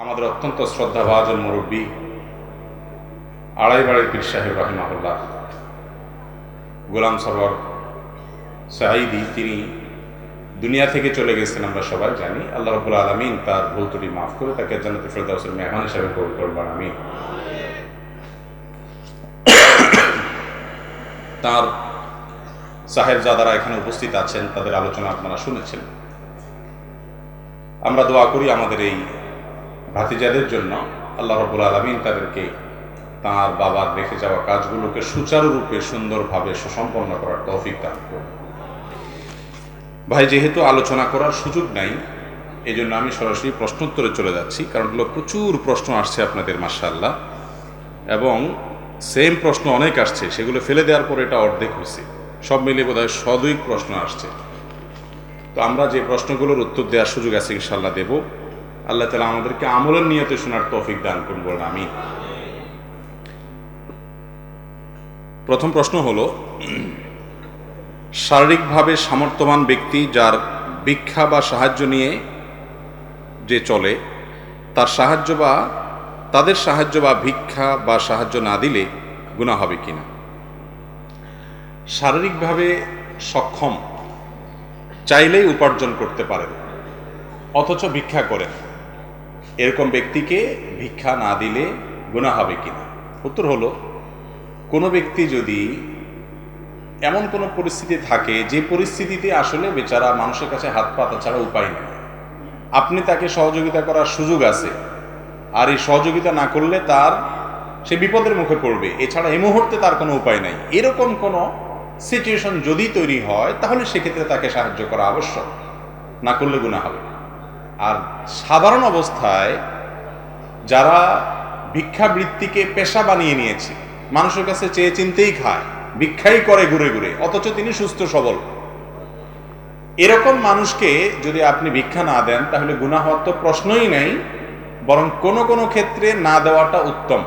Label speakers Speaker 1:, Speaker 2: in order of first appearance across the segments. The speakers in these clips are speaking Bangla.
Speaker 1: আমাদের অত্যন্ত শ্রদ্ধাভাজন মুরব্বী আড়াইবাড়ির পীর সাহেব রাহিমাহুল্লাহ গোলাম সরওয়ার সাঈদী, তিনি দুনিয়া থেকে চলে গেছেন আমরা সবাই জানি। আল্লাহ রাব্বুল আলামিন তার ভুল ত্রুটি মাফ করে তাকে জান্নাতুল ফেরদাউসের মেহমান হিসেবে কবুল করবেন, আমিন। তার সাহেবজাদারা এখানে উপস্থিত আছেন, তাদের আলোচনা আপনারা শুনেছেন। আমরা দোয়া করি আমাদের এই ভাতিজাদের জন্য আল্লাহ রাব্বুল আলামিন তাদেরকে তার বাবার রেখে যাওয়া কাজগুলোকে সুচারুরূপে সুন্দরভাবে সুসম্পন্ন করার তৌফিক দান করুন। ভাই, যেহেতু আলোচনা করার সুযোগ নাই, এই জন্য আমি সরাসরি প্রশ্নোত্তরে চলে যাচ্ছি, কারণ হলো প্রচুর প্রশ্ন আসছে আপনাদের মাশাআল্লাহ, এবং সেম প্রশ্ন অনেক আসছে, সেগুলো ফেলে দেওয়ার পর এটা অর্ধেক হয়েছে, সব মিলিয়ে বোধহয় শতই প্রশ্ন আসছে। তো আমরা যে প্রশ্নগুলোর উত্তর দেওয়ার সুযোগ আছে ইনশাআল্লাহ দেব। আল্লাহ তাআলা আমাদেরকে আমলের নিয়তে শোনার তৌফিক দান করুন, বলুন আমিন। প্রথম প্রশ্ন হলো, শারীরিকভাবে সামর্থ্যবান ব্যক্তি যার ভিক্ষা বা সাহায্য নিয়ে যে চলে, তাদের সাহায্য বা ভিক্ষা বা সাহায্য না দিলে গুনাহ হবে কিনা? শারীরিকভাবে সক্ষম, চাইলেই উপার্জন করতে পারেন অথচ ভিক্ষা করেন, এরকম ব্যক্তিকে ভিক্ষা না দিলে গুনাহ হবে কিনা? উত্তর হলো, কোনো ব্যক্তি যদি এমন কোনো পরিস্থিতি থাকে যে পরিস্থিতিতে আসলে বেচারা মানুষের কাছে হাত পাতা ছাড়া উপায় নেই, আপনি তাকে সহযোগিতা করার সুযোগ আছে, আর এই সহযোগিতা না করলে সে বিপদের মুখে পড়বে, এছাড়া এই মুহূর্তে তার কোনো উপায় নাই, এরকম কোনো সিচুয়েশন যদি তৈরি হয়, তাহলে সেক্ষেত্রে তাকে সাহায্য করা আবশ্যক, না করলে গুনাহ হবে। আর সাধারণ অবস্থায় যারা ভিক্ষাবৃত্তিকে পেশা বানিয়ে নিয়েছে, মানুষের কাছে চেয়ে চিনতেই খায়, ভিক্ষাই করে ঘুরে ঘুরে, অথচ তিনি সুস্থ সবল, এরকম মানুষকে যদি আপনি ভিক্ষা না দেন তাহলে গুনাহ হওয়ার তো প্রশ্নই নেই, বরং কোনো কোনো ক্ষেত্রে না দেওয়াটা উত্তম।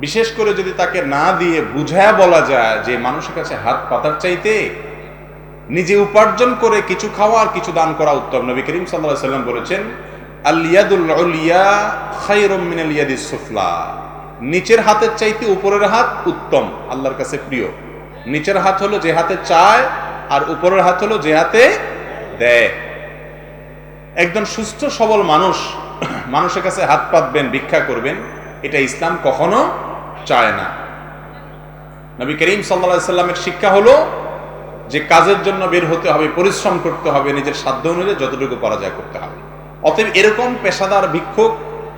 Speaker 1: বিশেষ করে যদি তাকে না দিয়ে বুঝায়া বলা যায় যে মানুষের কাছে হাত পাতার চাইতে নিজে উপার্জন করে কিছু খাওয়া আর কিছু দান করা উত্তম। নবী করিম সাল্লাল্লাহু আলাইহি ওয়াসাল্লাম বলেছেন, আল ইয়াদুল উলিয়া খায়রুম মিনাল ইয়াদিস সুফলা, নিচের হাতের চাইতে উপরের হাত উত্তম, আল্লাহর কাছে প্রিয়। নিচের হাত হলো যে হাতে চায়, আর উপরের হাত হলো যে হাতে দেয়। একজন সুস্থ সবল মানুষের কাছে হাত পাতবেন, ভিক্ষা করবেন, এটা ইসলাম কখনো চায় না। নবী করিম সাল্লাল্লাহু আলাইহি ওয়াসাল্লামের শিক্ষা হলো যে কাজের জন্য বের হতে হবে, পরিশ্রম করতে হবে, নিজের সাধ্য অনুযায়ী যতটুকু করা যায় করতে হবে। অতএব এরকম পেশাদার ভিক্ষুক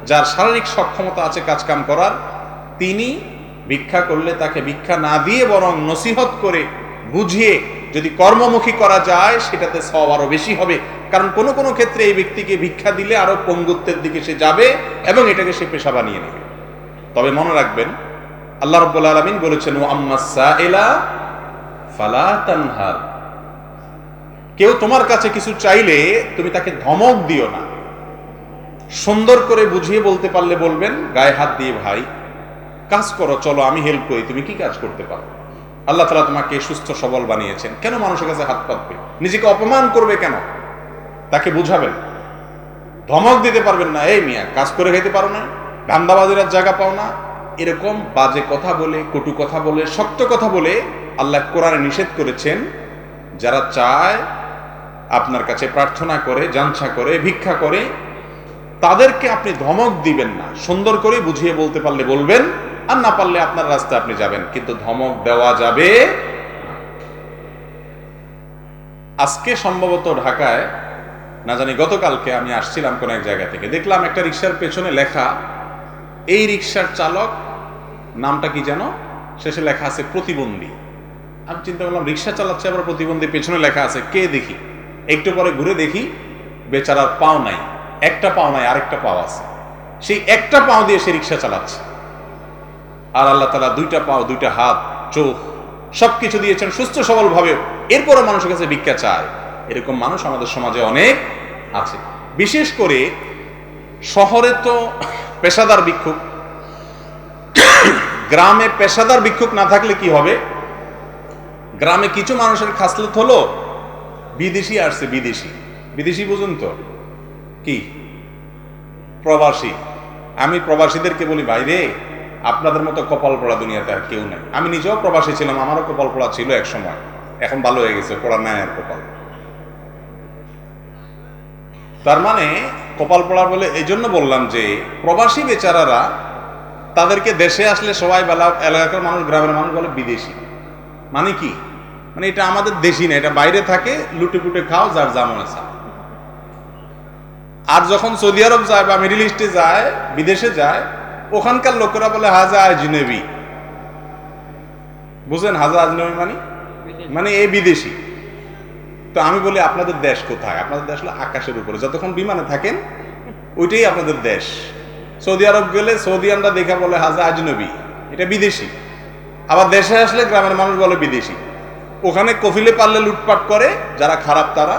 Speaker 1: যার শারীরিক সক্ষমতা আছে কাজকাম করার, তিনি ভিক্ষা করলে তাকে ভিক্ষা না দিয়ে বরং নসিহত করে বুঝিয়ে যদি কর্মমুখী করা যায়, সেটাতে সওয়াব আরো বেশি হবে। কারণ কোনো কোনো ক্ষেত্রে এই ব্যক্তিকে ভিক্ষা দিলে আরো পঙ্গুত্বের দিকে সে যাবে এবং এটাকে সে পেশা বানিয়ে নেবে। তবে মনে রাখবেন, আল্লাহ রাব্বুল আলামিন বলেছেন, ওয়া আম্মাস সাইলা ফালা তানহার, কেউ তোমার কাছে কিছু চাইলে তুমি তাকে ধমক দিও না, সুন্দর করে বুঝিয়ে বলতে পারলে বলবেন, গায়ে হাত দিয়ে, ভাই কাজ করো, চলো আমি হেল্প করি, তুমি কি কাজ করতে পারো? আল্লাহ তাআলা তোমাকে সুস্থ সবল বানিয়েছেন, কেন মানুষের কাছে হাত পাতবে, নিজেকে অপমান করবে কেন? তাকে বুঝাবেন, ধমক দিতে পারবেন না, এই মিয়া কাজ করে খেতে পারো না, ধান্দাবাজির জায়গা পাও না, এরকম বাজে কথা বলে, কটু কথা বলে, শক্ত কথা বলে আল্লাহ কোরআনে নিষেধ করেছেন। যারা চায়, আপনার কাছে প্রার্থনা করে, জানছা করে, ভিক্ষা করে, তাদেরকে আপনি ধমক দিবেন না, সুন্দর করে বুঝিয়ে বলতে পারলে বলবেন, আর না পারলে আপনার রাস্তায় আপনি যাবেন, কিন্তু ধমক দেওয়া যাবে। আজকে সম্ভবত ঢাকায়, না জানি গতকালকে আমি আসছিলাম কোন এক জায়গা থেকে, দেখলাম একটা রিকশার পেছনে লেখা, এই রিকশার চালক নামটা কি যেন, শেষে লেখা আছে প্রতিবন্ধী। আমি চিন্তা করলাম, রিকশা চালাচ্ছে আবার প্রতিবন্ধী, পেছনে লেখা আছে কে দেখি, একটু পরে ঘুরে দেখি বেচারার পাও নাই, একটা পাও নাই, আরেকটা পাও আছে, সেই একটা পাও দিয়ে সে রিকশা চালাচ্ছে। আর আল্লাহ তাআলা দুইটা পাও, দুইটা হাত, চোখ সবকিছু দিয়েছেন সুস্থ সবল ভাবে, এরপরও মানুষের কাছে ভিক্ষা চায়। এরকম মানুষ আমাদের সমাজে অনেক আছে। বিশেষ করে শহরে তো পেশাদার ভিক্ষুক, গ্রামে পেশাদার ভিক্ষুক না থাকলে কি হবে? গ্রামে কিছু মানুষের খাসলত হলো বিদেশি আসছে, বিদেশি বুঝুন তো কি, প্রবাসী। আমি প্রবাসীদেরকে বলি, ভাই রে, আপনাদের মতো কপাল পড়া দুনিয়াতে আর কেউ নাই। আমি নিজেও প্রবাসী ছিলাম, আমারও কপাল পড়া ছিল এক সময়, এখন ভালো হয়ে গেছে, পড়া নাই আর কপাল। তার মানে কপাল পড়া বলে এই জন্য বললাম যে প্রবাসী বেচারারা, তাদেরকে দেশে আসলে সবাই এলাকার মানুষ, গ্রামের মানুষ বলে বিদেশি। মানে কি? মানে এটা আমাদের দেশি না, এটা বাইরে থাকে, লুটে পুটে খাও, যার যা মনে চায়। আর যখন সৌদি আরব যায় বা মিডিল ইস্টে যায়, বিদেশে যায়, ওখানকার লোকেরা বলে হাজা আজনবী। বুঝলেন হাজা আজনবী মানে? মানে এই বিদেশি। তো আমি বলি, আপনাদের দেশ কোথায়? আপনাদের দেশ হলো আকাশের উপরে, যতক্ষণ বিমানে থাকেন ওইটাই আপনাদের দেশ। সৌদি আরব গেলে সৌদিয়ানরা দেখা বলে হাজা আজনবী, এটা বিদেশি। আবার দেশে আসলে গ্রামের মানুষ বলে বিদেশি। ওখানে কফিলে পারলে লুটপাট করে যারা খারাপ তারা,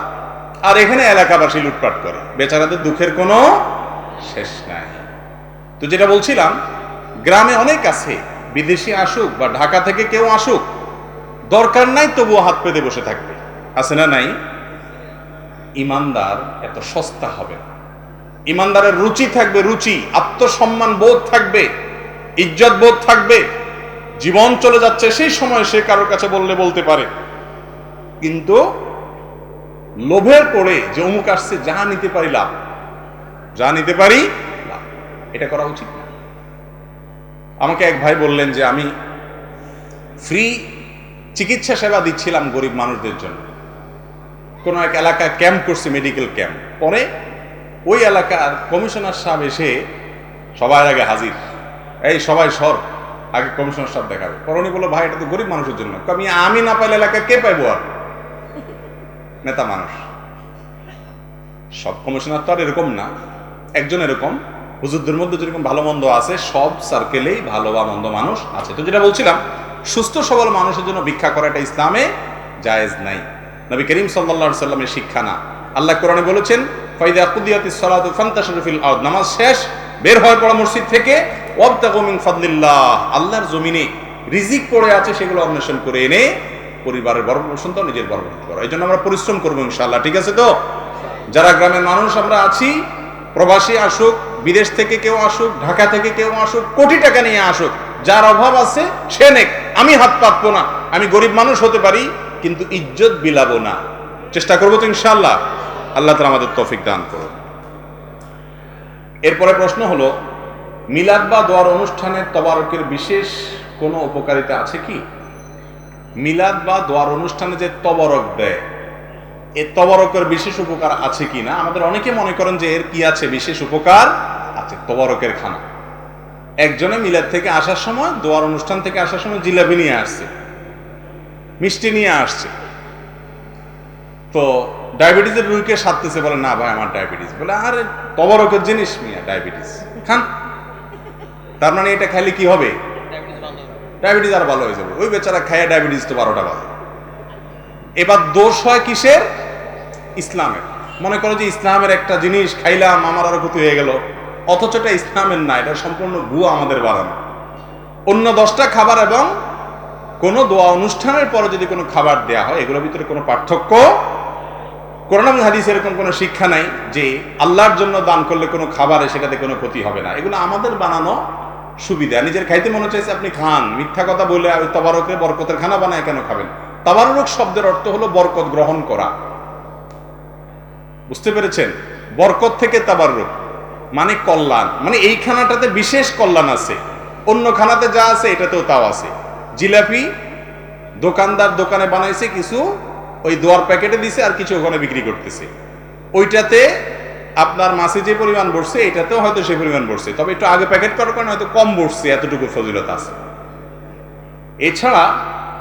Speaker 1: আর এখানে এলাকাবাসী লুটপাট করে। বেচারাদের দুঃখের কোনো শেষ নাই। তো যেটা বলছিলাম, গ্রামে অনেক আছে, বিদেশি আসুক বা ঢাকা থেকে কেউ আসুক, দরকার নাই, তবুও হাত পেতে বসে থাকবে। আছে না নাই? ইমানদার এত সস্তা হবে না। ইমানদারের রুচি থাকবে, রুচি, আত্মসম্মান বোধ থাকবে, ইজ্জত বোধ থাকবে। জীবন চলে যাচ্ছে, সেই সময় সে কারোর কাছে বললে বলতে পারে, কিন্তু লোভের পড়ে যে অমুক আসছে, যা নিতে পারি লাভ, যা নিতে পারি লাভ, এটা করা উচিত না। আমাকে এক ভাই বললেন যে আমি ফ্রি চিকিৎসা সেবা দিচ্ছিলাম গরিব মানুষদের জন্য। কোনো এক এলাকায় ক্যাম্প করছি, মেডিকেল ক্যাম্প। পরে ওই এলাকার কমিশনার সাহেব এসে সবার আগে হাজির, এই সবাই সর, আগে কমিশনার সাহেব দেখাবে। পরে উনি বললো, ভাই এটা তো গরিব মানুষের জন্য। আমি না পাইলে এলাকায় কে পাইবো? আর নেতা মানুষ। সব কমিশনার তো আর এরকম না, একজন এরকম। হুজুরদের মধ্যে যেরকম ভালো মন্দ আছে, সব সার্কেলেই ভালো বা মন্দ মানুষ আছে। তো যেটা বলছিলাম, সুস্থ সবল মানুষের জন্য ভিক্ষা করাটা ইসলামে জায়েজ নাই, নবী করিম সাল্লাল্লাহু আলাইহি সাল্লামের শিক্ষা না। আল্লাহ কোরআনে বলেছেন, ফাইদা কুদিয়াতিস সালাতু ফান্তাশিরু ফিল আরদ, নামাজ শেষ, বের হয়ে পড়ো মসজিদ থেকে, ওয়াবতাগু মিন ফাদলিল্লাহ, আল্লাহর জমিনে রিজিক পড়ে আছে সেগুলো অন্বেষণ করে এনে পরিবারের ভরণ-পোষণ তো নিজের ভরণ করো। এই জন্য আমরা পরিশ্রম করবো ইনশাআল্লাহ। ঠিক আছে তো? যারা গ্রামের মানুষ আমরা আছি, প্রবাসী আসুক, বিদেশ থেকে কেউ আসুক, ঢাকা থেকে কেউ আসুক, কোটি টাকা নিয়ে আসুক, যার অভাব আছে সে নেক, আমি হাত পাতবো না। আমি গরিব মানুষ হতে পারি, কিন্তু ইজ্জত বিলাবো না। চেষ্টা করবো তো ইনশাআল্লাহ। আল্লাহ তাআলা আমাদের তৌফিক দান করুন। এরপরে প্রশ্ন হলো, মিলাদ বা দোয়ার অনুষ্ঠানের তবারকের বিশেষ কোনো উপকারিতা আছে কি? মিলাদ বা দোয়ার অনুষ্ঠানে যে তবারক দেয়, এ তবারকের বিশেষ উপকার আছে কি না? আমাদের অনেকে মনে করেন যে এর কি আছে, বিশেষ উপকার আছে। তবারকের খানা, একজনে মিলাদ থেকে আসার সময়, দোয়ার অনুষ্ঠান থেকে আসার সময় জিলাপি নিয়ে আসছে, মিষ্টি নিয়ে আসছে। তো ডায়াবেটিসের রোগীকে সাধতেছে, বলে না ভাই আমার ডায়াবেটিস। বলে আরে তবারকের জিনিস মিয়া, ডায়াবেটিস খান। তার মানে এটা খাইলে কি হবে? ডায়াবেটিস আর ভালো হয়ে যাবে। ওই বেচারা খায় ডায়াবেটিস তো 12টা বাজে। এবার দোষ হয় কিসের? ইসলামের। মনে করো যে ইসলামের একটা জিনিস খাইলাম, আমার আরো ক্ষতি হয়ে গেল, অথচ এটা ইসলামের না, এটা সম্পূর্ণ ভুয়া, আমাদের বানানো। অন্য 10টা খাবার এবং কোনো দোয়া অনুষ্ঠানের পরে যদি কোনো খাবার দেয়া হয়, এগুলোর ভিতরে কোনো পার্থক্য, কোরআন এবং হাদিসে এরকম কোনো শিক্ষা নাই যে আল্লাহর জন্য দান করলে কোনো খাবারে সেটাতে কোনো ক্ষতি হবে না। এগুলো আমাদের বানানো সুবিধা। নিজের খাইতে মনে চাইছে, আপনি খান। মিথ্যা কথা বলে তবারকে বরকতের খানা বানায় কেন খাবেন? তাবারুক শব্দের অর্থ হলো বরকত গ্রহণ করা। বুঝতে পেরেছেন? বরকত থেকে তাবারুক মানে কল্যাণ, মানে এই খানাটাতে বিশেষ কল্যাণ আছে, অন্য খানাতে যা আছে এটাতেও তাও আছে। জিলাপি দোকানদার দোকানে বানাইছে, কিছু ওই দোয়ার প্যাকেটে দিছে, আর কিছু ওখানে বিক্রি করতেছে। ওইটাতে আপনার মাছে যে পরিমাণ বসছে, এটাতেও হয়তো সে পরিমাণ বসছে, তবে একটু আগে প্যাকেট করার কারণে হয়তো কম বসছে, এতটুকু ফজিলত আছে। এছাড়া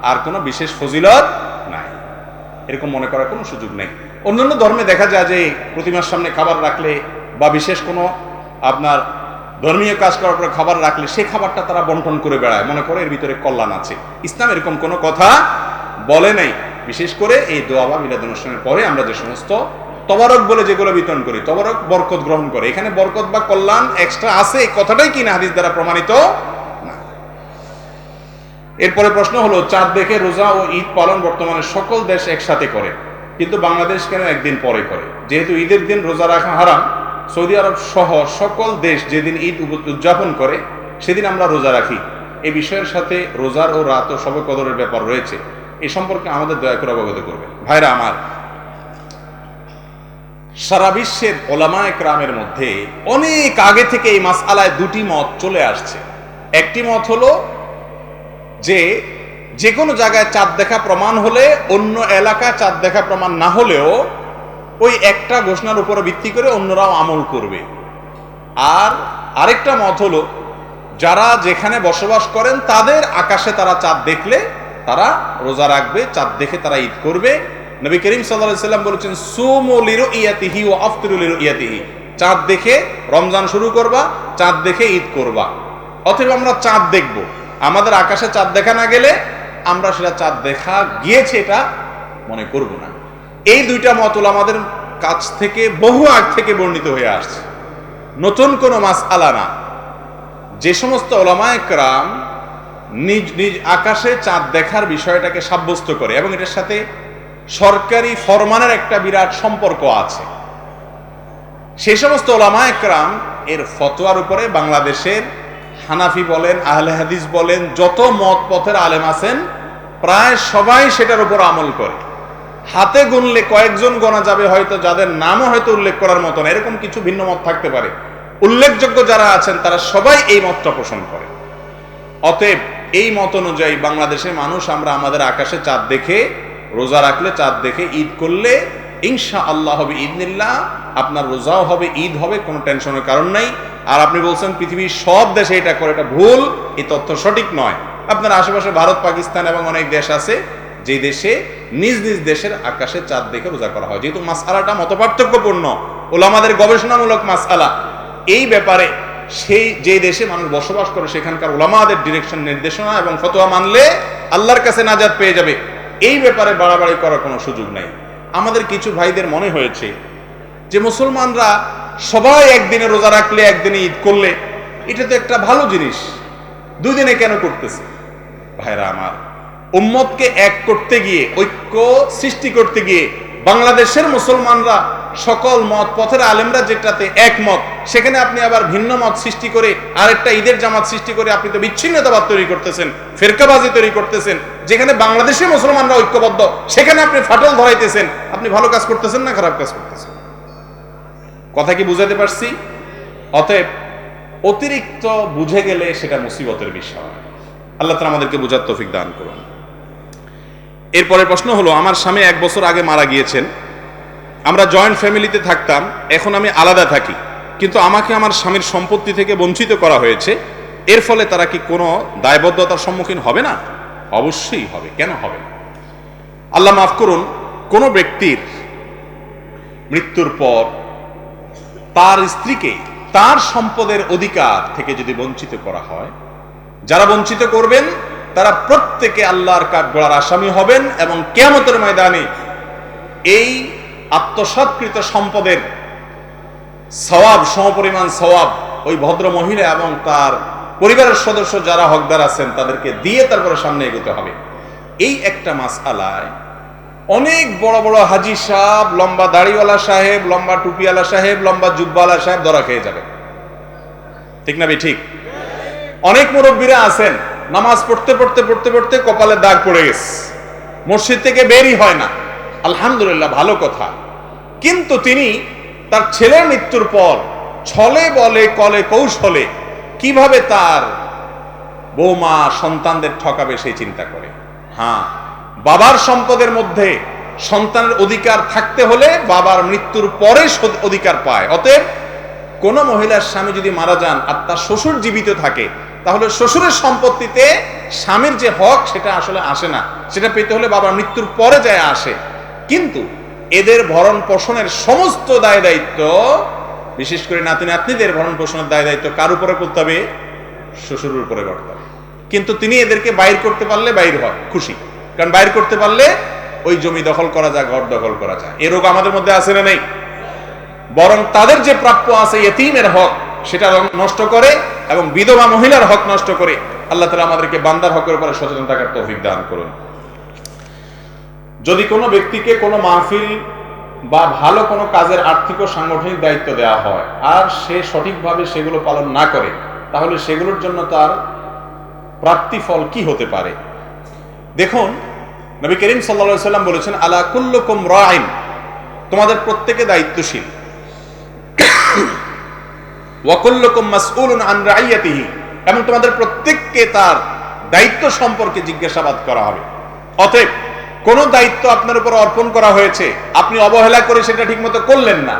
Speaker 1: আর কোনো বিশেষ ফজিলত নাই, এরকম মনে করার কোনো সুযোগ নেই। অন্যান্য ধর্মে দেখা যায় যে প্রতিমার সামনে খাবার রাখলে বা বিশেষ কোনো আপনার ধর্মীয় কাজ করার পরে খাবার রাখলে সে খাবারটা তারা বন্টন করে বেড়ায়, মনে করে এর ভিতরে কল্যাণ আছে। ইসলাম এরকম কোনো কথা বলে নাই। বিশেষ করে এই দোয়া বা মিলাদ অনুষ্ঠানের পরে আমরা যে সমস্ত তবারক বলে যেগুলো বিতরণ করি, তবারক বরকত গ্রহণ করে, এখানে বরকত বা কল্যাণ এক্সট্রা আছে, এই কথাটাই কিনা হাদিস দ্বারা প্রমাণিত না। এরপরে প্রশ্ন হলো, চাঁদ দেখে রোজা ও ঈদ পালন বর্তমানে সকল দেশ একসাথে করে, কিন্তু বাংলাদেশ কেন একদিন পরে করে? যেহেতু ঈদের দিন রোজা রাখা হারাম, সৌদি আরব সহ সকল দেশ যেদিন ঈদ উদযাপন করে সেদিন আমরা রোজা রাখি। এই বিষয়ের সাথে রোজার ও রাত ও শবে কদরের ব্যাপার রয়েছে, এ সম্পর্কে আমাদের দয়া করে অবগত করবেন। ভাইরা আমার, সারা বিশ্বের ওলামায়ে কেরামের মধ্যে অনেক আগে থেকে এই মাসআলায় দুটি মত চলে আসছে। একটি মত হলো যে কোনো জায়গায় চাঁদ দেখা প্রমাণ হলে অন্য এলাকায় চাঁদ দেখা প্রমাণ না হলেও ওই একটা ঘোষণার উপরে ভিত্তি করে অন্যরাও আমল করবে। আর আরেকটা মত হলো যারা যেখানে বসবাস করেন তাদের আকাশে তারা চাঁদ দেখলে তারা রোজা রাখবে, চাঁদ দেখে তারা ঈদ করবে। নবী করিম সাল্লাল্লাহু আলাইহি সাল্লাম বলেছেন, সুমু লিরুইয়াতিহি ওয়া আফতিরু লিরুইয়াতিহি, চাঁদ দেখে রমজান শুরু করবা, চাঁদ দেখে ঈদ করবা। অতএব আমরা চাঁদ দেখব, আমাদের আকাশে চাঁদ দেখা না গেলে আমরা সেটা চাঁদ দেখা গিয়েছে এটা মনে করব না। এই দুইটা মত আমাদের কাছ থেকে বহু আগ থেকে বর্ণিত হয়ে আসছে, নতুন কোনো মাসআলা না। যে সমস্ত উলামায়ে কেরাম নিজ নিজ আকাশে চাঁদ দেখার বিষয়টাকে সাব্যস্ত করে এবং এটার সাথে সরকারি ফরমানের একটা বিরাট সম্পর্ক আছে, সেই সমস্ত উলামায়ে কেরাম এর ফতোয়ার উপরে বাংলাদেশের হানাফি বলেন, আহলে হাদিস বলেন, যত মত পথের আলেম আছেন প্রায় সবাই সেটার উপর আমল করে। হাতে গুনলে কয়েকজন গোনা যাবে হয়তো, যাদের নামও হয়তো উল্লেখ করার মতো না, এরকম কিছু ভিন্ন মত থাকতে পারে। উল্লেখযোগ্য যারা আছেন তারা সবাই এই মতটা পোষণ করে। অতএব এই মত অনুযায়ী বাংলাদেশের মানুষ আমরা আমাদের আকাশে চাঁদ দেখে রোজা রাখলে, চাঁদ দেখে ঈদ করলে ইনশাআল্লাহ হবে ইদনিল্লাহ, আপনার রোজাও হবে, ঈদ হবে, কোনো টেনশনের কারণ নাই। আর আপনি বলছেন পৃথিবীর সব দেশে এটা করে, এটা ভুল, এই তথ্য সঠিক নয়। আপনার আশেপাশে ভারত, পাকিস্তান এবং অনেক দেশ আছে যে দেশে নিজ নিজ দেশের আকাশে চাঁদ দেখে রোজা করা হয়। যেহেতু মাসআলাটা মতপার্থক্যপূর্ণ, ওলামাদের গবেষণামূলক মাসআলা, এই ব্যাপারে সেই যে দেশে মানুষ বসবাস করে সেখানকার ওলামাদের ডিরেকশন, নির্দেশনা এবং ফতোয়া মানলে আল্লাহর কাছে নাজাত পেয়ে যাবে। এই ব্যাপারে বাড়াবাড়ি করার কোনো সুযোগ নাই। আমাদের কিছু ভাইদের মনে হয়েছে যে মুসলমানরা সবাই একদিনে রোজা রাখলে, একদিনে ঈদ করলে এটা তো একটা ভালো জিনিস, দুই দিনে কেন করতেছে? ভাইরা আমার, উম্মতকে এক করতে গিয়ে, ঐক্য সৃষ্টি করতে গিয়ে বাংলাদেশের মুসলমানরা সকল মত পথের আলেমরা যেটাতে একমত, সেখানে আপনি আবার ভিন্ন মত সৃষ্টি করে আরেকটা ঈদের জামাত সৃষ্টি করে আপনি তো বিচ্ছিন্নতাবাদ তৈরি করতেছেন, ফেরকাবাজি তৈরি করতেছেন। যেখানে বাংলাদেশের মুসলমানরা ঐক্যবদ্ধ সেখানে আপনি ফাটল ধরাইতেছেন। আপনি ভালো কাজ করতেছেন না খারাপ কাজ করতেছেন? কথা কি বুঝাতে পারছি? অতএব অতিরিক্ত বুঝে গেলে সেটা মুসিবতের বিষয়। আল্লাহ তাআলা আমাদেরকে বুঝার তৌফিক দান করুন। এরপরের প্রশ্ন হলো, আমার স্বামী 1 বছর আগে মারা গিয়েছেন। আমরা জয়েন্ট ফ্যামিলিতে থাকতাম, এখন আমি আলাদা থাকি, কিন্তু আমাকে আমার স্বামীর সম্পত্তি থেকে বঞ্চিত করা হয়েছে। এর ফলে তারা কি কোনো দায়বদ্ধতার সম্মুখীন হবে না? অবশ্যই হবে, কেন হবে না? আল্লাহ মাফ করুন, কোনো ব্যক্তির মৃত্যুর পর তার স্ত্রীকে তার সম্পদের অধিকার থেকে যদি বঞ্চিত করা হয়, যারা বঞ্চিত করবেন তারা প্রত্যেকে আল্লাহর কাঠগড়ার আসামি হবেন এবং কিয়ামতের ময়দানে এই আত্মসাৎকৃত সম্পদের সওয়াব, সমপরিমাণ সওয়াব ওই ভদ্র মহিলা এবং তার পরিবারের সদস্য যারা হকদার আছেন তাদেরকে দিয়ে তারপরে সামনে এগোতে হবে। এই একটা মাসআলায় অনেক বড় বড় হাজি সাহেব, লম্বা দাড়িওয়ালা সাহেব, লম্বা টুপিওয়ালা সাহেব, লম্বা জুব্বাওয়ালা সাহেব ধরা খেয়ে যাবে। ঠিক না ঠিক? অনেক মুরব্বীরা আছেন নামাজ পড়তে পড়তে পড়তে পড়তে কপালে দাগ পড়ে গেছে, মসজিদ থেকে বেরই হয় না। আলহামদুলিল্লাহ, ভালো কথা। কিন্তু তিনি তার ছেলের মৃত্যুর পর ছলে বলে কলে কৌশলে কিভাবে তার বৌমা সন্তানদের ঠকাবে সেই চিন্তা করে। হ্যাঁ, বাবার সম্পদের মধ্যে সন্তানের অধিকার থাকতে হলে বাবার মৃত্যুর পরে অধিকার পায়। অতএব কোন মহিলার স্বামী যদি মারা যান আর তার শ্বশুর জীবিত থাকে, তাহলে শ্বশুরের সম্পত্তিতে স্বামীর যে হক সেটা আসলে আসে না, সেটা পেতে হলে বাবার মৃত্যুর পরে যায় আসে। কিন্তু এদের ভরণ পোষণের সমস্ত দায় দায়িত্ব, বিশেষ করে নাতি নাতনিদের ভরণ পোষণের দায় দায়িত্ব কার উপরে করতে হবে? শ্বশুরের উপরে করতে হবে। কিন্তু তিনি এদেরকে বাইর করতে পারলে বাইর হয়, খুশি। কারণ বাইর করতে পারলে ওই জমি দখল করা যায়, ঘর দখল করা যায়। এ রোগ আমাদের মধ্যে আছে না নেই? বরং তাদের যে প্রাপ্য আছে ইয়েতীমের হক সেটা নষ্ট করে এবং বিধবা মহিলার হক নষ্ট করে। আল্লাহ তাআলা আমাদেরকে বান্দার হকের উপরে সচেতন থাকার তৌফিক দান করুন। যদি কোনো ব্যক্তিকে কোনো মাহফিল বা ভালো কোনো কাজের আর্থিক ও সাংগঠনিক দায়িত্ব দেওয়া হয় আর সে সঠিকভাবে সেগুলো পালন না করে, তাহলে সেগুলোর জন্য তার প্রাপ্তিফল কি হতে পারে? দেখুন, নবী করিম সাল্লাল্লাহু আলাইহি সাল্লাম বলেছেন, আলা কুল্লুকুম রাইন, তোমাদের প্রত্যেকে দায়িত্বশীল, ওয়া কুল্লুকুম মাসউলুন আন রাইয়াতিহি, এবং তোমাদের প্রত্যেককে তার দায়িত্ব সম্পর্কে জিজ্ঞাসাবাদ করা হবে। অতএব কোন দায়িত্ব আপনার উপর অর্পণ করা হয়েছে, আপনি অবহেলা করে সেটা ঠিকমতো করলেন না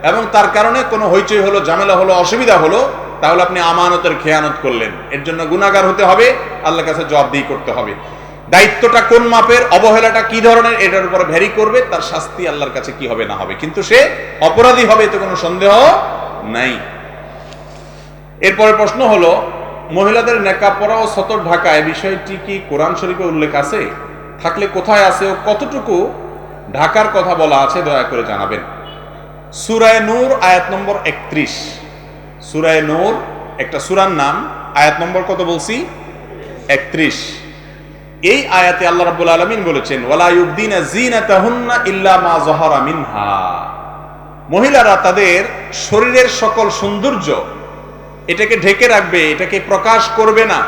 Speaker 1: এবং তার কারণে কোনো হইচই হলো, ঝামেলা হলো, অসুবিধা হলো, তাহলে আপনি আমানতের খেয়ানত করলেন। এর জন্য গুনাহগার হতে হবে, আল্লাহর কাছে জবাবদিহি করতে হবে। দায়িত্বটা কোন মাপের, অবহেলাটা কি ধরনের, এটার উপর ভ্যারি করবে, তার শাস্তি আল্লাহর কাছে কি হবে না হবে, কিন্তু সে অপরাধী হবে, এতে কোনো সন্দেহ নাই। এরপরে প্রশ্ন হলো, মহিলাদের নেকাব পরা ও সতর ঢাকা, এই বিষয়টি কি কোরআন শরীফে উল্লেখ আছে? থাকলে কোথায় আছে ও কতটুকু ঢাকার কথা বলা আছে, দয়া করে জানাবেন। সূরা নূর আয়াত নম্বর 31। সূরা নূর একটা সূরার নাম, আয়াত নম্বর কত বলছি? 31। এই আয়াতে আল্লাহ রাব্বুল আলামিন বলেছেন, ওয়ালা ইউবদিনা যিনাতাহুন্না ইল্লা মা যাহারা মিনহা, মহিলারা তাদের শরীরের সকল সৌন্দর্য এটাকে ঢেকে রাখবে, এটাকে প্রকাশ করবে না,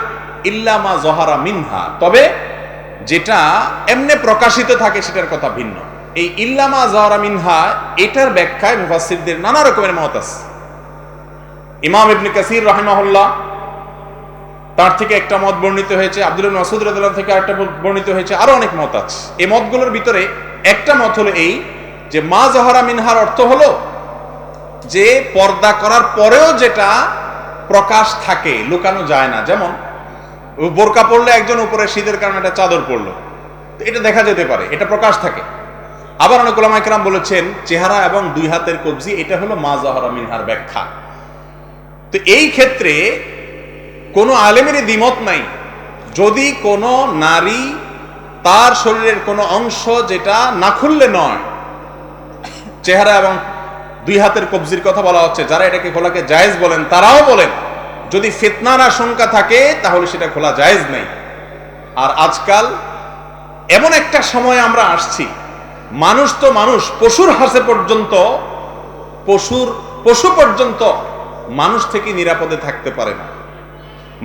Speaker 1: ইল্লা মা যাহারা মিনহা, তবে যেটা এমনি প্রকাশিত থাকে সেটার কথা ভিন্ন। এই ইল্লা মা যাহারা মিনহা এটার ব্যাখ্যায় মুফাসসিরদের নানা রকমের মত আছে। ইমাম ইবনে কাসির রাহিমাহুল্লাহ, তার থেকে একটা মত বর্ণিত হয়েছে, আব্দুল্লাহ ইবনে মাসউদ রাদিয়াল্লাহু আনহু থেকে আরেকটা বর্ণিত হয়েছে, আরো অনেক মত আছে। এই মতগুলোর ভিতরে একটা মত হলো এই যে মা যাহারা মিনহার অর্থ হলো যে পর্দা করার পরেও যেটা প্রকাশ থাকে, লুকানো যায় না। যেমন বোরকা পরলে একজন উপরে শীতের কারণে একটা চাদর পরলো, এটা দেখা যেতে পারে, এটা প্রকাশ থাকে। আবার অনেক উলামা ইকরাম বলেছেন চেহারা এবং দুই হাতের কবজি, এটা হলো মা যাহারা মিনহার ব্যাখ্যা। তো এই ক্ষেত্রে কোনো আলেমেরই দ্বিমত নাই, যদি কোনো নারী তার শরীরের কোনো অংশ যেটা না খুললে নয়, চেহারা এবং দুই হাতের কবজির কথা বলা হচ্ছে, যারা এটাকে খোলাকে জায়েজ বলেন তারাও বলেন যদি ফিতনার আশঙ্কা থাকে তাহলে সেটা খোলা জায়েজ নেই। আর আজকাল এমন একটা সময় আমরা আসছি, মানুষ তো মানুষ, পশুর হাসে পর্যন্ত, পশু পর্যন্ত মানুষ থেকে নিরাপদে থাকতে পারে না।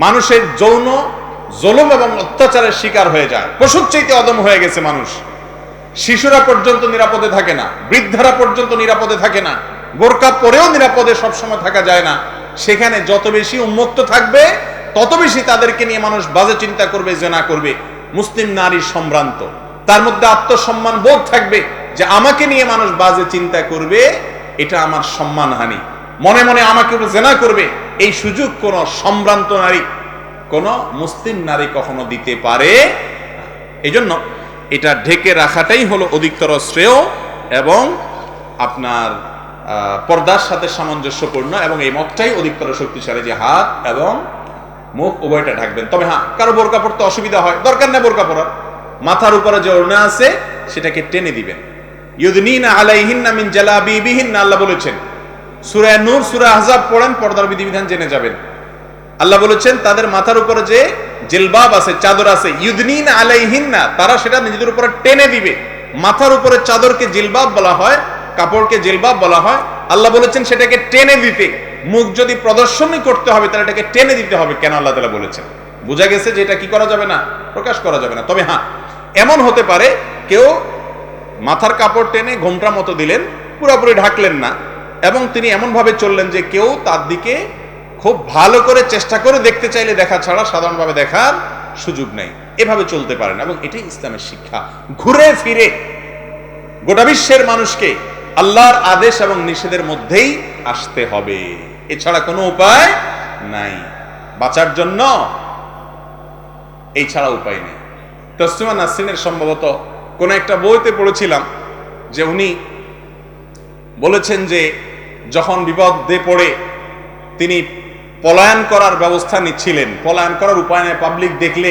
Speaker 1: মানুষের যৌন জুলুম এবং অত্যাচারের শিকার হয়ে যায়, পশুর চাইতে অদম হয়ে গেছে মানুষ। শিশুরা পর্যন্ত নিরাপদে থাকে না, বৃদ্ধারা পর্যন্ত নিরাপদে থাকে না, বোরকা পরেও নিরাপদে সবসময় থাকা যায় না। সেখানে যত বেশি উন্মুক্ত থাকবে তত বেশি তাদেরকে নিয়ে মানুষ বাজে চিন্তা করবে, জেনা করবে। মুসলিম নারী সম্ভ্রান্ত, তার মধ্যে আত্মসম্মান বোধ থাকবে যে আমাকে নিয়ে মানুষ বাজে চিন্তা করবে, এটা আমার সম্মানহানি, মনে মনে আমাকে জেনা করবে, এই সুযোগ কোন সম্ভ্রান্ত নারী, কোন মুসলিম নারী কখনো দিতে পারে। এই জন্য এটা ঢেকে রাখাটাই হলো অধিকতর শ্রেয় এবং আপনার পর্দার সাথে সামঞ্জস্যপূর্ণ, এবং এই মতটাই অধিকতর শক্তিশালী যে হাত এবং মুখ উভয়টা ঢাকবেন। তবে হ্যাঁ, কারো বোরকা পরতে অসুবিধা হয়, দরকার নেই বোরকা পরার, মাথার উপরে যে ওড়না আছে সেটাকে টেনে দিবেন। ইউদনিনা আলাইহিন্না মিন জালাবিবিহিন্না, আল্লাহ বলেছেন। সূরা নূর, সূরা আহজাব পড়েন, পর্দার বিধিবিধান জেনে যাবেন। আল্লাহ বলেছেন তাদের মাথার উপরে যে জিলবাব আছে, চাদর আছে, ইউদনিনা আলাইহিন্না, তারা সেটা নিজেদের উপরে টেনে দিবে। মাথার উপরে চাদরকে জিলবাব বলা হয়, কাপড়কে জিলবাব বলা হয়। আল্লাহ বলেছেন সেটাকে টেনে দিতে। মুখ যদি প্রদর্শনী করতে হবে তাহলে এটাকে টেনে দিতে হবে। কেন আল্লাহ তাআলা বলেছেন? বোঝা গেছে যে এটা কি করা যাবে না, প্রকাশ করা যাবে না। তবে হ্যাঁ, এমন হতে পারে কেউ মাথার কাপড় টেনে ঘোমটা মতো দিলেন, পুরোপুরি ঢাকলেন না, এবং তিনি এমন ভাবে চললেন যে কেউ তার দিকে খুব ভালো করে চেষ্টা করে দেখতে চাইলে দেখা ছাড়া সাধারণভাবে দেখার সুযোগ নেই। এভাবে চলতে পারেন, এবং এটাই ইসলামের শিক্ষা। ঘুরে ফিরে গোটা বিশ্বের মানুষকে আল্লাহর আদেশ এবং নিষেধের মধ্যেই আসতে হবে, এছাড়া কোনো উপায় নাই বাঁচার জন্য, এই ছাড়া উপায় নেই। তসলিমা নাসরিনের সম্ভবত কোন একটা বইতে পড়েছিলাম যে উনি বলেছেন যে যখন বিপদে পড়ে তিনি পলায়ন করার ব্যবস্থা নিচ্ছিলেন, পলায়ন করার উপায় নেই, পাবলিক দেখলে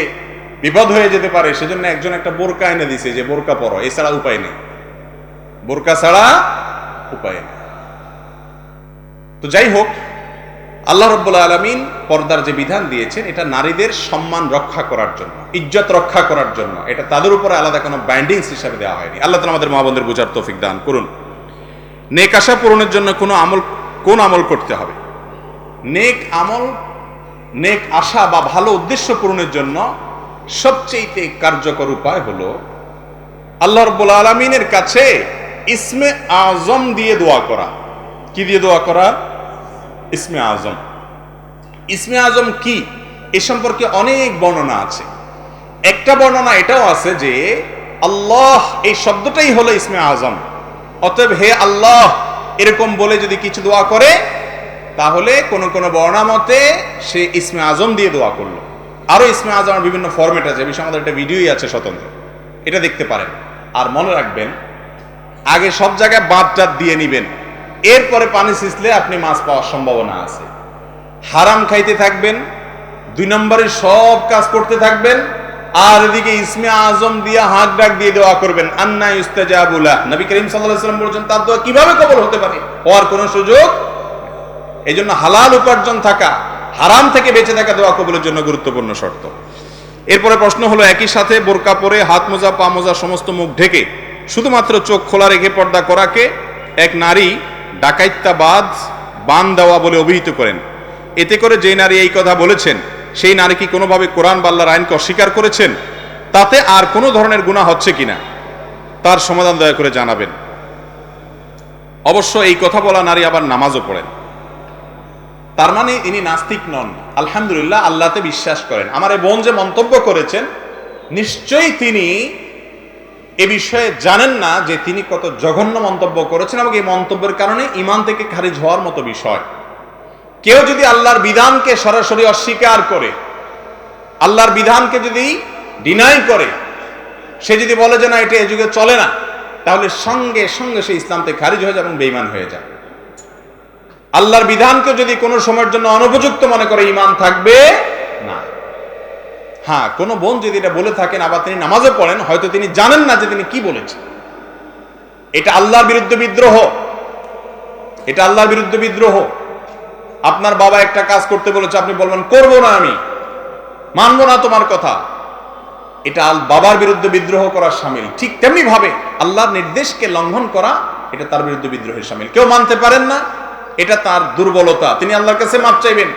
Speaker 1: বিপদ হয়ে যেতে পারে, সেজন্য একজন একটা বোরকা এনে দিছে যে বোরকা পরো, এছাড়া উপায় নেই, বোরকা ছাড়া উপায় নেই। তো যাই হোক, আল্লাহ রাব্বুল আলামিন পর্দার যে বিধান দিয়েছেন এটা নারীদের সম্মান রক্ষা করার জন্য, ইজ্জত রক্ষা করার জন্য, এটা তাদের উপরে আলাদা কোনো বাইন্ডিংস হিসাবে দেওয়া হয়নি। আল্লাহ তাআলা আমাদের মা বোনদের বোঝার তৌফিক দান করুন। নেক আশা পূরণের জন্য কোন আমল করতে হবে? নেক আশা বা ভালো উদ্দেশ্য পূরণের জন্য সবচেয়ে কার্যকর উপায় হলো আল্লাহ রাব্বুল আলামিনের কাছে ইসমে আজম দিয়ে দোয়া করা। কি দিয়ে দোয়া করা? ইসমে আজম। ইসমে আজম কি, এ সম্পর্কে অনেক বর্ণনা আছে। একটা বর্ণনা এটাও আছে যে আল্লাহ এই শব্দটাই হলো ইসমে আজম, অতএব হে আল্লাহ এরকম বলে যদি কিছু দোয়া করে তাহলে কোন কোন বর্ণনা মতে সে ইসমে আজম দিয়ে দোয়া করলো। আরো ইসমে আজমের বিভিন্ন ফরম্যাট আছে, বিষয়ে আমাদের একটা ভিডিওই আছে স্বতন্ত্র, এটা দেখতে পারেন। আর মনে রাখবেন, আগে সব জায়গায় বাদ টাদ দিয়ে নিবেন, এরপরে পানি ছিঁচলে আপনি মাছ পাওয়ার সম্ভাবনা আছে। হারাম খাইতে থাকবেন, 2 নম্বরে সব কাজ করতে থাকবেন, আর এদিকে ইসমে আজম দিয়ে হাত ডাক দিয়ে দোয়া করবেন। আন্না ইউস্তাজাবু লাহ, নবী করিম সাল্লাল্লাহু আলাইহি ওয়াসাল্লাম বলেছেন তার দোয়া কিভাবে কবুল হতে পারে, হওয়ার কোনো সুযোগ। এই জন্য হালাল উপার্জন থাকা, হারাম থেকে বেঁচে থাকা দোয়া কবুলের জন্য গুরুত্বপূর্ণ শর্ত। এরপরে প্রশ্ন হলো, একই সাথে বোরকা পরে হাত মোজা পা মোজা সমস্ত মুখ ঢেকে শুধুমাত্র চোখ খোলা রেখে পর্দা করাকে এক নারী ডাকাইত্তাবাদ বান দেওয়া বলে অভিহিত করেন। এতে করে যে নারী এই কথা বলেছেন সেই নারী কি কোনোভাবে কোরআন বা আল্লাহর আইনকে অস্বীকার করেছেন? তাতে আর কোনো ধরনের গুনাহ হচ্ছে কিনা তার সমাধান দয়া করে জানাবেন। অবশ্য এই কথা বলা নারী আবার নামাজও পড়েন, তার মানে ইনি নাস্তিক নন, আলহামদুলিল্লাহ আল্লাহতে বিশ্বাস করেন। আমার এই বোন যে মন্তব্য করেছেন, নিশ্চয়ই তিনি এ বিষয়ে জানেন না যে তিনি কত জঘন্য মন্তব্য করেছেন, এবং এই মন্তব্যের কারণে ঈমান থেকে খারিজ হওয়ার মতো বিষয়। কেউ যদি আল্লাহর বিধানকে সরাসরি অস্বীকার করে, আল্লাহর বিধানকে যদি ডিনাই করে, সে যদি বলে যে না এটা এই যুগে চলে না, তাহলে সঙ্গে সঙ্গে সে ইসলাম থেকে খারিজ হয়ে যায় এবং বেঈমান হয়ে যায়। আল্লাহর বিধানকে যদি কোনো সময়ের জন্য অনুপযুক্ত মনে করে, ঈমান থাকবে না। হ্যাঁ, কোন বোন যদি এটা বলে থাকেন আবার তিনি নামাজে পড়েন, হয়তো তিনি জানেন না যে তিনি কি বলেছেন। এটা আল্লাহর বিরুদ্ধে বিদ্রোহ, এটা আল্লাহর বিরুদ্ধে বিদ্রোহ। আপনার বাবা একটা কাজ করতে বলেছে, আপনি বলবেন করব না, আমি মানবো না তোমার কথা, এটা বাবার বিরুদ্ধে বিদ্রোহ করার শামিল। ঠিক তেমনি ভাবে আল্লাহর নির্দেশকে লঙ্ঘন করা, এটা তার বিরুদ্ধে বিদ্রোহের শামিল। কেউ মানতে পারেন না, এটা তার দুর্বলতা, তিনি আল্লাহর কাছে মাপ চাইবেন,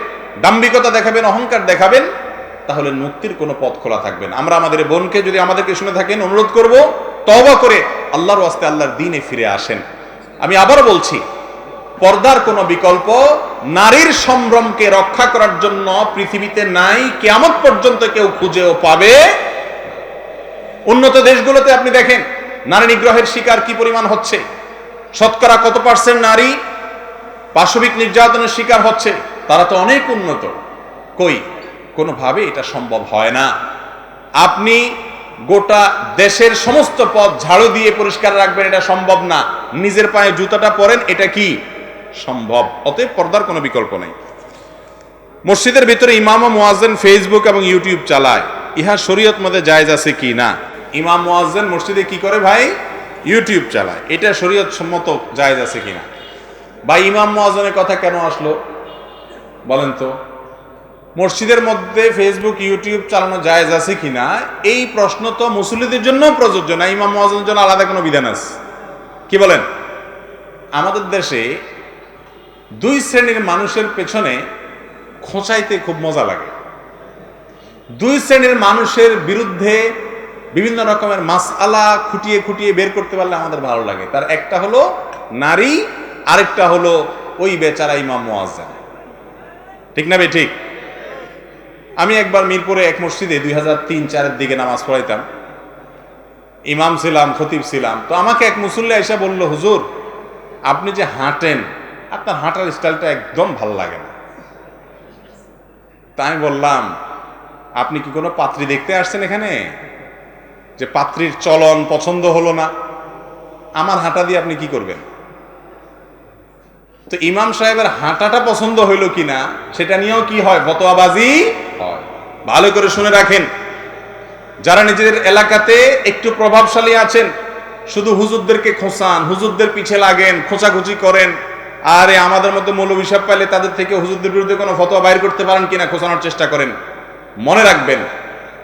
Speaker 1: দাম্ভিকতা দেখাবেন, অহংকার দেখাবেন, তাহলে মুক্তির কোনো পথ খোলা থাকবে না। আমরা আমাদের বোনকে, যদি আমাদেরকে শুনে থাকেন, অনুরোধ করব তওবা করে আল্লাহর ওয়াস্তে আল্লাহর দ্বীনে ফিরে আসেন। আমি আবার বলছি, পর্দার কোনো বিকল্প নারীর সম্ভ্রমকে রক্ষা করার জন্য পৃথিবীতে নাই, কিয়ামত পর্যন্ত কেউ খুঁজেও পাবে। উন্নত দেশগুলোতে আপনি দেখেন নারী নিগ্রহের শিকার কি পরিমাণ হচ্ছে, শতকরা কত পার্সেন্ট নারী পাশবিক নির্যাতনের শিকার হচ্ছে। তারা তো অনেক উন্নত, কই কোনোভাবে এটা সম্ভব হয় না। আপনি গোটা দেশের সমস্ত পথ ঝাড়ু দিয়ে পরিষ্কার রাখবেন, এটা সম্ভব না। নিজের পায়ে জুতাটা পরেন, এটা কি সম্ভব? অতএব পর্দার কোনো বিকল্প নেই। মসজিদের ভিতরে ইমাম ও মুয়াজ্জিন ফেসবুক এবং ইউটিউব চালায়, ইহা শরীয়ত মতে জায়েজ আছে কি না? ইমাম মুয়াজ্জিন মসজিদে কি করে ভাই? ইউটিউব চালায়, এটা শরীয়ত সম্মত জায়েজ আছে কিনা? বা ইমাম মুয়াজ্জিনের কথা কেন আসলো বলেন তো? মসজিদের মধ্যে ফেসবুক ইউটিউব চালানো জায়েজ আছে কিনা, এই প্রশ্ন তো মুসল্লিদের জন্য প্রযোজ্য না, ইমাম মুয়াজ্জিনের জন্য আলাদা কোনো বিধান আছে? কি বলেন? আমাদের দেশে 2 শ্রেণীর মানুষের পেছনে খোঁচাইতে খুব মজা লাগে। 2 শ্রেণীর মানুষের বিরুদ্ধে বিভিন্ন রকমের মাসআলা খুঁটিয়ে খুঁটিয়ে বের করতে পারলে আমাদের ভালো লাগে। তার একটা হলো নারী, আরেকটা হলো ওই বেচারা ইমাম মুয়াজ্জিন। ঠিক না বে ঠিক? আমি একবার মিরপুরে এক মসজিদে 2003-04 দিকে নামাজ পড়াইতাম, ইমাম ছিলাম, খতিব ছিলাম। তো আমাকে এক মুসল্লি এসে বলল, হুজুর আপনি যে হাঁটেন, আপনার হাঁটার স্টাইলটা একদম ভালো লাগে না। তাই বললাম, আপনি কি কোনো পাত্রী দেখতে আসছেন এখানে, যে পাত্রীর চলন পছন্দ হলো না? আমার হাঁটা দিয়ে আপনি কি করবেন? তো ইমাম সাহেবের হাঁটাটা পছন্দ হইল কিনা সেটা নিয়েও কি হয়? ফতোয়াবাজি হয়। ভালো করে শুনে রাখেন, যারা নিজেদের এলাকাতে একটু প্রভাবশালী আছেন, শুধু হুজুরদেরকে খোঁচান, হুজুরদের পিছে লাগেন, খোঁচাখুচি করেন। আরে আমাদের মধ্যে মৌলবী সাহেব পাইলে তাদের থেকে হুজুরদের বিরুদ্ধে কোনো ফতোয়া বাইর করতে পারেন কিনা খোঁচানোর চেষ্টা করেন। মনে রাখবেন,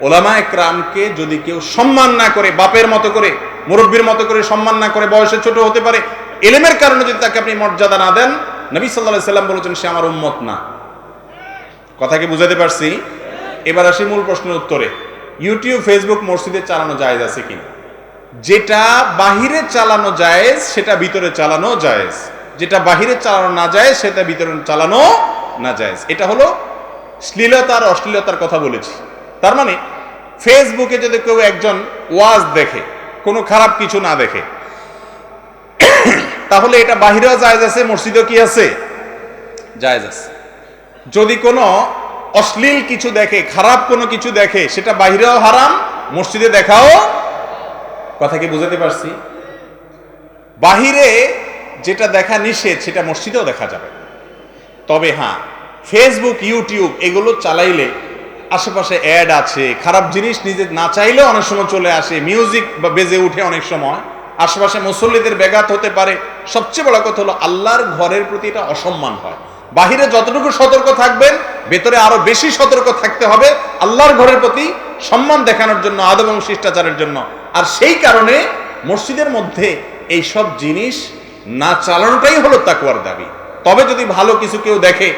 Speaker 1: ওলামায়ে কেরামকে যদি কেউ সম্মান না করে, বাপের মতো করে, মুরব্বীর মতো করে সম্মান না করে, বয়সে ছোট হতে পারে, ইলমের কারণে যদি তাকে আপনি মর্যাদা না দেন, নবী সাল্লাল্লাহু আলাইহি সাল্লাম বলেছেন সে আমার উম্মত না। কথা কি বুঝাতে পারছি? এবার আসি মূল প্রশ্নের উত্তরে। ইউটিউব, ফেসবুক মসজিদে চালানো জায়েজ আছে কিনা? যেটা বাহিরে চালানো জায়েজ সেটা ভিতরে চালানো জায়েজ, যেটা বাহিরে চালানো না জায়েজ সেটা ভিতরে চালানো না জায়েজ। এটা হলো শ্লীলতার অশ্লীলতার কথা বলেছি। তার মানে ফেসবুকে যদি কেউ একজন ওয়াজ দেখে, কোনো খারাপ কিছু না দেখে, তাহলে এটা বাহিরেও জায়েজ আছে, মসজিদেও কি আছে? জায়েজ আছে। যদি কোনো অশ্লীল কিছু দেখে, খারাপ কোনো কিছু দেখে, সেটা বাহিরেও হারাম, মসজিদে দেখাও। কথা কি বুঝাতে পারছি? বাহিরে যেটা দেখা নিষেধ সেটা মসজিদেও দেখা যাবে। তবে হ্যাঁ, ফেসবুক, ইউটিউব এগুলো চালাইলে আশেপাশে অ্যাড আছে, খারাপ জিনিস নিজে না চাইলেও অনেক সময় চলে আসে, মিউজিক বেজে উঠে, অনেক সময় আশেপাশে মুসল্লিদের ব্যাঘাত হতে পারে। সবচেয়ে বড় কথা হলো আল্লাহর ঘরের প্রতি এটা অসম্মান হয়। বাহিরে যতটুকু সতর্ক থাকবেন, ভেতরে আরো বেশি সতর্ক থাকতে হবে আল্লাহর ঘরের প্রতি সম্মান দেখানোর জন্য, আদব এবং শিষ্টাচারের জন্য। আর সেই কারণে মসজিদের মধ্যে এই সব জিনিস না চালানোটাই হলো তাকওয়ার দাবি। তবে যদি ভালো কিছু কেউ দেখে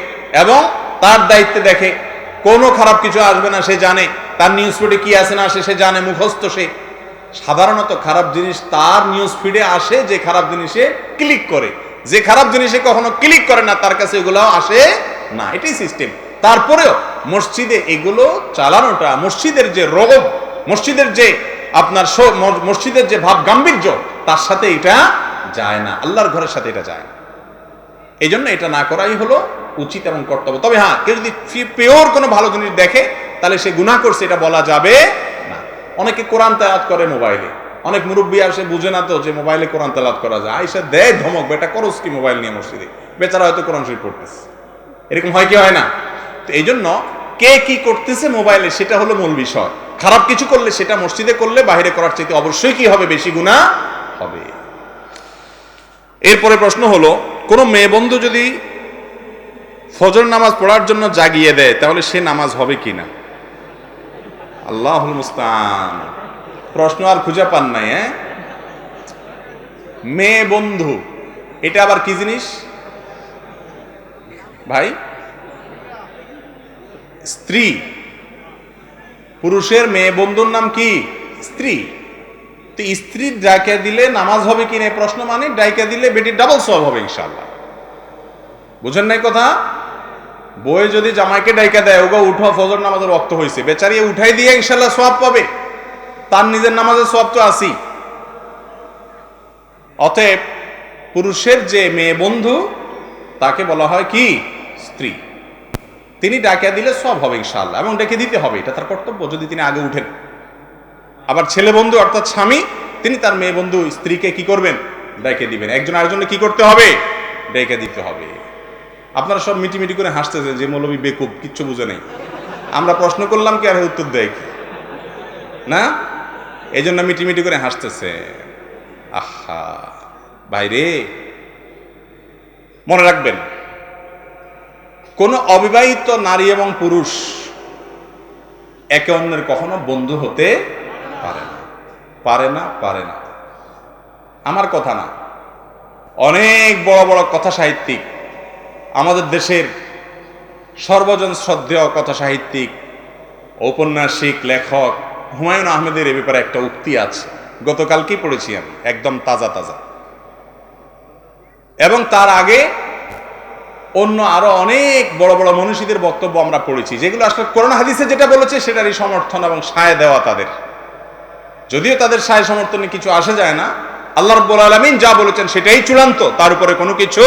Speaker 1: এবং তার দায়িত্বে দেখে, কোনো খারাপ কিছু আসবে না, সে জানে, তার নিউজ ফিডে কি আসে না আসে সে জানে, মুখস্থ সে। সাধারণত খারাপ জিনিস তার নিউজ ফিডে আসে যে খারাপ জিনিসে ক্লিক করে, যে খারাপ জিনিসে কখনো ক্লিক করে না তার কাছে এগুলো আসে না, এটাই সিস্টেম। তারপরেও মসজিদে এগুলো চালানোটা, মসজিদের যে রগব, মসজিদের যে আপনার মসজিদের যে ভাব গাম্ভীর্য, তার সাথে এটা যায় না, আল্লাহর ঘরের সাথে এটা যায় না। এই জন্য এটা না করাই হলো উচিত এবং কর্তব্য। তবে হ্যাঁ, কেউ যদি পিওর কোনো ভালো জিনিস দেখে তাহলে সে গুনাহ করছে এটা বলা যাবে না। অনেকে কোরআন তেলাওয়াত করে মোবাইলে, অনেক মুরব্বী আসে বুঝে না তো যে মোবাইলে কোরআন তেলাওয়াত করা যায়, আইসা দেয় ধমক, বেটা করস কি মোবাইল নিয়ে মসজিদে, বেচারা হয়তো কোরআন শরীফ পড়তেছে। এরকম হয় কি হয় না? তো এই জন্য কে কি করতেছে মোবাইলে সেটা হলো মূল বিষয়। খারাপ কিছু করলে সেটা মসজিদে করলে বাইরে করার চাইতে অবশ্যই কি হবে? বেশি গুনাহ হবে। এরপরে প্রশ্ন হলো, কোনো মেয়ে বন্ধু যদি ফজর নামাজ পড়ার জন্য জাগিয়ে দেয় তাহলে সে নামাজ হবে কিনা? আল্লাহুল মুস্তান। প্রশ্ন আর খুঁজে পান নাই? মেয়ে বন্ধু এটা আবার কি জিনিস ভাই? স্ত্রী। পুরুষের মেয়ে বন্ধুর নাম কি? স্ত্রী। তো স্ত্রীর ডাইকা দিলে নামাজ হবে কিনা প্রশ্ন, মানে ডাইকা দিলে বেটির ডাবল সওয়াব হবে ইনশাআল্লাহ। বুঝেন নাই কথা? বই যদি জামাইকে ডাইকা দেয়, ওগো উঠো ফজর নামাজের ওয়াক্ত হয়েছে, বেচারি উঠাই দিয়ে ইনশাআল্লাহ সওয়াব পাবে, তার নিজের নামাজের সওয়াব তো আছেই। অতএব পুরুষের যে মেয়ে বন্ধু তাকে বলা হয় কি? স্ত্রী। তিনি ডাকিয়া দিলে সব হবে ইনশাআল্লাহ, এবং ডেকে দিতে হবে, এটা তার কর্তব্য যদি তিনি আগে উঠেন। আবার ছেলে বন্ধু অর্থাৎ স্বামী, তিনি তার মেয়ে বন্ধু স্ত্রীকে কি করবেন? ডেকে দিবেন। একজন আরেকজনকে কি করতে হবে? ডেকে দিতে হবে। আপনারা সব মিটিমিটি করে হাসতেছেন যে মৌলবী বেকুব, কিচ্ছু বুঝে নেই। আমরা প্রশ্ন করলাম কি আর উত্তর দেয় না, এই জন্য মিটিমিটি করে হাসতেছে। আহা ভাইরে, মনে রাখবেন, কোন অবিবাহিত নারী এবং পুরুষ একে অন্যের কখনো বন্ধু হতে পারে না, পারে না, পারে না। আমার কথা না, অনেক বড় বড় কথা সাহিত্যিক, আমাদের দেশের সর্বজন শ্রদ্ধেয় কথা সাহিত্যিক, ঔপন্যাসিক, লেখক হুমায়ুন আহমেদের এ ব্যাপারে একটা উক্তি আছে, গতকালকেই পড়েছি আমি, একদম তাজা তাজা। এবং তার আগে অন্য আরো অনেক বড় বড় মনীষীদের বক্তব্য আমরা পড়েছি, যেগুলো আসলে কোরআন হাদিসে যেটা বলেছে সেটারই সমর্থন এবং সায় দেওয়া তাদের। যদিও তাদের সায় সমর্থনে কিছু আসে যায় না, আল্লাহ রাব্বুল আলামিন যা বলেছেন সেটাই চূড়ান্ত, তার উপরে কোনো কিছু।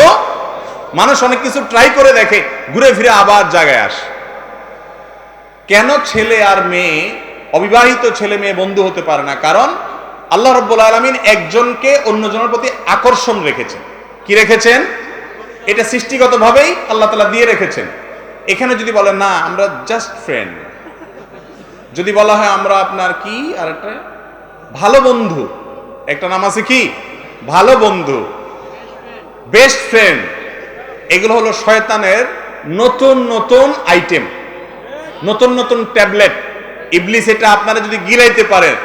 Speaker 1: মানুষ অনেক কিছু ট্রাই করে দেখে, ঘুরে ফিরে আবার জায়গায় আসে। কেন ছেলে আর মেয়ে, অবিবাহিত ছেলে মেয়ে বন্ধু হতে পারে না? কারণ আল্লাহ রাব্বুল আলামিন একজনকে অন্যজনের প্রতি আকর্ষণ রেখেছেন। কি রেখেছেন? এটা সৃষ্টিগতভাবেই আল্লাহ তাআলা দিয়ে রেখেছেন। এখানে যদি বলেন না আমরা জাস্ট ফ্রেন্ড, যদি বলা হয় আমরা আপনার কি আর একটা ভালো বন্ধু, একটা নাম আছে কি? ভালো বন্ধু, বেস্ট ফ্রেন্ড, এগুলো হলো শয়তানের নতুন নতুন আইটেম, নতুন নতুন ট্যাবলেট। ইবলিস এটা আপনারা যদি গিলাইতে পারেন,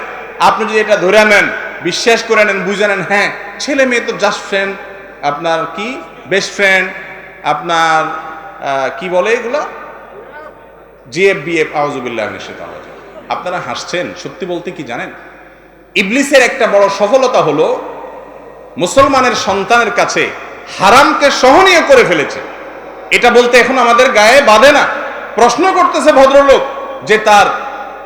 Speaker 1: আপনি যদি এটা ধরে নেন, বিশ্বাস করে নেন, বুঝে নেন, হ্যাঁ ছেলে মেয়ে তো জাস্ট ফ্রেন্ড, আপনার কি বেস্ট ফ্রেন্ড, আপনার কি বলে এগুলো, জিএফ বিএফ, আউযুবিল্লাহ মিনাশ শাইতানির রাজিম। আপনারা হাসছেন, সত্যি বলতে কি জানেন, ইবলিসের একটা বড় সফলতা হলো মুসলমানের সন্তানের কাছে হারামকে সহনীয় করে ফেলেছে। এটা বলতে এখন আমাদের গায়ে বাঁধে না। প্রশ্ন করতেছে ভদ্রলোক যে তার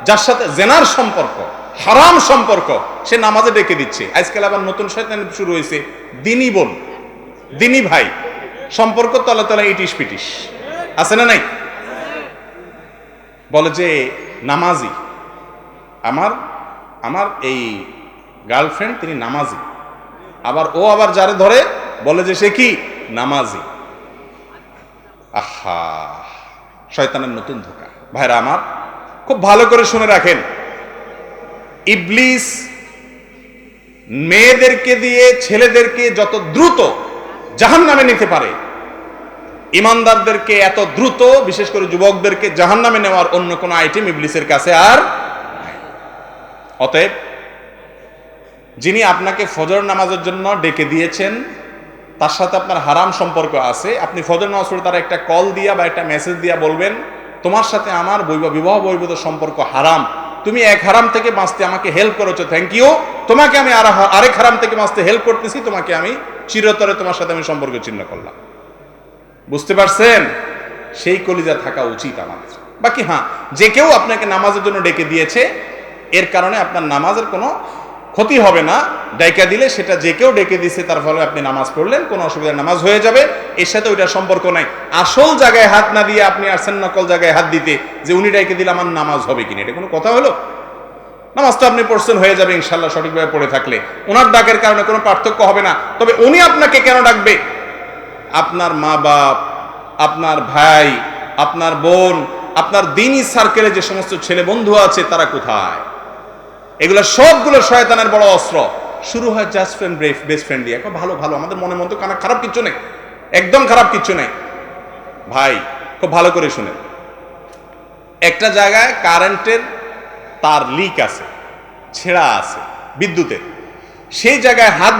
Speaker 1: যার সাথে জেনার সম্পর্ক, হারাম সম্পর্ক, সে নামাজে ডেকে দিচ্ছে। আজকাল আবার নতুন শয়তানি শুরু হয়েছে, দিনী বোন, দিনী ভাই, সম্পর্ক তলা তলা ইটিস পিটিস, আছে না নাই? বলে যে নামাজি, আমার আমার এই গার্লফ্রেন্ড তিনি নামাজি, আবার ও আবার যারে ধরে বলে যে সে কি নামাজি। আহা, শয়তানের নতুন ধোঁকা। ভাইরা আমার, খুব ভালো করে শুনে রাখেন, ইবলিস মেয়েদেরকে দিয়ে ছেলেদেরকে যত দ্রুত জাহান্নামে নিতে পারে, ইমানদারদেরকে এত দ্রুত, বিশেষ করে যুবকদেরকে জাহান্নামে নেওয়ার অন্য কোনো আইটেম ইবলিসের কাছে আর নাই। অতএব যিনি আপনাকে ফজর নামাজের জন্য ডেকে দিয়েছেন, তার সাথে আপনার হারাম সম্পর্ক আছে, আপনি ফজর নামাজ পড়ে তার একটা কল দিয়া বা একটা মেসেজ দিয়া বলবেন, তোমার সাথে আমার বিবাহ বহির্ভূত সম্পর্ক হারাম, তুমি এক হারাম থেকে বাঁচতে আমাকে হেল্প করেছো, থ্যাংক ইউ, তোমাকে আমি আরেক হারাম থেকে বাঁচতে হেল্প করতেছি, তোমাকে আমি চিরতরে তোমার সাথে আমি সম্পর্ক ছিন্ন করলাম। বুঝতে পারছেন? সেই কলিজা থাকা উচিত আমাদের। বাকি হ্যাঁ, যে কেউ আপনাকে নামাজের জন্য ডেকে দিয়েছে, এর কারণে আপনার নামাজের কোনো ক্ষতি হবে না। ডাইকা দিলে সেটা যে কেউ ডেকে দিছে, তার ফলে আপনি নামাজ পড়লেন, কোনো অসুবিধা, নামাজ হয়ে যাবে, এর সাথে ওইটার সম্পর্ক নাই। আসল জায়গায় হাত না দিয়ে আপনি আসছেন নকল জায়গায় হাত দিতে, যে উনি ডাইকে দিলে আমার নামাজ হবে কিনা, এটা কোনো কথা হলো? নামাজটা আপনি পড়ছেন, হয়ে যাবে ইনশাল্লাহ, সঠিকভাবে পড়ে থাকলে। ওনার ডাকের কারণে কোনো পার্থক্য হবে না। তবে উনি আপনাকে কেন ডাকবে? আপনার মা বাপ, আপনার ভাই, আপনার বোন, আপনার দ্বীনি সার্কেলে যে সমস্ত ছেলে বন্ধু আছে, তারা কোথায়? এগুলো সবগুলো শয়তানের বড় অস্ত্র। শুরু হয় জাস্ট ফ্রেন্ড, বেস্ট ফ্রেন্ড দিয়ে, ভালো ভালো, আমাদের মনে মতো কানা, খারাপ কিছু নেই, একদম খারাপ কিছু নেই। ভাই খুব ভালো করে শুনেন, একটা জায়গায় কারেন্টের তার লিক আছে, ছেঁড়া আছে বিদ্যুতের, সেই জায়গায় হাত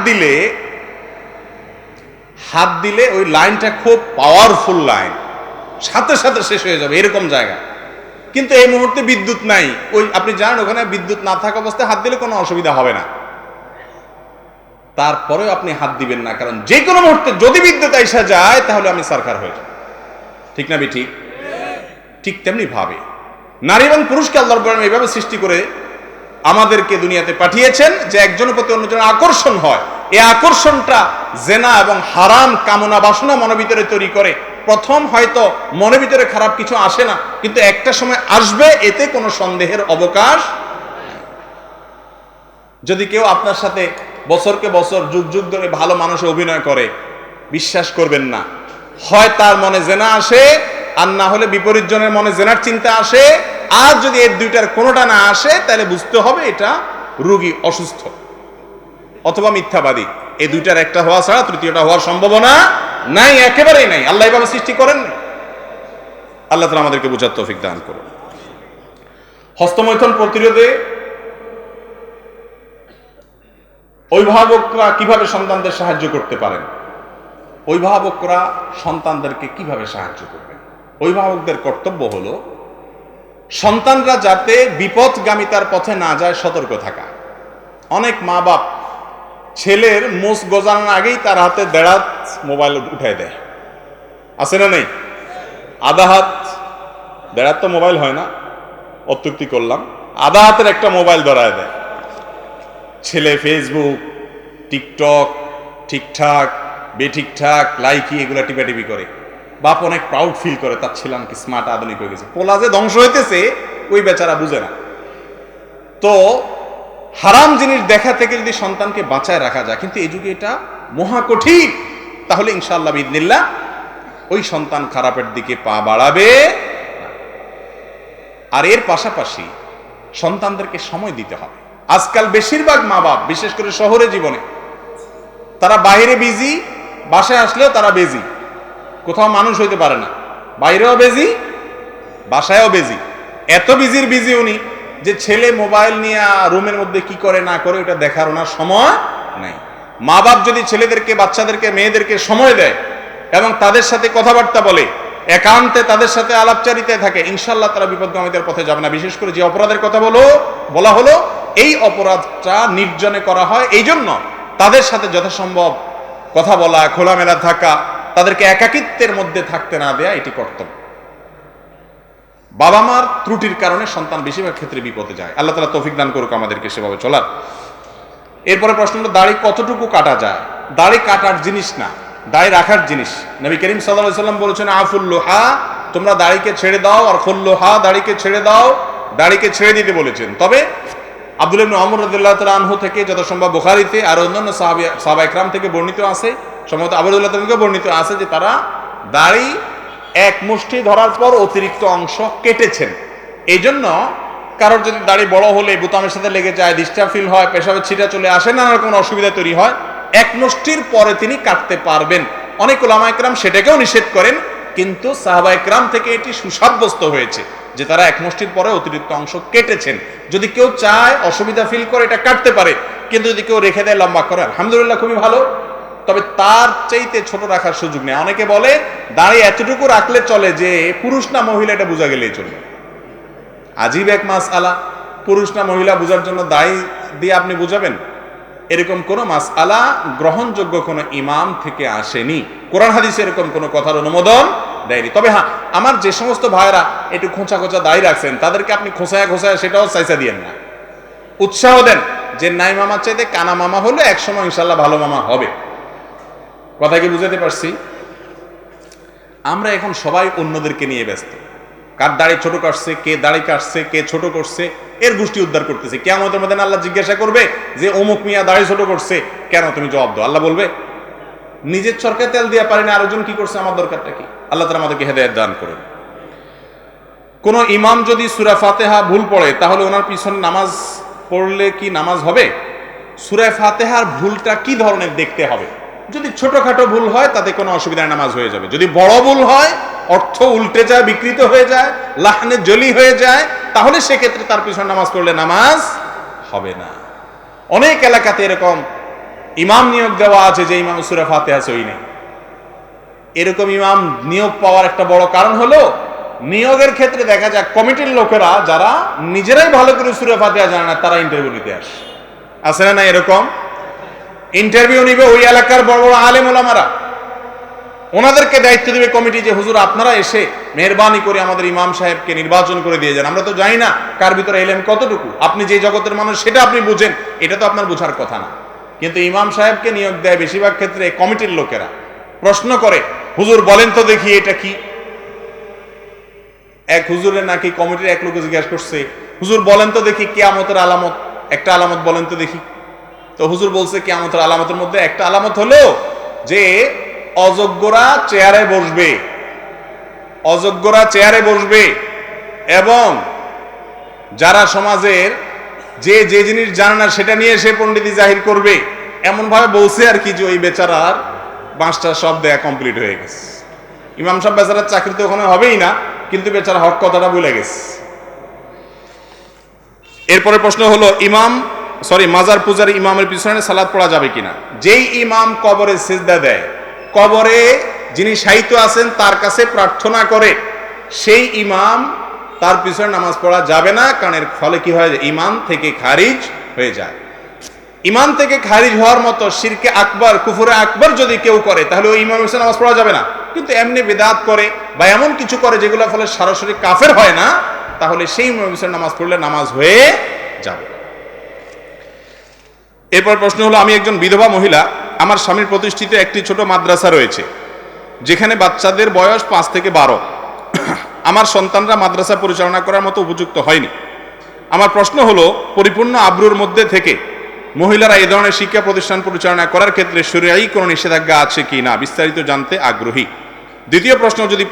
Speaker 1: দিলে ওই লাইনটা খুব পাওয়ারফুল লাইন, সাথে সাথে শেষ হয়ে যাবে, এরকম জায়গা। কিন্তু এই মুহূর্তে বিদ্যুৎ নাই, ওই আপনি জানেন ওখানে বিদ্যুৎ না থাকা অবস্থায় হাত দিলে কোনো অসুবিধা হবে না, তারপরেও আপনি হাত দিবেন না, কারণ যে কোনো মুহূর্তে যদি বিদ্যুৎ আইসা যায় তাহলে আমি সরকার হয়ে যাব। ঠিক না ঠিক? ঠিক তেমনি ভাবে নারী এবং পুরুষকে আল্লাহ রাব্বুল আলামিন এইভাবে সৃষ্টি করে আমাদেরকে দুনিয়াতে পাঠিয়েছেন যে একজনের প্রতি অন্যজনের আকর্ষণ হয়। এই আকর্ষণটা জেনা এবং হারাম কামনা বাসনা মনের ভিতরে তৈরি করে। প্রথম হয়তো মনের ভিতরে খারাপ কিছু আসে না, কিন্তু একটা সময় আসবে, এতে কোনো সন্দেহের অবকাশ। যদি কেউ আপনার সাথে বছরকে বছর, যুগ যুগ ধরে ভালো মানুষে অভিনয় করে, বিশ্বাস করবেন না, হয় তার মনে জেনা আসে, আর না হলে বিপরীত জনের মনে জেনার চিন্তা আসে। আর যদি এর দুইটার কোনোটা না আসে, তাহলে বুঝতে হবে এটা রোগী, অসুস্থ অথবা মিথ্যাবাদী। এই দুইটার একটা হওয়া ছাড়া তৃতীয়টা হওয়ার সম্ভাবনা নাই, একেবারেই নাই। আল্লাহ এভাবে সৃষ্টি করেন না। আল্লাহ তাআলা আমাদেরকে বোঝার তৌফিক দান করুন। হস্তমৈথুন প্রতিরোধে অভিভাবকরা কিভাবে সন্তানদের সাহায্য করতে পারেন? অভিভাবকরা সন্তানদেরকে কিভাবে সাহায্য করবেন? অভিভাবকদের কর্তব্য হলো সন্তানরা যাতে বিপদগামিতার পথে না যায় সতর্ক থাকা। অনেক মা বাপ ছেলের মোষ গজানোর আগেই তার হাতে দেড়াত মোবাইল উঠাই দেয়, আছে না নেই? আধা হাত, দেড়াত তো মোবাইল হয় না, অত্যুক্তি করলাম, আধা হাতের একটা মোবাইল ধরায় দেয়। ছেলে ফেসবুক, টিকটক, ঠিকঠাক বেঠিকঠাক লাইকি এগুলা টিপাটিপি করে। বাপ অনেক প্রাউড ফিল করে, তার ছেলে কি স্মার্ট আধুনিক হয়ে গেছে। পোলা যে ধ্বংস হইতেছে ওই বেচারা বুঝে না। তো হারাম জিনিস দেখা থেকে যদি সন্তানকে বাঁচায় রাখা যায়, কিন্তু এই যুগে এটা মহা কঠিন, তাহলে ইনশাআল্লাহ বিইذনিল্লাহ ওই সন্তান খারাপের দিকে পা বাড়াবে। আর এর পাশাপাশি সন্তানদেরকে সময় দিতে হবে। আজকাল বেশিরভাগ মা বাপ, বিশেষ করে শহরে জীবনে, তারা বাইরে বিজি, বাসায় আসলেও তারা বেজি, কোথাও মানুষ হইতে পারে না, বাইরেও বেজি, বাসায়ও বেজি। এত বিজি উনি যে ছেলে মোবাইল নিয়ে রুমের মধ্যে কি করে না করে ওটা দেখার ওনার সময় নাই। মা বাপ যদি ছেলেদেরকে, বাচ্চাদেরকে, মেয়েদেরকে সময় দেয় এবং তাদের সাথে কথাবার্তা বলে, একান্তে তাদের সাথে আলাপচারিতায় থাকে, ইনশাআল্লাহ তারা বিপদগামীদের পথে যাবে না। বিশেষ করে যে অপরাধের কথা বলা হলো, এই অপরাধটা নির্জনে করা হয়, এই জন্য তাদের সাথে যথাসম্ভব কথা বলা, খোলামেলা থাকা, তাদেরকে একাকিত্বের মধ্যে থাকতে না দেয়া, এটি কর্তব্য। বাবা মার ত্রুটির কারণে সন্তান বেশিরভাগ ক্ষেত্রে বিপদে যায়। আল্লাহ তাআলা তৌফিক দান করুক আমাদেরকে সেভাবে চলার। এরপরে প্রশ্ন হলো, দাড়ি কতটুকু কাটা যায়? দাড়ি কাটার জিনিস না, দাড়ি রাখার জিনিস। নবী করিম সাল্লাল্লাহু আলাইহি ওয়াসাল্লাম বলেছেন, আফুল লোহা, তোমরা দাড়িকে ছেড়ে দাও, আর খুল্লুহা, দাড়িকে ছেড়ে দাও, দাড়িকে ছেড়ে দিতে বলেছেন। তবে আব্দুল্লাহ ইবনে ওমর রাদিয়াল্লাহু তাআলা আনহু থেকে যথাসম্ভব বুখারীতে আর অন্যান্য সাহাবা ইকরাম থেকে বর্ণিত আছে, সম্ভবত আবু হুরায়রা থেকে বর্ণিত আছে যে তারা দাড়ি এক মুষ্টি ধরার পর অতিরিক্ত অংশ কেটেছেন। এই জন্য কারোর যদি দাড়ি বড় হলে বোতামের সাথে লেগে যায়, ডিস্টার্ব ফিল হয়, পেশাবের ছিটা চলে আসে, নানা রকম অসুবিধা তৈরি হয়, এক মুষ্টির পরে তিনি কাটতে পারবেন। অনেক উলামা ইকরাম সেটাকেও নিষেধ করেন, কিন্তু সাহাবা ইকরাম থেকে এটি সুসাব্যস্ত হয়েছে যে তারা এক মুষ্টির পরে অতিরিক্ত অংশ কেটেছেন। যদি কেউ চায়, অসুবিধা ফিল করে, এটা কাটতে পারে, কিন্তু যদি কেউ রেখে দেয় লম্বা করে, আলহামদুলিল্লাহ, খুবই ভালো। তবে তার চাইতে ছোট রাখার সুযোগ নেই। অনেকে বলে দাড়ি এতটুকু রাখলে চলে, যে পুরুষ না মহিলা এটা বোঝা গেলেই চলবে। আজীব এক মাসআলা, পুরুষ না মহিলা বোঝার জন্য দাড়ি দিয়ে আপনি বুঝাবেন? এরকম কোনো মাসআলা গ্রহণযোগ্য কোনো ইমাম থেকে আসেনি। কোরআন হাদিসে এরকম কোনো কথার অনুমোদন দেয়নি। তবে হ্যাঁ, আমার যে সমস্ত ভাইরা একটু খোঁচা খোঁচা দাড়ি রাখছেন, তাদেরকে আপনি খোঁচায় খোঁচায় সেটাও চাইচা দিয়েন না, উৎসাহ দেন যে নাই মামার চাইতে কানা মামা হলে একসময় ইনশাল্লাহ ভালো মামা হবে। কথা কি বুঝাতে পারছি? আমরা এখন সবাই অন্যদেরকে নিয়ে ব্যস্ত। কার দাড়ি ছোট কাটছে, কে দাড়ি কাটছে, কে ছোট করছে, এর গোষ্ঠী উদ্ধার করতেছে। কিয়ামতের মধ্যে আল্লাহ জিজ্ঞাসা করবে যে অমুক মিয়া দাড়ি ছোট করছে কেন? তুমি জবাব দাও। আল্লাহ বলবে, নিজের চরকায় তেল দিয়ে পারি না, আরেকজন কি করছে, আমার দরকারটা কি? আল্লাহ তাআলা আমাদেরকে হেদায়েত দান করুন। কোন ইমাম যদি সূরা ফাতিহা ভুল পড়ে, তাহলে ওনার পিছনে নামাজ পড়লে কি নামাজ হবে? সূরা ফাতিহার ভুলটা কি ধরনের দেখতে হবে। যদি ছোটখাটো ভুল হয় তাতে কোনো অসুবিধা, নামাজ হয়ে যাবে। যদি বড় ভুল হয়, অর্থ উল্টে যায়, বিকৃত হয়ে যায়, লাহনে জলি হয়ে যায়, তাহলে সেক্ষেত্রে তার পিছনে নামাজ পড়লে নামাজ হবে না। অনেক এলাকাতে এরকম ইমাম নিয়োগ দেওয়া আছে যে ইমাম সূরা ফাতিহা সহি নেই। এরকম ইমাম নিয়োগ পাওয়ার একটা বড় কারণ হলো, নিয়োগের ক্ষেত্রে দেখা যায় কমিটির লোকেরা যারা নিজেরাই ভালো করে সূরা ফাতিহা জানে না, তারা ইন্টারভিউ নিতে আসে না? এরকম ইন্টারভিউ নিবে ওই এলাকার বড় বড় আলেম ওলামারা, ওনাদেরকে দায়িত্ব দিবে কমিটি যে হুজুর আপনারা এসে মেহরবানি করে আমাদের ইমাম সাহেবকে নির্বাচন করে দিয়ে যান। আমরা তো জানি না কার ভিতরে এলেম কতটুকু, আপনি যে জগতের মানুষ সেটা আপনি বুঝেন, এটা তো আপনার বোঝার কথা না। কিন্তু ইমাম সাহেবকে নিয়োগ দেয় বেশিরভাগ ক্ষেত্রে কমিটির লোকেরা। প্রশ্ন করে, হুজুর বলেন তো দেখি এটা কি? এক হুজুরের নাকি কমিটির এক লোক জিজ্ঞাসা করছে, হুজুর বলেন তো দেখি কিয়ামতের আলামত, একটা আলামত বলেন তো দেখি। তো হুজুর বলছে কিয়ামতের আলামতের মধ্যে একটা আলামত হলো যে অযোগ্যরা চেয়ারে বসবে, অযোগ্যরা চেয়ারে বসবে, এবং যারা সমাজের যে যে জিনিস জানে না সেটা নিয়ে সে পণ্ডিতি জাহির করবে। এমন ভাবে বলছে আর কি যে ওই বেচারার 5টা সব দেয়া কমপ্লিট হয়ে গেছে। ইমাম সাহেব বেচারার চাকরি তো ওখানে হবেই না, কিন্তু বেচারা হক কথাটা ভুলে গেছে। এরপরে প্রশ্ন হলো, মাজার পূজার ইমামের পিছনে সালাত পড়া যাবে কিনা? যেই ইমাম কবরে সিজদা দেয়, কবরে যিনি শায়িত আছেন তার কাছে প্রার্থনা করে, সেই ইমাম তার পিছনে নামাজ পড়া যাবে না। কারণ এর ফলে কি হয়, ইমান থেকে খারিজ হয়ে যায়। ইমান থেকে খারিজ হওয়ার মতো শিরকে আকবার, কুফরে আকবার যদি কেউ করে, তাহলে ওই ইমামের পিছনে নামাজ পড়া যাবে না। কিন্তু এমনি বিদআত করে বা এমন কিছু করে যেগুলোর ফলে সরাসরি কাফের হয় না, তাহলে সেই ইমামের পিছনে নামাজ পড়লে নামাজ হয়ে যাবে। এরপর প্রশ্ন হলো, আমি একজন বিধবা মহিলা, আমার স্বামীর প্রতিষ্ঠিত একটি ছোট মাদ্রাসা রয়েছে যেখানে বাচ্চাদের বয়স 5 থেকে 12। আমার সন্তানরা মাদ্রাসা পরিচালনা করার মতো উপযুক্ত হয়নি। আমার প্রশ্ন হলো, পরিপূর্ণ আব্রুর মধ্যে থেকে মহিলারা এই ধরনের শিক্ষা প্রতিষ্ঠান পরিচালনা করার ক্ষেত্রে শরীয়ী কোনো নিষেধাজ্ঞা আছে কি না, বিস্তারিত জানতে আগ্রহী। দ্বিতীয় প্রশ্ন, যদি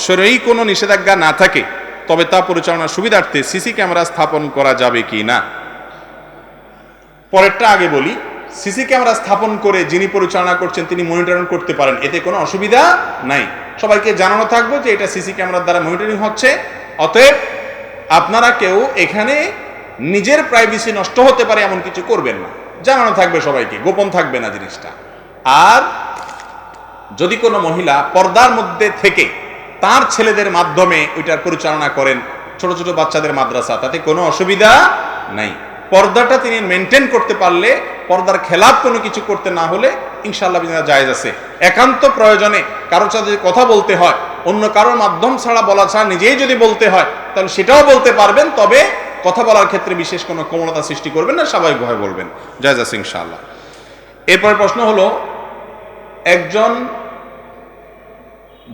Speaker 1: শরীয়ী কোনো নিষেধাজ্ঞা না থাকে তবে তা পরিচালনার সুবিধার্থে সিসি ক্যামেরা স্থাপন করা যাবে কি না। পরেরটা আগে বলি, সিসি ক্যামেরা স্থাপন করে যিনি পরিচালনা করছেন তিনি মনিটরিং করতে পারেন, এতে কোনো অসুবিধা নাই। সবাইকে জানানো থাকবে যে এটা সিসি ক্যামেরার দ্বারা মনিটরিং হচ্ছে। অতএব আপনারা কেউ এখানে নিজের প্রাইভেসি নষ্ট হতে পারে এমন কিছু করবেন না। জানানো থাকবে সবাইকে, গোপন থাকবে না জিনিসটা। আর যদি কোনো মহিলা পর্দার মধ্যে থেকে তার ছেলেদের মাধ্যমে ওইটার পরিচালনা করেন, ছোট ছোট বাচ্চাদের মাদ্রাসা, তাতে কোনো অসুবিধা নাই। পর্দাটা তিনি মেনটেন করতে পারলে, পর্দার খেলাফ কোনো কিছু করতে না হলে ইনশাআল্লাহ জায়েজ আছে। একান্ত প্রয়োজনে কারোর সাথে যদি কথা বলতে হয়, অন্য কারোর মাধ্যম ছাড়া বলা ছাড়া নিজেই যদি বলতে হয়, তাহলে সেটাও বলতে পারবেন। তবে কথা বলার ক্ষেত্রে বিশেষ কোনো কোমলতা সৃষ্টি করবেন না, স্বাভাবিকভাবে বলবেন, জায়েজ আছে ইনশাআল্লাহ। এরপরে প্রশ্ন হলো, একজন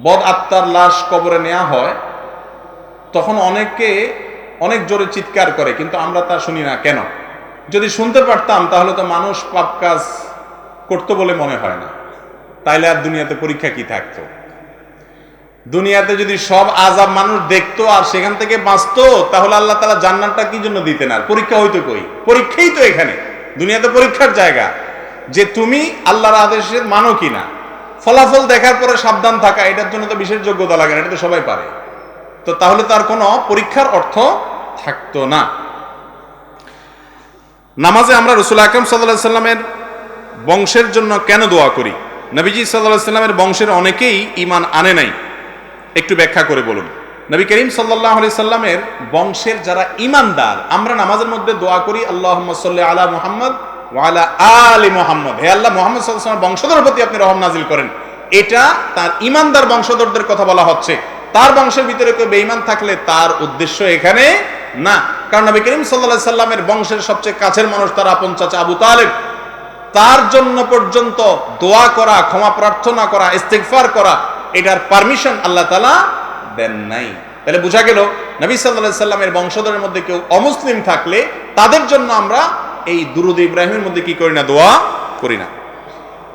Speaker 1: বদ আত্মার লাশ কবরে নেওয়া হয়, তখন অনেকে অনেক জোরে চিৎকার করে, কিন্তু আমরা তা শুনি না কেন? যদি শুনতে পারতাম তাহলে তো মানুষ পাপ কাজ করতো বলে মনে হয় না, তাইলে আর দুনিয়াতে পরীক্ষা কি থাকতো? দুনিয়াতে যদি সব আযাব মানুষ দেখতো আর সেখান থেকে বাঁচতো, তাহলে আল্লাহ তাআলা জান্নাতটা কি জন্য দিতেন? আর পরীক্ষা হইতো কই? পরীক্ষাই তো এখানে, দুনিয়াতে পরীক্ষার জায়গা, যে তুমি আল্লাহর আদেশের মানো কিনা। ফলাফল দেখার পরে সাবধান থাকা, এটার জন্য তো বিশেষ যোগ্যতা লাগে না, এটা তো সবাই পারে। তো তাহলে তার কোনো পরীক্ষার অর্থ থাকতো না। নামাজে আমরা রাসূল আকরাম সাল্লাল্লাহু আলাইহি সাল্লামের বংশের জন্য কেন দোয়া করি? নবীজি সাল্লাল্লাহু আলাইহি সাল্লামের বংশের অনেকেই ঈমান আনে নাই, একটু ব্যাখ্যা করে বলুন। নবী করিম সাল্লাল্লাহু আলাইহি সাল্লামের বংশের যারা ঈমানদার, আমরা নামাজের মধ্যে দোয়া করি আল্লাহুম্মা সাল্লি আলা মুহাম্মদ ওয়া আলা আলি মুহাম্মদ, হে আল্লাহ মুহাম্মদ সাল্লাল্লাহু আলাইহি ওয়াসাল্লামের বংশধরের প্রতি আপনি রহম নাজিল করেন। এটা তার ঈমানদার বংশধরদের কথা বলা হচ্ছে। তার বংশের ভিতরে কেউ বেঈমান থাকলে তার উদ্দেশ্য এখানে না। কারণ নবী করিম সাল্লাল্লাহু আলাইহি সাল্লামের বংশের সবচেয়ে কাছের মানুষ তার আপন চাচা আবু তালেব, তার জন্য পর্যন্ত দোয়া করা, ক্ষমা প্রার্থনা করা, ইস্তিগফার করা, এটার পারমিশন আল্লাহ তাআলা দেন নাই। তাহলে বোঝা গেল নবী সাল্লাল্লাহু আলাইহি সাল্লামের বংশধরের মধ্যে কেউ অমুসলিম থাকলে তাদের জন্য আমরা এই দুরূদ ইব্রাহিমের মধ্যে কি করি না? দোয়া করি না।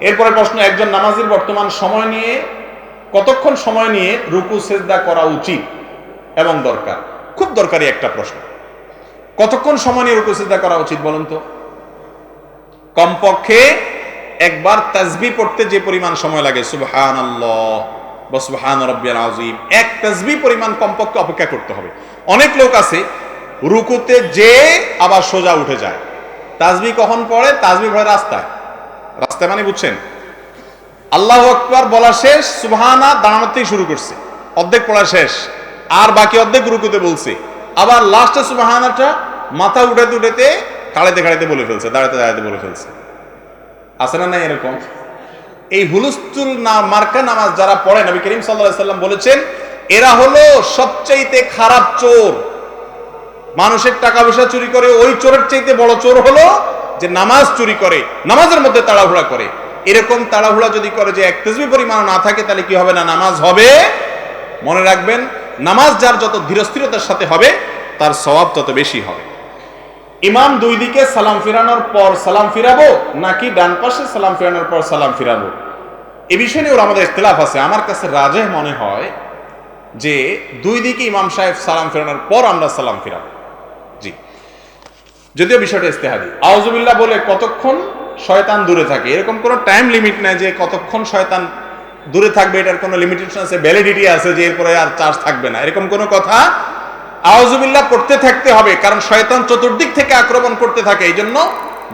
Speaker 1: এরপরে প্রশ্ন, একজন নামাজীর বর্তমান সময় নিয়ে কতক্ষণ সময় নিয়ে রুকু সিজদা করা উচিত এবং দরকার? খুব দরকারি একটা প্রশ্ন। কতক্ষণ সময় নিয়ে রুকু সিজদা করা উচিত বলুন তো? কমপক্ষে একবার তাসবিহ পড়তে যে পরিমাণ সময় লাগে, সুবহানাল্লাহ বা সুবহান রাব্বিয়াল আযীম, এক তাসবিহ পরিমাণ কমপক্ষে অপেক্ষা করতে হবে। অনেক লোক আছে রুকুতে যে আবার সোজা উঠে যায়। তাসবিহ কখন পড়ে? তাসবিহ পড়ে রাস্তায়। রাস্তায় মানে বুঝছেন, আল্লাহু আকবার বলা শেষ, সুবহানা দাঁড়ানোর থেকে শুরু করছে, অর্ধেক পড়া শেষ, আর বাকি অর্ধেক রুকুতে বলছে, আবার লাস্টে সুবহানাটা মাথা উঠাতে উঠাতে কাড়াইতে কাড়াইতে বলে ফেলছে, দাঁড়াতে দাঁড়াতে বলে ফেলছে। আছে না নাই এরকম? এই হুলস্থুল না মার্কা নামাজ যারা পড়ে, নবী করিম সাল্লাল্লাহু আলাইহি সাল্লাম বলেছেন এরা হলো সবচাইতে খারাপ চোর। মানুষের টাকা পয়সা চুরি করে, ওই চোরের চাইতে বড় চোর হলো যে নামাজ চুরি করে, নামাজের মধ্যে তাড়াহুড়া করে। এরকম তাড়াহুড়া যদি করে যে এক তাসবিহ পরিমাণ না থাকে, তাহলে কি হবে না? নামাজ হবে। মনে রাখবেন, নামাজ যার যত ধীরস্থিরতার সাথে হবে তার সওয়াব তত বেশি হবে। ইমাম দুই দিকে সালাম ফিরানোর পর সালাম ফিরাবো নাকি ডান পাশে সালাম ফিরানোর পর সালাম ফিরাবো, এ বিষয়ে নিয়ে আমাদের ইখতিলাফ আছে। আমার কাছে রাজেহ মনে হয় যে দুই দিকে ইমাম সাহেব সালাম ফিরানোর পর আমরা সালাম ফিরাবো। জি, যদিও বিষয়টা ইজতিহাদি। আউযুবিল্লাহ বলে কতক্ষণ শয়তান দূরে থাকে, এরকম কোনো টাইম লিমিট নাই যে কতক্ষণ শয়তান দূরে থাকবে, এটার কোনো লিমিটেশন আছে, ভ্যালিডিটি আছে যে এরপরে আর চার্জ থাকবে না, এরকম কোনো কথা। আউযুবিল্লাহ পড়তে থাকতে হবে, কারণ শয়তান চতুর্দিক থেকে আক্রমণ করতে থাকে। এই জন্য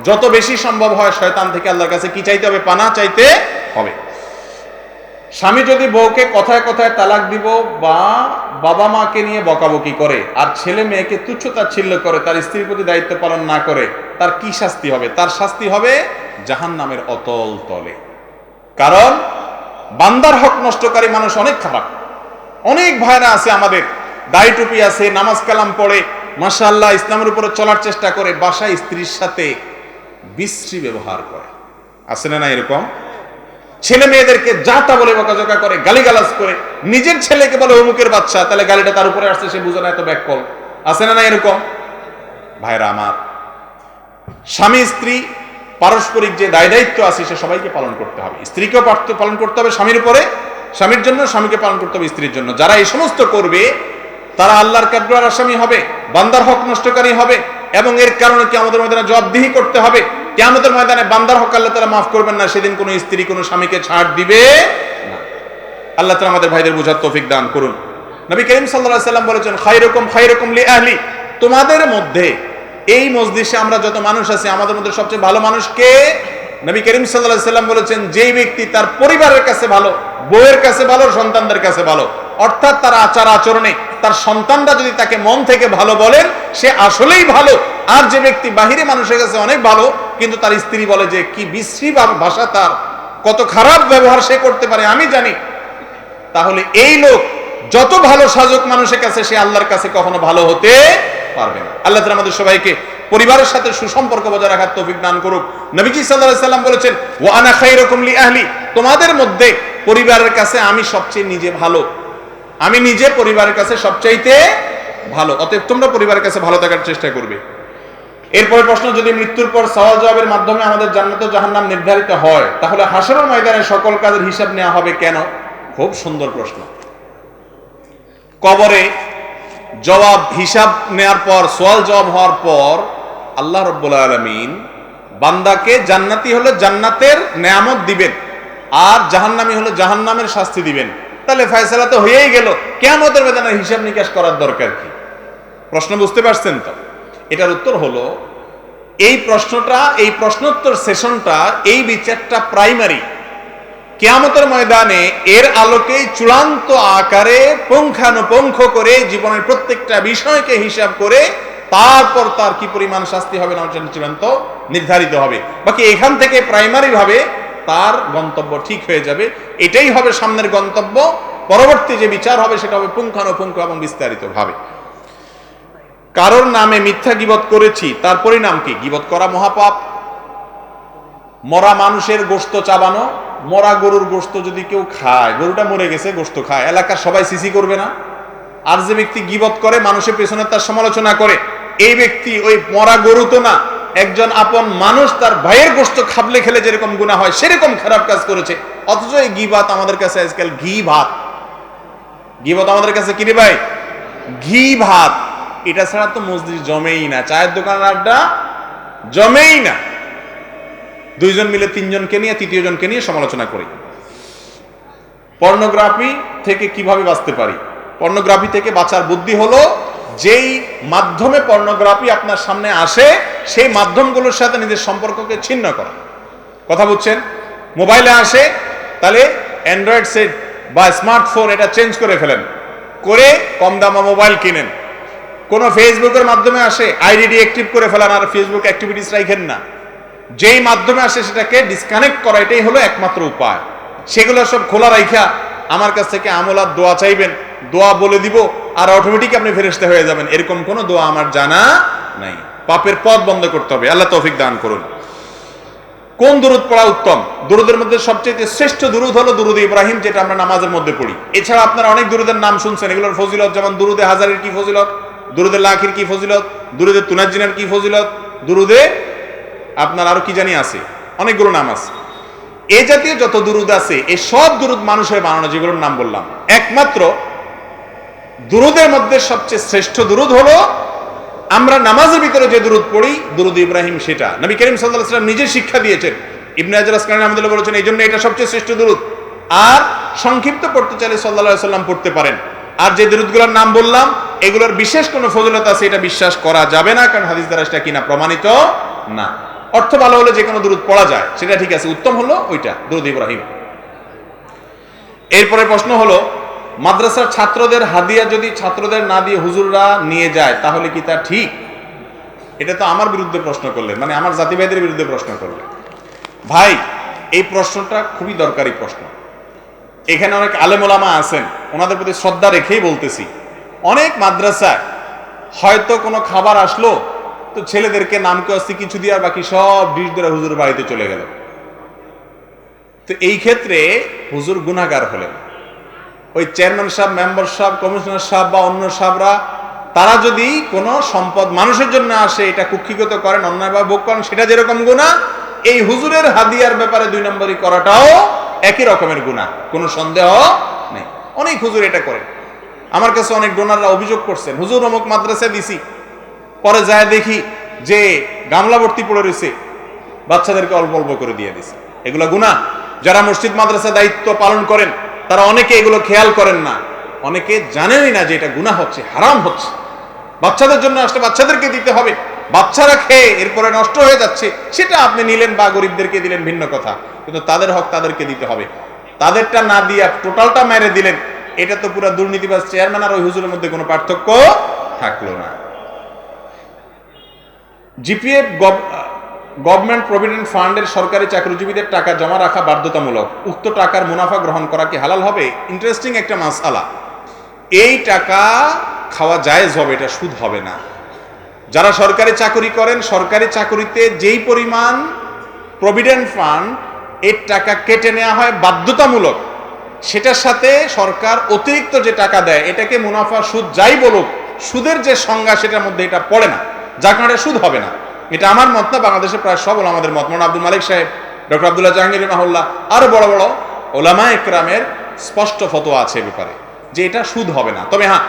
Speaker 1: যত বেশি সম্ভব হয় শয়তান থেকে আল্লাহর কাছে কি চাইতে হবে? পানাহ চাইতে হবে। স্বামী যদি বউকে কথায় কথায় তালাক দিব বা বাবা মাকে নিয়ে বকাবকি করে আর ছেলে মেয়েকে তুচ্ছ-তাচ্ছিল্য করে, তার স্ত্রীর প্রতি দায়িত্ব পালন না করে, তার কি শাস্তি হবে? তার শাস্তি হবে জাহান্নামের অতল তলে। কারণ বান্দার হক নষ্টকারী মানুষ অনেক খারাপ। অনেক ভাইরা আছে আমাদের, দাড়ি টুপি আছে, নামাজ কালাম পড়ে, মাশাআল্লাহ ইসলামের উপরে চলার চেষ্টা করে, বাসায় স্ত্রীর সাথে বিশ্রী ব্যবহার করে। আছে না না এরকম? ছেলে মেয়েদেরকে যা তা বলে বকাঝকা করে, গালিগালাজ করে, নিজের ছেলেকে বলে অমুকের বাচ্চা, তাহলে গালিটা তার উপরে আসছে, সে বুঝে না এত ব্যাককল। আছে না না এরকম? ভাইরা আমার, স্বামী স্ত্রী পারস্পরিক যে দায় দায়িত্ব আছে সে সবাইকে পালন করতে হবে। স্ত্রীকেও পালন করতে হবে স্বামীর উপরে, স্বামীর জন্য স্বামীকে পালন করতে হবে স্ত্রীর জন্য। যারা এই সমস্ত করবে তারা আল্লাহর কাঠগড়ার আসামি হবে, বান্দার হক নষ্টকারী হবে, এবং এর কারণে কিয়ামতের ময়দানে জবাবদিহি করতে হবে। কিয়ামতের ময়দানে বান্দার হক আল্লাহ তাআলা মাফ করবেন না, সেদিন কোনো স্ত্রী কোনো স্বামীকে ছাড় দিবে না। আল্লাহ তাআলা আমাদের ভাইদের বুঝার তৌফিক দান করুন। নবী করিম সাল্লাল্লাহু আলাইহি সাল্লাম বলেছেন, খায়রুকুম খায়রুকুম লিআহলি, তোমাদের মধ্যে এই মজলিসে আমরা যত মানুষ আছি আমাদের মধ্যে সবচেয়ে ভালো মানুষ কে? নবী করিম সাল্লাল্লাহু আলাইহি সাল্লাম বলেছেন, যেই ব্যক্তি তার পরিবারের কাছে ভালো, বউয়ের কাছে ভালো, সন্তানদের কাছে ভালো, অর্থাৎ তার আচার আচরণে তার সন্তানরা যদি তাকে মন থেকে ভালো বলেন, সে আসলেই ভালো। আর যে ব্যক্তি বাহিরে মানুষের কাছে অনেক ভালো, কিন্তু তার স্ত্রী বলে যে কি বিশ্রী ভাষা, তার কত খারাপ ব্যবহার সে করতে পারে আমি জানি, তাহলে এই লোক যত ভালো সাজক মানুষের কাছে, সে আল্লাহর কাছে কখনো ভালো হতে পারবে না। আল্লাহ তাআলা আমাদের সবাইকে পরিবারের সাথে সুসম্পর্ক বজায় রাখার তৌফিক দান করুক। নবীজি সাল্লাল্লাহু আলাইহি সাল্লাম বলেছেন, ওয়া আনা খায়রুকুম লি আহলি, তোমাদের মধ্যে পরিবারের কাছে আমি সবচেয়ে নিজে ভালো, আমি নিজে পরিবারের কাছে সবচাইতে ভালো, অতএব তোমরা পরিবারের কাছে ভালো থাকার চেষ্টা করবে। এরপরে প্রশ্ন, যদি মৃত্যুর পর সওয়াল জবাবের মাধ্যমে আমাদের জান্নাত ও জাহান্নাম নির্ধারিত হয়, তাহলে হাশরের ময়দানে সকল কাজের হিসাব নেওয়া হবে কেন? খুব সুন্দর প্রশ্ন। কবরে জবাব হিসাব নেওয়ার পর, সওয়াল জবাব হওয়ার পর আল্লাহ রাব্বুল আলামিন বান্দাকে জান্নাতি হলে জান্নাতের নেয়ামত দিবেন, আর জাহান্নামী হলে জাহান্নামের শাস্তি দিবেন। তাহলে ফয়সালা তো হয়েই গেল, কিয়ামতের ময়দানে হিসাব নিকাশ করার দরকার কি? প্রশ্ন বুঝতে পারছেন তো? এটার উত্তর হলো, এই প্রশ্নটা, এই প্রশ্নোত্তর সেশনটা, এই বিচারটা প্রাইমারি। কিয়ামতের ময়দানে এর আলোকেই চূড়ান্ত আকারে পুঙ্খানুপুঙ্খ করে জীবনের প্রত্যেকটা বিষয়কে হিসাব করে তারপর তার কি পরিমাণ শাস্তি হবে না চূড়ান্ত নির্ধারিত হবে। বাকি এখান থেকে প্রাইমারি ভাবে তার গন্তব্য ঠিক হয়ে যাবে, এটাই হবে সামনের গন্তব্য। পরবর্তী যে বিচার হবে সেটা হবে পুঙ্খানুপুঙ্খ এবং বিস্তারিত ভাবে। কারোর নামে মিথ্যা গীবত করেছি, তার পরিণাম কি? গীবত করা মহাপাপ। মরা মানুষের গোশত চাবানো, মরা গরুর গোশত যদি কেউ খায়, গরুটা মরে গেছে, গোশত খায়, এলাকার সবাই সিসি করবে না? আর যে ব্যক্তি গীবত করে, মানুষের পেছনে তার সমালোচনা করে, এই ব্যক্তি ওই মরা গরু তো না, একজন আপন মানুষ তার ভাইয়ের গোশত খাবলে খেলে যেরকম গুনাহ হয় সেরকম খারাপ কাজ করেছে। অথচ এই গীবত আমাদের কাছে আজকাল ঘি ভাত। গীবত আমাদের কাছে কি রে ভাই? ঘি ভাত। এটা ছাড়া তো মসজিদ জমেই না, চায়ের দোকানের আড্ডা জমেই না। দুইজন মিলে তিনজনকে নিয়ে, তৃতীয় জনকে নিয়ে সমালোচনা করি। পর্নোগ্রাফি থেকে কিভাবে বাঁচতে পারি? পর্নোগ্রাফি থেকে বাঁচার বুদ্ধি হলো, যেই মাধ্যমে পর্নোগ্রাফি আপনার সামনে আসে সেই মাধ্যমগুলোর সাথে নিজের সম্পর্ককে ছিন্ন করা। কথা বুঝছেন? মোবাইলে আসে, তাহলে অ্যান্ড্রয়েড সেট বা স্মার্টফোন এটা চেঞ্জ করে ফেলেন, করে কম দামা মোবাইল কিনেন। কোনো ফেসবুকের মাধ্যমে আসে, আইডি ডিঅ্যাক্টিভ করে ফেলেন, আর ফেসবুক অ্যাক্টিভিটিস রাখেন না। যেই মাধ্যমে আসে সেটাকে ডিসকানেক্ট করা, এটাই হলো একমাত্র উপায়। সেগুলো সব খোলা রাইখা আমার কাছ থেকে আমল আর দোয়া চাইবেন, দোয়া বলে দিব আর অটোমেটিক আপনি ফেরেশতা হয়ে যাবেন, এরকম কোনো দোয়া আমার জানা নাই। পাপের পথ বন্ধ করতে হবে। আল্লাহ তৌফিক দান করুন। কোন দুরূদ পড়া উত্তম? দুরূদের মধ্যে সবচেয়ে শ্রেষ্ঠ দুরূদ হলো দুরূদ ইব্রাহিম, যেটা আমরা নামাজের মধ্যে পড়ি। এছাড়া আপনারা অনেক দুরূদের নাম শুনছেন, এগুলোর ফজিলত, যেমন দুরূদে হাজারের কি ফজিলত, দুরূদে লাখের কি ফজিলত, দুরূদে তুনাজ্জিনের কি ফজিলত, দুরূদে আপনার আরো কি জানি আছে, অনেকগুলো নাম আছে। এই জাতীয় যত দুরূদ আছে, এই সব দুরূদ মানুষের বানানো, যেগুলোর নাম বললাম। একমাত্র দুরূদের মধ্যে সবচেয়ে শ্রেষ্ঠ দুরূদ হলো আমরা নামাজের ভিতরে যে দুরূদ পড়ি, দুরূদ ইব্রাহিম, সেটা নবী করিম সাল্লাল্লাহু আলাইহি ওয়াসাল্লাম নিজে শিক্ষা দিয়েছেন। ইবনে হাজার আসকালানী রাহমাতুল্লাহ বলেছেন, এই জন্য এটা সবচেয়ে শ্রেষ্ঠ দুরূদ। আর সংক্ষিপ্ত পড়তে চাইলে সাল্লাল্লাহু আলাইহি ওয়াসাল্লাম পড়তে পারেন। আর যে দুরূদগুলোর নাম বললাম, এগুলোর বিশেষ কোনো ফজিলত আছে এটা বিশ্বাস করা যাবে না, কারণ হাদিস দ্বারা সেটা কিনা প্রমাণিত না। অর্থ ভালো হলে যে কোনো দুরূদ পড়া যায়, সেটা ঠিক আছে, উত্তম হলো ওইটা, দুরূদ ইব্রাহিম। এরপরে প্রশ্ন হলো, মাদ্রাসার ছাত্রদের হাদিয়া যদি ছাত্রদের না দিয়ে হুজুররা নিয়ে যায়, তাহলে কি তা ঠিক? এটা তো আমার বিরুদ্ধে প্রশ্ন করলেন, মানে আমার জাতি ভাইদের বিরুদ্ধে প্রশ্ন করলেন। ভাই, এই প্রশ্নটা খুবই দরকারি প্রশ্ন। এখানে অনেক আলেম ওলামা আছেন, ওনাদের প্রতি শ্রদ্ধা রেখেই বলতেছি। অনেক মাদ্রাসায় হয়তো কোনো খাবার আসলো, তো ছেলেদেরকে নামকে আসতে কিছু দিয়ে আর বাকি সব ডিশ ধরে হুজুর বাড়িতে চলে গেল। তো এই ক্ষেত্রে হুজুর গুনাহগার হলেন। ওই চেয়ারম্যান সাহেব, মেম্বার সাহেব, কমিশনার সাহেব বা অন্য সাহেবরা, তারা যদি কোনো সম্পদ মানুষের জন্য আসে, এটা কুক্ষিগত করেন, অন্যায়ভাবে ভোগ করেন, সেটা যেরকম গুনাহ, এই হুজুরের হাদিয়ার ব্যাপারে 2 নম্বরই করাটাও একই রকমের গুনাহ, কোনো সন্দেহ নেই। অনেক হুজুর এটা করেন। আমার কাছে অনেক ডোনাররা অভিযোগ করছেন, হুজুর অমুক মাদ্রাসায় দিছি, পরে যায় দেখি যে গামলা ভর্তি পড়ে রয়েছে, বাচ্চাদেরকে অল্প অল্প করে দিয়ে দিছে। এগুলো গুনাহ। যারা মসজিদ মাদ্রাসা দায়িত্ব পালন করেন তারা অনেকে এগুলো খেয়াল করেন না, অনেকে জানেনই না যে এটা গুনাহ হচ্ছে, হারাম হচ্ছে। বাচ্চাদের জন্য আসলে বাচ্চাদেরকে দিতে হবে, বাচ্চারা খেয়ে এরপরে নষ্ট হয়ে যাচ্ছে, সেটা আপনি নিলেন বা গরিবদেরকে দিলেন ভিন্ন কথা, কিন্তু তাদের হক তাদেরকে দিতে হবে। তাদেরটা না দিয়ে টোটালটা মেরে দিলেন, এটা তো পুরো দুর্নীতিবাজ চেয়ারম্যান আর ওই হুজুরের মধ্যে কোনো পার্থক্য থাকলো না। জিপিএফ গভর্নমেন্ট প্রভিডেন্ট ফান্ডের সরকারি চাকরিজীবীদের টাকা জমা রাখা বাধ্যতামূলক, উক্ত টাকার মুনাফা গ্রহণ করা কি হালাল হবে? ইন্টারেস্টিং একটা মাসআলা। এই টাকা খাওয়া জায়েজ হবে, এটা সুদ হবে না। যারা সরকারি চাকরি করেন, সরকারি চাকরিতে যেই পরিমাণ প্রভিডেন্ট ফান্ড এর টাকা কেটে নেওয়া হয় বাধ্যতামূলক, সেটার সাথে সরকার অতিরিক্ত যে টাকা দেয় এটাকে মুনাফা সুদ যাই বলুক, সুদের যে সংজ্ঞা সেটার মধ্যে এটা পড়ে না, যার কারণে সুদ হবে না। এটা আমার মত না, বাংলাদেশে প্রায় সব ওলামাদের মত। মৌলানা আব্দুল মালিক সাহেব, ডক্টর আব্দুল্লাহ জাহাঙ্গীর রাহিমাহুল্লাহ, আরো বড় বড় ওলামা একরামের স্পষ্ট ফতোয়া আছে এ ব্যাপারে যে এটা সুদ হবে না। তবে হ্যাঁ,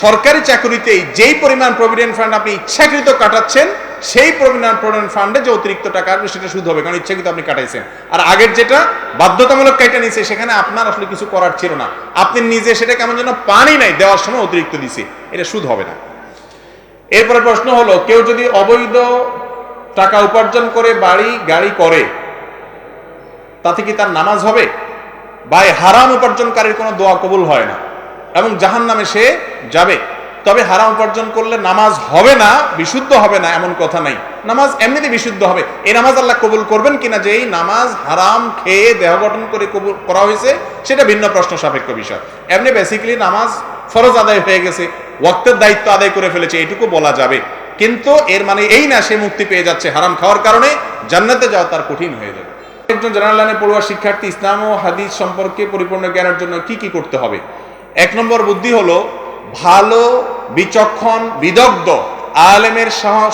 Speaker 1: সরকারি চাকরিতেই যেই পরিমাণ প্রভিডেন্ট ফান্ড আপনি ইচ্ছাকৃত কাটাচ্ছেন, সেই প্রভিডেন্ট ফান্ডে যে অতিরিক্ত টাকা আসবে সেটা সুদ হবে, কারণ ইচ্ছাকৃত আপনি কাটাইছেন। আর আগের যেটা বাধ্যতামূলক কাটা নিছে, সেখানে আপনার আসলে কিছু করার ছিল না, আপনি নিজে সেটা কেমন যেন পানি নাই, দেওয়ার সময় অতিরিক্ত দিছে, এটা সুদ হবে না। এরপরে প্রশ্ন হলো, কেউ যদি অবৈধ টাকা উপার্জন করে বাড়ি গাড়ি করে, তাতে কি তার নামাজ হবে? ভাই, হারাম উপার্জনকারীর কোনো দোয়া কবুল হয় না এবং জাহান্নামে সে যাবে। তবে হারাম উপার্জন করলে নামাজ হবে না, বিশুদ্ধ হবে না এমন কথা নাই, নামাজ এমনিতে বিশুদ্ধ হবে। এই নামাজ আল্লাহ কবুল করবেন কিনা, যে এই নামাজ হারাম খেয়ে দেহ গঠন করে কবুল করা হয়েছে, সেটা ভিন্ন প্রশ্ন সাপেক্ষ বিষয়। এমনি বেসিক্যালি নামাজ ফরজ আদায় হয়ে গেছে, ওয়াক্তের দায়িত্ব আদায় করে ফেলেছে, এটুকু বলা যাবে। কিন্তু এর মানে এই না সে মুক্তি পেয়ে যাচ্ছে, হারাম খাওয়ার কারণে জান্নাতে যাওয়া তার কঠিন হয়ে যাবে। একজন জেনারেল লাইনে পড়ুয়া শিক্ষার্থী ইসলাম ও হাদিস সম্পর্কে পরিপূর্ণ জ্ঞানের জন্য কি কি করতে হবে? 1 নম্বর বুদ্ধি হলো, ভালো বিচক্ষণ বিদগ্ধ আলেমের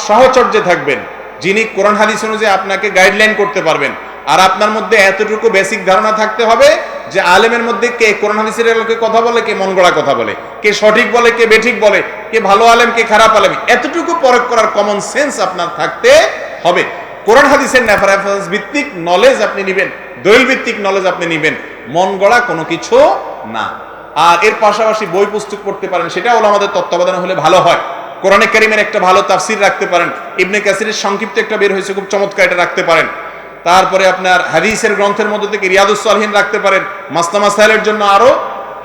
Speaker 1: সহচর্যে থাকবেন, যিনি কোরআন হাদিস অনুযায়ী আপনাকে গাইডলাইন করতে পারবেন। আর আপনার মধ্যে এতটুকু বেসিক ধারণা থাকতে হবে যে আলেমের মধ্যে কে কোরআন হাদিসের আলোকে কথা বলে, কে মন গড়া কথা বলে, কে সঠিক বলে, কে বেঠিক বলে, কে ভালো আলেম, কে খারাপ আলেম, এতটুকু পরখ করার কমন সেন্স আপনার থাকতে হবে। কোরআন হাদিসের রেফারেন্স ভিত্তিক নলেজ আপনি নেবেন, দলিল ভিত্তিক নলেজ আপনি নেবেন, মন গড়া কোনো কিছু না। আর এর পাশাপাশি বই পুস্তক পড়তে পারেন, সেটা হলো আমাদের তত্ত্বাবধানে হলে ভালো হয়। কোরআনে কারীমের একটা ভালো তাফসির রাখতে পারেন, ইবনে কাসিরের সংক্ষিপ্ত একটা বের হয়েছে খুব চমৎকার, এটা রাখতে পারেন। তারপরে আপনার হাদিসের গ্রন্থের মধ্যে থেকে রিয়াদুস সালিহিন রাখতে পারেন, মাসনা মাসাইলের জন্য আরো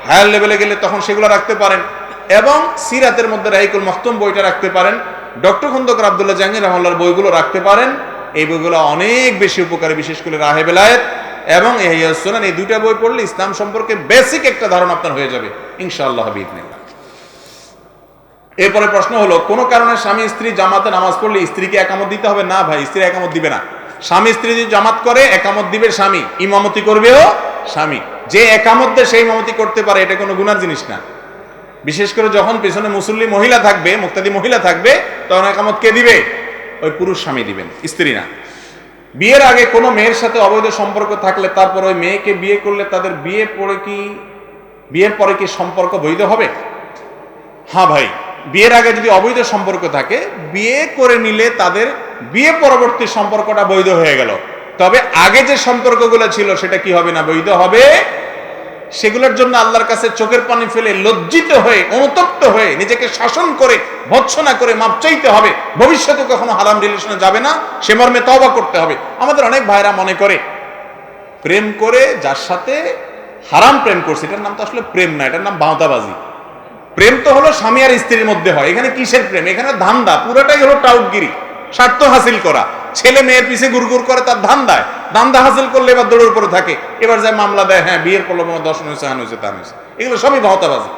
Speaker 1: হায়ার লেভেলে গেলে তখন সেগুলো রাখতে পারেন, এবং সিরাতের মধ্যে রাহিকুল মাখতুম বইটা রাখতে পারেন, ডক্টর খন্দকার আব্দুল্লাহ জাহাঙ্গীর রাহিমাহুল্লাহর বইগুলো রাখতে পারেন। এই বইগুলো অনেক বেশি উপকারী, বিশেষ করে রাহে বেলায়েত এবং ইহইয়াস সুনান, এই দুইটা বই পড়লে ইসলাম সম্পর্কে বেসিক একটা ধারণা আপনার হয়ে যাবে ইনশাআল্লাহ বিইذনিল্লাহ। এরপরে প্রশ্ন হলো, কোন কারণে স্বামী স্ত্রী জামাতে নামাজ পড়লে স্ত্রীকে একামত দিতে হবে? না ভাই, স্ত্রী একামত দিবে না। স্বামী স্ত্রী যদি জামাত করে, একামত দিবে স্বামী, ইমামতি করবেও স্বামী। যে একামত দেয় সেই ইমামতি করতে পারে, এটা কোনো গুনার জিনিস না। বিশেষ করে যখন পেছনে মুসল্লি মহিলা থাকবে, মুক্তাদি মহিলা থাকবে, তখন একামত কে দিবে? ওই পুরুষ স্বামী দিবেন, স্ত্রী না। বিয়ের আগে কোনো মেয়ের সাথে অবৈধ সম্পর্ক থাকলে তারপর ওই মেয়েকে বিয়ে করলে তাদের বিয়ের পরে কি সম্পর্ক বৈধ হবে? হ্যাঁ ভাই, বিয়ের আগে যদি অবৈধ সম্পর্ক থাকে, বিয়ে করে নিলে তাদের বিয়ে পরবর্তী সম্পর্কটা বৈধ হয়ে গেল। তবে আগে যে সম্পর্কগুলো ছিল সেটা কি হবে না? বৈধ হবে। সেগুলোর জন্য আল্লাহর কাছে চোখের পানি ফেলে লজ্জিত হয়ে, অনুতপ্ত হয়ে, নিজেকে শাসন করে, ভৎসনা করে মাপ চাইতে হবে। ভবিষ্যতে কখনো হারাম রিলেশনে যাবে না, সে মর্মে তওবা করতে হবে। আমাদের অনেক ভাইরা মনে করে প্রেম করে যার সাথে হারাম প্রেম করছে, এটার নাম তো আসলে প্রেম না, এটার নাম বাঁওতাবাজি। প্রেম তো হলো স্বামী আর স্ত্রীর মধ্যে হয়, এখানে কিসের প্রেম? এখানে ধান্দা, পুরোটাই হলো টাউটগিরি, স্বার্থ হাসিল করা। ছেলে মেয়ের পিছে গুড়গুড় করে তার ধান্দায়, ধান্দা হাসিল করলে এবার দৌড়ের উপরে থাকে, এবার যায় মামলা দেয়, হ্যাঁ বিয়ের প্রলোভনে দর্শন হয়েছে, হান হয়েছে, তান হয়েছে। এগুলো সবই বাঁওতাবাজি,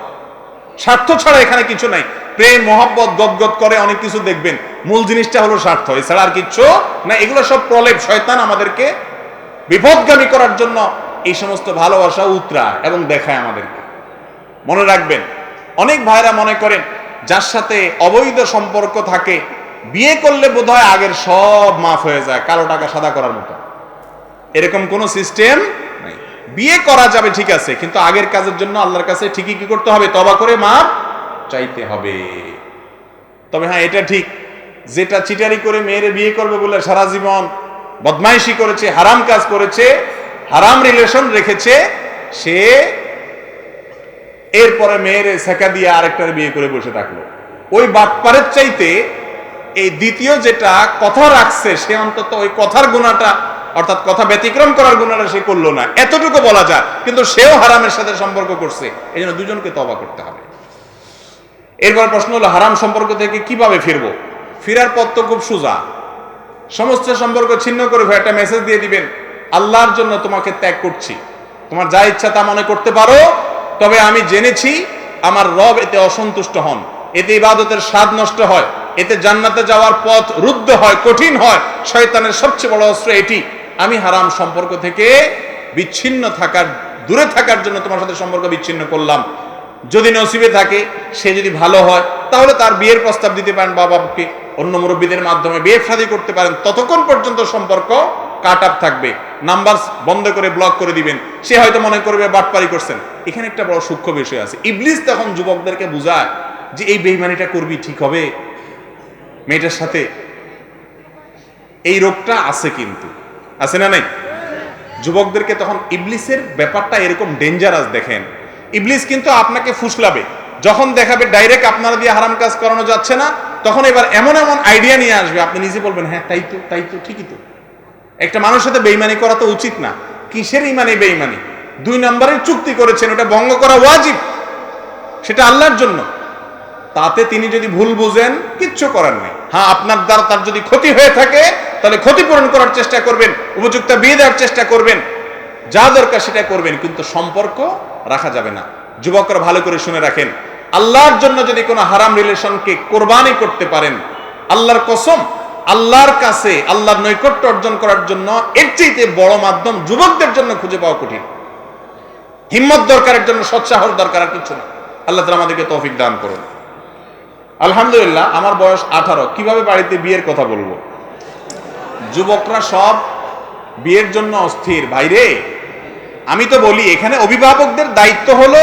Speaker 1: স্বার্থ ছাড়া এখানে কিছু নাই। প্রেম মহব্বত গদগদ করে অনেক কিছু দেখবেন, মূল জিনিসটা হলো স্বার্থ, এছাড়া আর কিচ্ছু না। এগুলো সব প্রলেপ, শয়তান আমাদেরকে বিপদগামী করার জন্য এই সমস্ত ভালোবাসা উতরায় এবং দেখায় আমাদেরকে। মনে রাখবেন, অনেক ভাইরা মনে করেন যার সাথে অবৈধ সম্পর্ক থাকে, বিয়ে করলে বোধহয় আগের সব মাফ হয়ে যায়, কালো টাকা সাদা করার মতো। এরকম কোনো সিস্টেম নাই। বিয়ে করা যাবে ঠিক আছে, কিন্তু আগের কাজের জন্য আল্লাহর কাছে ঠিকই কি করতে হবে? তওবা করে মাফ চাইতে হবে। তবে হ্যাঁ, এটা ঠিক, যেটা চিটারি করে মেয়েরে বিয়ে করবে বলে সারা জীবন বদমাইশি করেছে, হারাম কাজ করেছে, হারাম রিলেশন রেখেছে, সে এরপরে মেয়েরে সেকা দিয়ে আরেকটার বিয়ে করে বসে থাকলো। ওই বাটপারের চাইতে এই দ্বিতীয় যেটা কথা রাখছে সে অন্তত ওই কথার গুণাটা, অর্থাৎ কথা ব্যতিক্রম করার গুণাটা সে করলো না, এতটুকু বলা যায়, কিন্তু সেও হারামের সাথে সম্পর্ক করছে। এই জন্য দুজনকে তওবা করতে হবে। এরপর প্রশ্ন হলো হারাম সম্পর্ক থেকে কিভাবে ফিরবো? ফিরার পথ তো খুব সোজা। সমস্ত সম্পর্ক ছিন্ন করে একটা মেসেজ দিয়ে দিবেন, আল্লাহর জন্য তোমাকে ত্যাগ করছি, তোমার যা ইচ্ছা তা মনে করতে পারো, তবে আমি জেনেছি আমার রব এতে অসন্তুষ্ট হন, এতে ইবাদতের স্বাদ নষ্ট হয়, এতে জান্নাতে যাওয়ার পথ রুদ্ধ হয়, কঠিন হয়, শয়তানের সবচেয়ে বড় অস্ত্র এটি। আমি হারাম সম্পর্ক থেকে বিচ্ছিন্ন থাকার, দূরে থাকার জন্য তোমার সাথে সম্পর্ক বিচ্ছিন্ন করলাম। যদি নসিবে থাকে, সে যদি ভালো হয়, তাহলে তার বিয়ের প্রস্তাব দিতে পারেন বাবাকে, অন্য মুরব্বীদের মাধ্যমে বিয়ে শাদী করতে পারেন। ততক্ষণ পর্যন্ত সম্পর্ক কাট আপ থাকবে, নাম্বার বন্ধ করে ব্লক করে দিবেন। সে হয়তো মনে করবে বাটপারি করছেন। এখানে একটা বড় সূক্ষ্ম বিষয় আছে। ইবলিস তখন যুবকদেরকে বুঝায় যে এই বেঈমানিটা করবি, ঠিক হবে মেয়েটার সাথে, এই রোগটা আছে, কিন্তু আছে না নাই? যুবকদেরকে তখন ইবলিসের ব্যাপারটা এরকম ডেঞ্জারাস। দেখেন, ইবলিস কিন্তু আপনাকে ফুসলাবে, যখন দেখাবে ডাইরেক্ট আপনারা দিয়ে হারাম কাজ করানো যাচ্ছে না, তখন এবার এমন এমন আইডিয়া নিয়ে আসবে, আপনি নিজে বলবেন হ্যাঁ তাই তো, তাই তো, ঠিকই তো। একটা মানুষের সাথে বেঈমানি করা তো উচিত না। কিসের ইমানে বেঈমানি? 2 নম্বরের চুক্তি করেছেন, ওটা ভঙ্গ করা ওয়াজিব, সেটা আল্লাহর জন্য। তাতে তিনি যদি ভুল বুঝেন, কিচ্ছু করার নেই। হ্যাঁ, আপনার দ্বারা তার যদি ক্ষতি হয়ে থাকে, তাহলে ক্ষতিপূরণ করার চেষ্টা করবেন, উপযুক্ত বিয়ে দেওয়ার চেষ্টা করবেন, যা দরকার সেটা করবেন, কিন্তু সম্পর্ক রাখা যাবে না। যুবকরা ভালো করে শুনে রাখেন, আল্লাহর জন্য যদি কোনো হারাম রিলেশনকে কোরবানি করতে পারেন, আল্লাহর কসম, আল্লাহর কাছে আল্লাহর নৈকট্য অর্জন করার জন্য এর চাইতে বড় মাধ্যম যুবকদের জন্য খুঁজে পাওয়া কঠিন। হিম্মত দরকারের জন্য সৎসাহস দরকার, আর কিছু না। আল্লাহ তাআলা আমাদেরকে তৌফিক দান করুন। আলহামদুলিল্লাহ, আমার বয়স 18। কিভাবে বাড়িতে বিয়ের কথা বলবো? যুবকরা সব বিয়ের জন্য অস্থির। ভাইরে, আমি তো বলি, এখানে অভিভাবকদের দায়িত্ব হলো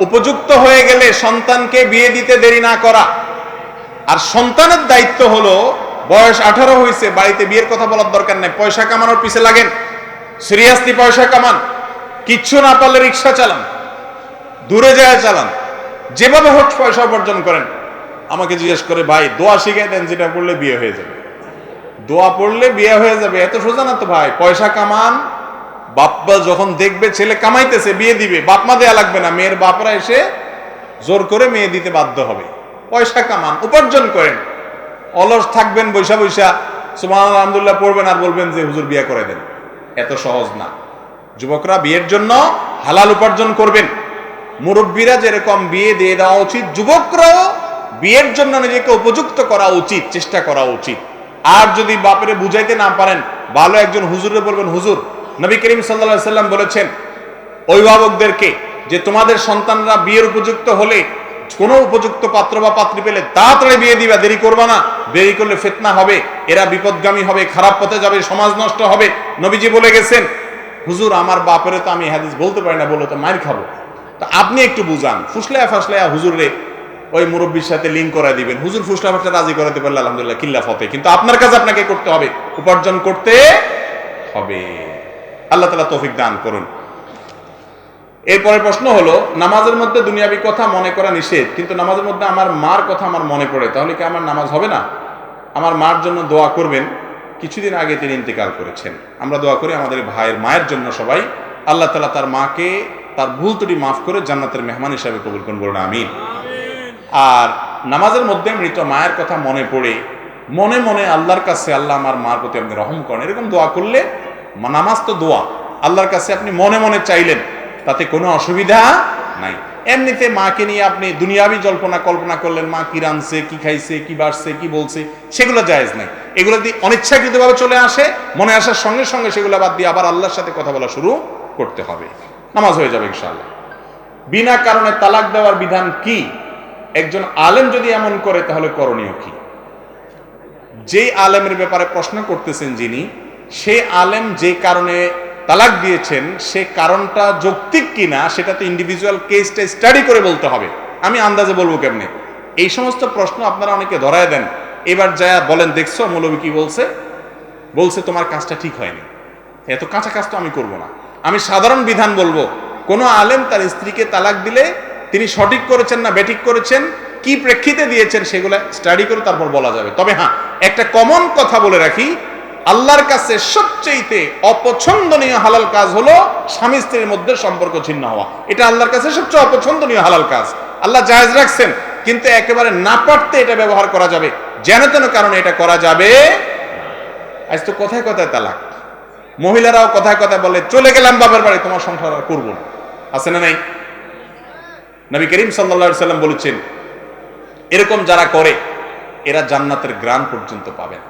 Speaker 1: উপযুক্ত হয়ে গেলে সন্তানকে বিয়ে দিতে দেরি না করা, আর সন্তানের দায়িত্ব হলো বয়স 18 হয়েছে, বাড়িতে বিয়ের কথা বলার দরকার নেই। পয়সা কামানোর পিছে লাগেন, সিরিয়াসলি পয়সা কামান, কিচ্ছু না পারলে রিক্সা চালান, দূরে যায় চালান, যেভাবে হোক পয়সা উপার্জন করেন। আমাকে জিজ্ঞেস করে, ভাই দোয়া শিখিয়ে দেন যেটা পড়লে বিয়ে হয়ে যাবে। দোয়া পড়লে বিয়ে হয়ে যাবে এত সোজা না তো ভাই। পয়সা কামান, বাপ্পা যখন দেখবে ছেলে কামাইতেছে বিয়ে দিবে, বাপমা দেয়া লাগবে না, মেয়ের বাপরা এসে জোর করে মেয়ে দিতে বাধ্য হবে। পয়সা কামান, উপার্জন করেন। অলস থাকবেন বৈশা বৈশা, সুবহানাল্লাহ আলহামদুলিল্লাহ পড়বেন আর বলবেন যে হুজুর বিয়ে করে দেন, এত সহজ না। যুবকরা বিয়ের জন্য হালাল উপার্জন করবেন। মুরব্বীরা যেরকম বিয়ে দিয়ে দেওয়া উচিত, যুবকরাও বিয়ের জন্য নিজেকে উপযুক্ত করা উচিত, চেষ্টা করা উচিত। আর যদি বাপেরে বুঝাইতে না পারেন, ভালো একজন হুজুরে বলবেন, হুজুর, নবী করিম সাল্লাল্লাহু আলাইহি সাল্লাম বলেছেন অভিভাবকদেরকে যে তোমাদের সন্তানরা বিয়ের উপযুক্ত হলে, কোনো উপযুক্ত পাত্র বা পাত্রী পেলে তাড়াতাড়ি বিয়ে দিবা, দেরি করবা না। দেরি করলে ফিতনা হবে, এরা বিপদগামী হবে, খারাপ পথে যাবে, সমাজ নষ্ট হবে। নবীজি বলে গেছেন। হুজুর, আমার বাপেরে তো আমি হাদিস বলতে পারি না, বলো তো মার খাবো। তো আপনি একটু বুঝান, ফুসলায়া ফাসলায়া হুজুর রে ওই মুরব্বীর সাথে লিঙ্ক করা দিবেন। হুজুর ফুসলা ফাসলা রাজি করাতে পারলে আলহামদুলিল্লাহ কিল্লা ফতে, কিন্তু আপনার কাজ আপনাকে করতে হবে, উপার্জন করতে হবে। আল্লাহ তাআলা তৌফিক দান করুন। এরপরের প্রশ্ন হলো, নামাজের মধ্যে দুনিয়াবি কথা মনে করা নিষেধ, কিন্তু নামাজের মধ্যে আমার মার কথা আমার মনে পড়ে, তাহলে কি আমার নামাজ হবে না? আমার মার জন্য দোয়া করবেন। কিছুদিন আগে তিনি ইন্তেকাল করেছেন। আমরা দোয়া করি আমাদের ভাইয়ের মায়ের জন্য সবাই, আল্লাহ তাআলা তার মাকে তার ভুল ত্রুটি মাফ করে জান্নাতের মেহমান হিসাবে কবুল করুন, বলুন আমিন। আর নামাজের মধ্যে মৃত মায়ের কথা মনে পড়ে মনে মনে আল্লাহর কাছে, আল্লাহ আমার মার প্রতি আপনি রহম করেন, এরকম দোয়া করলে, নামাজ তো দোয়া, আল্লাহর কাছে আপনি মনে মনে চাইলেন, তাতে কোনো অসুবিধা নাই। এমনিতে মাকে নিয়ে আপনি দুনিয়াবি জল্পনা কল্পনা করলেন, মা কি রাঁধছে, কি খাইছে, কি বাড়ছে, কি বলছে, সেগুলো জায়েজ নাই। এগুলো যদি অনিচ্ছাকৃতভাবে চলে আসে, মনে আসার সঙ্গে সঙ্গে সেগুলো বাদ দিয়ে আবার আল্লাহর সাথে কথা বলা শুরু করতে হবে, নামাজ হয়ে যাবে ইনশাআল্লাহ। বিনা কারণে তালাক দেওয়ার বিধান কি? একজন আলেম যদি এমন করে তাহলে করণীয় কি? যেই আলেমের ব্যাপারে প্রশ্ন করতেছেন যিনি, সেই আলেম যে কারণে তালাক দিয়েছেন, সে কারণটা যৌক্তিক কিনা সেটা তো ইন্ডিভিজুয়াল কেসটা স্টাডি করে বলতে হবে। আমি আন্দাজে বলবো কেমনে? এই সমস্ত প্রশ্ন আপনারা অনেকে ধরায় দেন, এবার যা বলেন, দেখছো মৌলবী কি বলছে, বলছে তোমার কাজটা ঠিক হয়নি, এত কাঁচা কাজ তো আমি করবো না। আমি সাধারণ বিধান বলবো, কোনো আলেম তার স্ত্রীকে তালাক দিলে তিনি সঠিক করেছেন না বেঠিক করেছেন, কি প্রেক্ষিতে দিয়েছেন সেগুলো স্টাডি করে তারপর বলা যাবে। তবে হ্যাঁ, একটা কমন কথা বলে রাখি, আল্লাহর কাছে সবচেয়ে অপছন্দনীয় হালাল কাজ হলো স্বামী স্ত্রীর মধ্যে সম্পর্ক ছিন্ন হওয়া। এটা আল্লাহর কাছে সবচেয়ে অপছন্দনীয় হালাল কাজ। আল্লাহ জায়েজ রাখছেন, কিন্তু একেবারে না পারতে এটা ব্যবহার করা যাবে, যেন তেন কারণে এটা করা যাবে। আজ তো কথায় কথায় তালাক, মহিলারাও কথায় কথায় বলে চলে গেলাম বাবার বাড়ি, তোমার সংসার আর করবো না। আছে না নাই? নবী করিম সাল্লাল্লাহু আলাইহি সাল্লাম বলেছেন, এরকম যারা করে এরা জান্নাতের গ্রান পর্যন্ত পাবে না।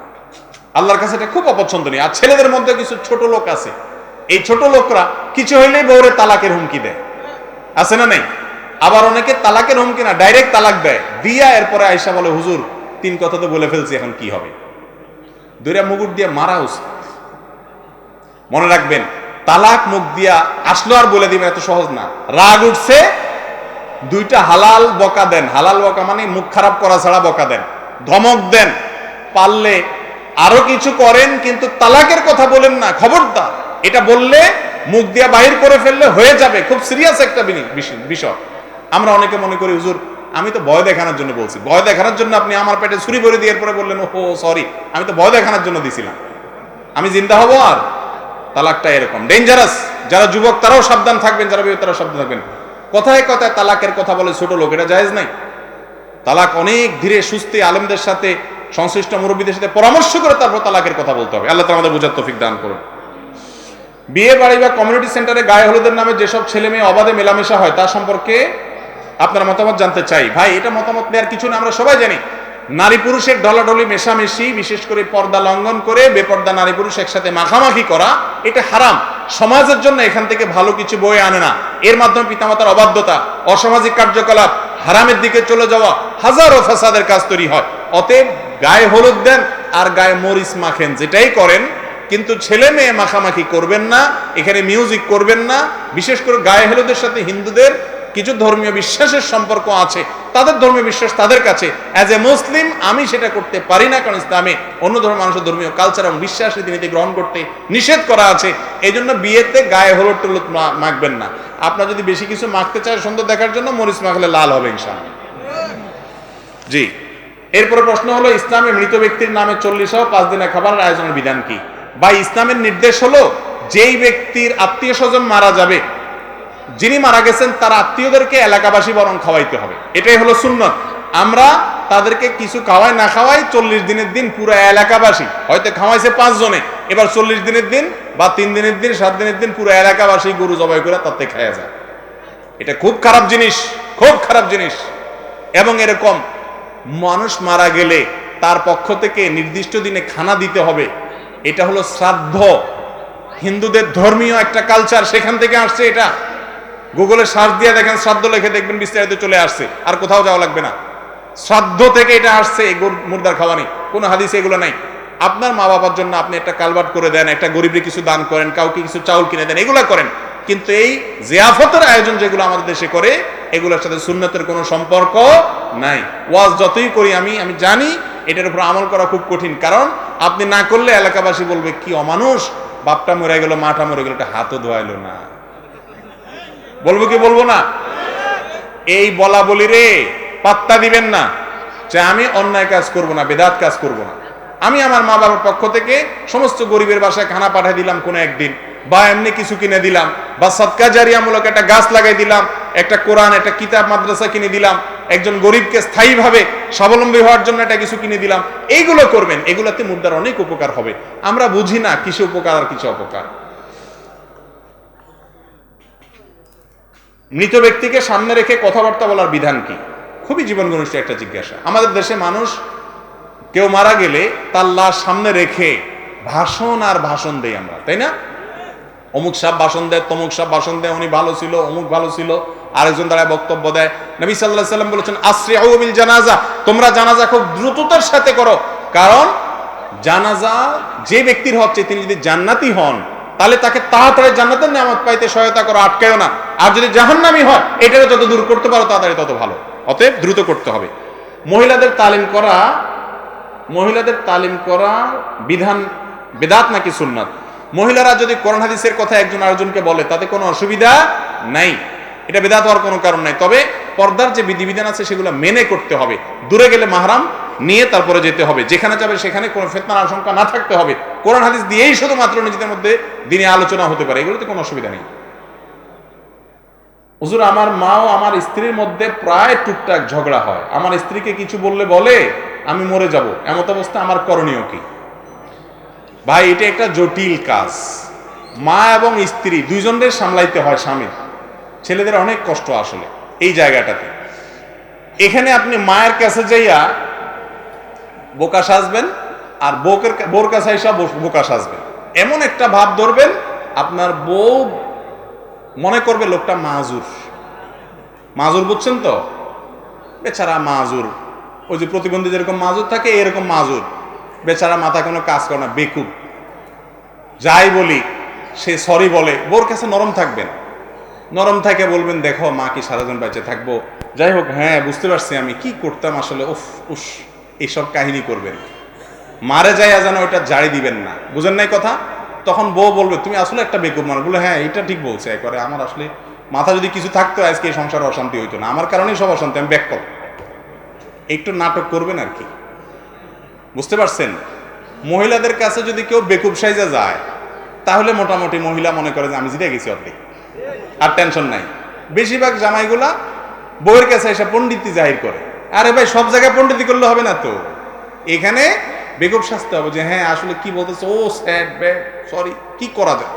Speaker 1: আল্লাহর কাছে এটা খুব অপছন্দনীয়। আর ছেলেদের মধ্যে কিছু ছোট লোক আছে, এই ছোট লোকরা কিছু হইলেই বউরে তালাকের হুমকি দেয়। আছে না নাই? আবার অনেকে তালাকের হুমকি না, ডাইরেক্ট তালাক দেয়, দিয়া এরপরে আয়েশা বলে, হুজুর 3 কথা তো বলে ফেলছি, এখন কি হবে? দইরা মুগুর দিয়ে মারা উচিত। মনে রাখবেন, তালাক মুখ দিয়া আসলো আর বলে দিবেন এত সহজ না। রাগ উঠছে, 2টা হালাল বকা দেন। হালাল বকা মানে মুখ খারাপ করা ছাড়া বকা দেন, ধমক দেন, পারলে আরো কিছু করেন, কিন্তু তালাকের কথা বলেন না, খবরদার। এটা বললে মুখ দিয়া বাহির করে ফেললে হয়ে যাবে, খুব সিরিয়াস একটা বিষয়। আমরা অনেকে মনে করি, হুজুর আমি তো ভয় দেখানোর জন্য বলছি। ভয় দেখানোর জন্য আপনি আমার পেটে ছুরি ভরে দিয়ে পরে বললেন, ও সরি, আমি তো ভয় দেখানোর জন্য দিছিলাম, আমি জিন্দা হবো। আর তালাকটা এরকম ডেঞ্জারাস। যারা যুবক তারাও সাবধান থাকবেন, যারা বিয়ে তারাও সাবধান থাকবেন। কথায় কথায় তালাকের কথা বলে ছোট লোক, এটা জায়েজ নাই। তালাক অনেক ধীরে সুস্থে আলেমদের সাথে, সংশ্লিষ্ট মুরব্বীদের সাথে পরামর্শ করে তারপর তালাকের কথা বলতে হবে। আল্লাহ তাআলা আমাদের বুঝার তৌফিক দান করুন। বিয়ে বাড়ি বা কমিউনিটি সেন্টারে গায়ে হলুদের নামে যেসব ছেলে মেয়ে অবাধে মেলামেশা হয় তা সম্পর্কে আপনার মতামত জানতে চাই। ভাই, এটা মতামত নেওয়ার কিছু না, আমরা সবাই জানি নারী পুরুষের ঢলাঢলি মেশামেশি, বিশেষ করে পর্দা লঙ্ঘন করে বেপর্দা নারী পুরুষ একসাথে মাখামাখি করা, এটা হারাম। সমাজের জন্য এখান থেকে ভালো কিছু বয়ে আনে না। এর মাধ্যমে পিতামাতার অবাধ্যতা, অসামাজিক কার্যকলাপ, হারামের দিকে চলে যাওয়া, হাজারো ফাসাদের কাজ তৈরি হয়। অতএব গায়ে হলুদ দেন আর গায়ে মরিচ মাখেন, যেটাই করেন, কিন্তু ছেলে মেয়ে মাখামাখি করবেন না, এখানে মিউজিক করবেন না। বিশেষ করে গায়ে হলুদের সাথে হিন্দুদের কিছু ধর্মীয় বিশ্বাসের সম্পর্ক আছে, তাদের ধর্মীয় বিশ্বাস তাদের কাছে। অ্যাজ এ মুসলিম আমি সেটা করতে পারি না, কারণ ইসলামে অন্য ধর্মের মানুষের ধর্মীয় কালচার এবং বিশ্বাস রীতিনীতি গ্রহণ করতে নিষেধ করা আছে। এই জন্য বিয়েতে গায়ে হলুদ টলুদ মাখবেন না। আপনার যদি বেশি কিছু মাখতে চায় সুন্দর দেখার জন্য, মরিচ মাখলে লাল হবে ইনশাআল্লাহ। জি, এরপরে প্রশ্ন হলো, ইসলামে মৃত ব্যক্তির নামে 40 সহ 5 দিনের খাবারের আয়োজনের বিধান কি? বা ইসলামের নির্দেশ হলো, যেই ব্যক্তির আত্মীয় স্বজন মারা যাবে, যিনি মারা গেছেন তার আত্মীয়দেরকে এলাকাবাসী বরং খাওয়াইতে হবে, এটাই হলো সুন্নত। আমরা তাদেরকে কিছু খাওয়াই না খাওয়াই 40 দিনের দিন পুরো এলাকাবাসী, হয়তো খাওয়াইছে 5 জনে, এবার 40 দিনের দিন বা 3 দিনের দিন 7 দিনের দিন পুরো এলাকাবাসী গরু জবাই করে তাতে খাওয়া যায়। এটা খুব খারাপ জিনিস, খুব খারাপ জিনিস। এবং এরকম মানুষ মারা গেলে তার পক্ষ থেকে নির্দিষ্ট দিনে খানা দিতে হবে, এটা হলো শ্রাদ্ধ। হিন্দুদের ধর্মীয় একটা কালচার, সেখান থেকে আসছে এটা। গুগলে সার্চ দিয়ে দেখেন, শ্রাদ্ধ লিখে দেখবেন বিস্তারিত চলে আসছে, আর কোথাও যাওয়া লাগবে না। শ্রাদ্ধ থেকে এটা আসছে, মুর্দার খাওয়ানি, কোনো হাদিসে এগুলো নাই। আপনার মা বাবার জন্য আপনি একটা কালবাট করে দেন, একটা গরিবকে কিছু দান করেন, কাউকে কিছু চাউল কিনে দেন, এগুলো করেন। কিন্তু এই জিয়াফতের আয়োজন যেগুলো আমাদের দেশে করে, এগুলোর সাথে সুন্নতের কোনো সম্পর্ক নাই। ওয়াজ যতই করি আমি জানি এটার উপর আমল করা খুব কঠিন, কারণ আপনি না করলে এলাকাবাসী বলবে কি অমানুষ, বাপটা মরে গেল, মাটা মরে গেল, একটা হাতও ধোয়াইলো না। বলবো কি বলবো না? এই বলা বলি রে পাত্তা দিবেন না যে আমি অন্যায় কাজ করব না, বেদাত কাজ করব না। আমি আমার মা বাবার পক্ষ থেকে সমস্ত গরিবের বাসায় খানা পাঠিয়ে দিলাম কোনো একদিন, বা এমনি কিছু কিনে দিলাম, বা সদকা জারিয়ামূলক একটা গাছ লাগাই দিলাম, একটা কোরআন, একটা কিতাব মাদ্রাসা কিনে দিলাম, একজন গরিবকে স্থায়ীভাবে স্বাবলম্বী হওয়ার জন্য একটা কিছু কিনে দিলাম। এইগুলো করবেন, এগুলাতে মুর্দার অনেক উপকার হবে। আমরা বুঝি না কিছু উপকার আর কিছু অপকার। মৃত ব্যক্তিকে সামনে রেখে কথাবার্তা বলার বিধান কি? খুবই জীবন ঘনিষ্ঠ একটা জিজ্ঞাসা। আমাদের দেশে মানুষ কেউ মারা গেলে তার লাশ সামনে রেখে ভাষণ আর ভাষণ দেই আমরা, তাই না? অমুক সাহেব ভাষণ দেয়, তমুক সাহেব ভাষণ দেয়, উনি ভালো ছিল, অমুক ভালো ছিল, আরেকজন দাঁড়ায় বক্তব্য দেয়। নবী সাল্লাল্লাহু আলাইহি ওয়াসাল্লাম বলেছেন, আসরিউ বিল জানাজা, তোমরা জানাজা খুব দ্রুততার সাথে করো, কারণ জানাজা যে ব্যক্তির হচ্ছে তিনি যদি জান্নাতি হন, তাহলে তাকে তাড়াতাড়ি জান্নাতের নিয়ামত পাইতে সহায়তা করো, আটকায়ও না। আর যদি জাহান্নামী হয়, এটাকে যত দূর করতে পারো তাড়াতাড়ি তত ভালো। অতএব দ্রুত করতে হবে। মহিলাদের তালিম করা বিধান বেদাত নাকি সুন্নাত? মহিলারা যদি কোরআন হাদিসের কথা একজন আরেকজনকে বলে তাতে কোনো অসুবিধা নাই, এটা বেদাত হওয়ার কোনো কারণ নাই। তবে পর্দার যে বিধিবিধান আছে সেগুলো মেনে করতে হবে। দূরে গেলে মাহরাম নিয়ে তারপরে যেতে হবে, যেখানে যাবে সেখানে কোনো ফিতনার আশঙ্কা না থাকতে হবে। কোরআন হাদিস দিয়েই শুধুমাত্র নিজেদের মধ্যে দিনে আলোচনা হতে পারে, এগুলোতে কোনো অসুবিধা নেই। হুজুর, আমার মা ও আমার স্ত্রীর মধ্যে প্রায় টুকটাক ঝগড়া হয়, আমার স্ত্রীকে কিছু বললে বলে আমি মরে যাব, এমত অবস্থা আমার করণীয় কি? ভাই, এটা একটা জটিল কাজ। মা এবং স্ত্রী দুইজনের সামলাইতে হয়। স্বামীর, ছেলেদের অনেক কষ্ট আসলে এই জায়গাটাতে। এখানে আপনি মায়ের কাছে যাইয়া বোকা সাজবেন আর বোর কাছে আইসা বোকা সাজবেন, এমন একটা ভাব ধরবেন আপনার বউ মনে করবে লোকটা মাজুর। মাজুর বুঝছেন তো? বেচারা মাজুর, ওই যে প্রতিবন্ধী যেরকম মাজুর থাকে এরকম মাজুর। বেচারা মাথা কোনো কাজ করে না, বেকুব। যাই বলি সে সরি বলে। বোর কাছে নরম থাকবেন, নরম থাকে বলবেন দেখো মা কি সারাদিন বেঁচে থাকবো, যাই হোক হ্যাঁ বুঝতে পারছি আমি কি করতাম আসলে, উফ উস, এইসব কাহিনী করবেন। মারে যাইয়া যেন ওইটা জারি দিবেন না, বুঝেন নাই কথা? তখন বউ বলবে তুমি আসলে একটা বেকুব মানুষ। বলে হ্যাঁ এটা ঠিক বলছে, একবারে আমার আসলে মাথা যদি কিছু থাকতো আজকে এই সংসারে অশান্তি হইতো না, আমার কারণেই সব অশান্তি, আমি ব্যাক করব। একটু নাটক করবেন আর কি, বুঝতে পারছেন? মহিলাদের কাছে যদি কেউ বেকুব সাইজা যায় তাহলে মোটামুটি মহিলা মনে করে যে আমি জিতে গেছি অর্ধেক, আর টেনশন নাই। বেশিরভাগ জামাইগুলা বউয়ের কাছে এসে পণ্ডিতি জাহির করে। আরে ভাই, সব জায়গায় পণ্ডিতি করলে হবে না তো, এখানে বেকুব সাজতে হবে যে হ্যাঁ আসলে কি বলতেছে, ও স্যাড ব্যাড সরি, কি করা যায়।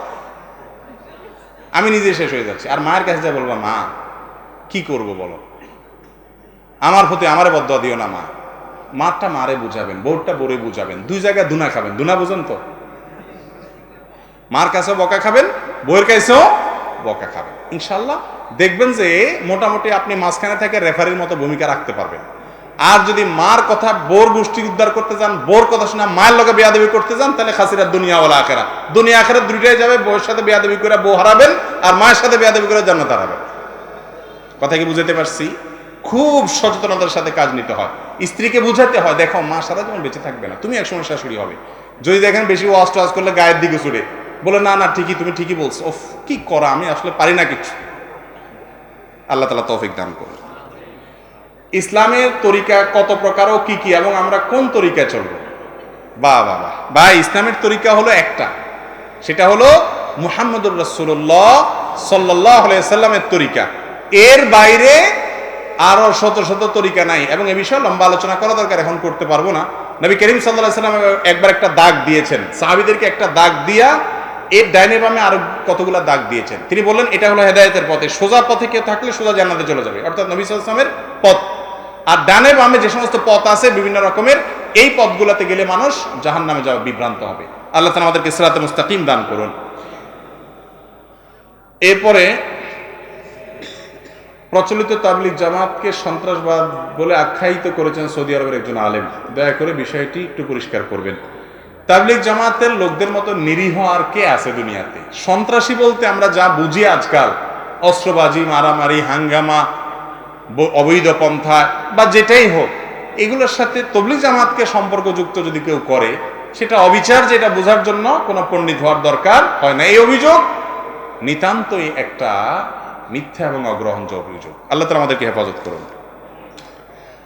Speaker 1: আমি নিজে শেষ হয়ে যাচ্ছি। আর মায়ের কাছে যা বলবো, মা কি করব বলো, আমার প্রতি আমারে বদদোয়া দিও না মা। মারটা মারে বুঝাবেন, বউরটা বউরে বুঝাবেন, দুই জায়গায় দুনা খাবেন। দুনা বুঝেন তো? মার কাছেও বকা খাবেন, বউয়ের কাছেও বকা খাবেন। ইনশাল্লাহ দেখবেন যে মোটামুটি আপনি মাঝখানে থেকে রেফারির মতো ভূমিকা রাখতে পারবেন। আর যদি মার কথা বোর গোষ্ঠী উদ্ধার করতে যান, বোর কথা শুনে মায়ের লগে বেয়াদবি করতে যান, তাহলে খাসিরা দুনিয়া ওয়ালা আখেরা, দুনিয়া আখেরা দুইটাই যাবে। বউয়ের সাথে বেয়াদবি করে বউ হারাবেন, আর মায়ের সাথে বেয়াদবি করে জান্নাত হারাবেন। কথা কি বুঝাতে পারছি? খুব সচেতনতার সাথে কাজ নিতে হয়। স্ত্রীকে বুঝাতে হয় দেখো মা সারা জীবন বেঁচে থাকবে না, তুমি একসময় শাশুড়ি হবে। যদি দেখেন বেশি ওয়াজ টাজ করলে গায়ের দিকে ছুড়ে বলে না না ঠিকই, তুমি ঠিকই বলছো, ওফ কি করা, আমি আসলে পারি না কিছু। আল্লাহ তাআলা তৌফিক দান করুন। ইসলামের তরিকা কত প্রকার ও কি কি, এবং আমরা কোন তরিকায় চলবো? বাহ বাহ বাহ ভাই, ইসলামের তরিকা হলো একটা, সেটা হলো মুহাম্মদুর রাসূলুল্লাহ সাল্লাল্লাহু আলাইহি সাল্লামের তরিকা। এর বাইরে আরো শত শত তরিকা নাই, এবং এ বিষয়ে লম্বা আলোচনা করা দরকার, এখন করতে পারবো না। নবী করিম সাল্লাল্লাহু আলাইহি সাল্লাম একবার একটা দাগ দিয়েছেন, সাহাবীদেরকে একটা দাগ দিয়া এর ডাইনে বামে আরো কতগুলা দাগ দিয়েছেন। তিনি বললেন এটা হলো হেদায়েতের পথে, সোজা পথে কেউ থাকলে সোজা জান্নাতে চলে যাবে, অর্থাৎ নবী সাল্লাল্লাহু আলাইহি সাল্লামের পথ। আর ডানে বামে যে সমস্ত পথ আছে বিভিন্ন রকমের, এই পথগুলোতে গেলে মানুষ জাহান্নামে যাওয়া বিভ্রান্ত হবে। আল্লাহ তাআলা আমাদেরকে সিরাতে মুস্তাকিম দান করুন। এরপরে প্রচলিত তাবলিগ জামাতকে সন্ত্রাসবাদ বলে আখ্যায়িত করেছেন সৌদি আরবের একজন আলেম। দয়া করে বিষয়টি একটু পরিষ্কার করবেন। তাবলিগ জামাতের লোকদের মতো নিরীহ আর কে আছে দুনিয়াতে? সন্ত্রাসী বলতে আমরা যা বুঝি আজকাল, অস্ত্রবাজি, মারামারি, হাঙ্গামা, অবৈধ পন্থা বা যেটাই হোক, এগুলোর সাথে তাবলিগ জামাতকে সম্পর্কযুক্ত যদি কেউ করে সেটা অবিচার, যেটা বোঝার জন্য কোনো পণ্ডিত হওয়ার দরকার হয় না। এই অভিযোগ নিতান্তই একটা মিথ্যা এবং অগ্রহণযোগ্য অভিযোগ। আল্লাহ তাআলা আমাদেরকে হেফাজত করুন।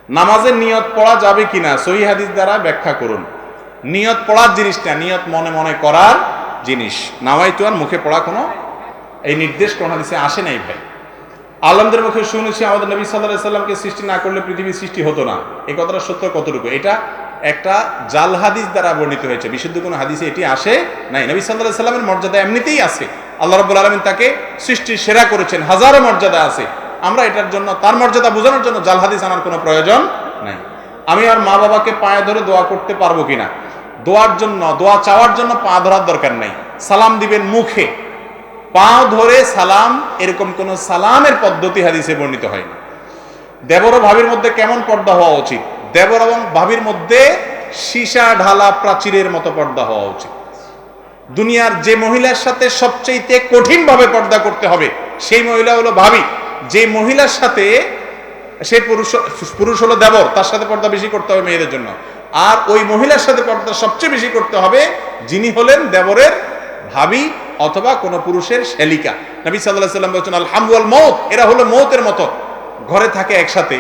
Speaker 1: নামাজের নিয়ত পড়া যাবে কিনা সহিহ হাদিস দ্বারা ব্যাখ্যা করুন। নিয়ত পড়ার জিনিসটা নিয়ত মনে মনে করার জিনিস, নাওয়াইতু আর মুখে পড়া কোনো এই নির্দেশ কোন হাদিসে আসে নাই ভাই। আলেমদের মুখে শুনেছি আমাদের নবী সাল্লাল্লাহু আলাইহি সাল্লামকে সৃষ্টি না করলে পৃথিবীর সৃষ্টি হতো না। এই কথাটা সত্য কতটুকু? এটা একটা জাল হাদিস দ্বারা বর্ণিত হয়েছে, বিশুদ্ধ কোনো হাদিসে এটি আসে নাই। নবী সাল্লাল্লাহু আলাইহি সাল্লামের মর্যাদা এমনিতেই আছে, আল্লাহ রাব্বুল আলামিন তাকে সৃষ্টির সেরা করেছেন, হাজারো মর্যাদা আছে। আমরা এটার জন্য, তার মর্যাদা বোঝানোর জন্য জাল হাদিস আনার কোনো প্রয়োজন নাই। আমি আর মা বাবাকে পায়ে ধরে দোয়া করতে পারবো কিনা? দোয়ার জন্য, দোয়া চাওয়ার জন্য পা ধরার দরকার নাই। সালাম দিবেন মুখে, পা ধরে সালাম, এরকম কোন সালামের পদ্ধতি হাদিসে বর্ণিত হয়নি। দেবর ও ভাবির মধ্যে কেমন পর্দা হওয়া উচিত? দেবর এবং ভাবির মধ্যে সীসা ঢালা প্রাচীরের মতো পর্দা হওয়া উচিত। দুনিয়ার যে মহিলার সাথে সবচেয়ে কঠিন ভাবে পর্দা করতে হবে সেই মহিলা হলো ভাবি। যে মহিলার সাথে সে পুরুষ হলো দেবর, তার সাথে পর্দা বেশি করতে হবে মেয়েদের জন্য। আর ওই মহিলার সাথে পর্দা সবচেয়ে বেশি করতে হবে যিনি হলেন দেবরের ভাবি অথবা কোন পুরুষের শ্যালিকা। নবী সাল্লাল্লাহু আলাইহি ওয়াসাল্লাম বলেছেন আল হামু ওয়াল মউত, এরা হলো মউতের মতো। ঘরে থাকে একসাথে,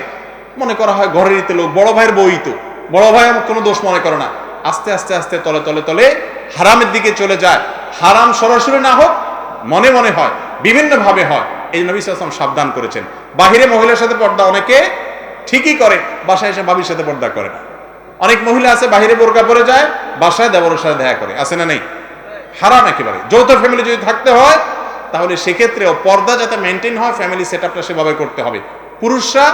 Speaker 1: মনে করা হয় ঘরেরই তো লোক, বড় ভাইয়ের বই তো, বড় ভাই কোনো দোষ মনে করে না, আস্তে আস্তে আস্তে তলে তলে তলে হারামের দিকে চলে যায়। হারাম সরাসরি না হোক, মনে মনে হয়, বিভিন্ন ভাবে হয়। এই নবী সাল্লাল্লাহু আলাইহি ওয়াসাল্লাম সাবধান করেছেন। বাহিরে মহিলার সাথে পর্দা অনেকে ঠিকই করে, বাসায় এসে ভাবির সাথে পর্দা করে না। অনেক মহিলা আছে বাহিরে বোরকা পরে যায়, বাসায় দেবরের সাথে দেখা করে, আছে না নেই? হারাম একেবারে। যৌথ ফ্যামিলি যদি থাকতে হয় তাহলে সেক্ষেত্রেও পর্দা যাতে মেনটেন হয়, ফ্যামিলি সেটআপটা সেভাবে করতে হবে। পুরুষরা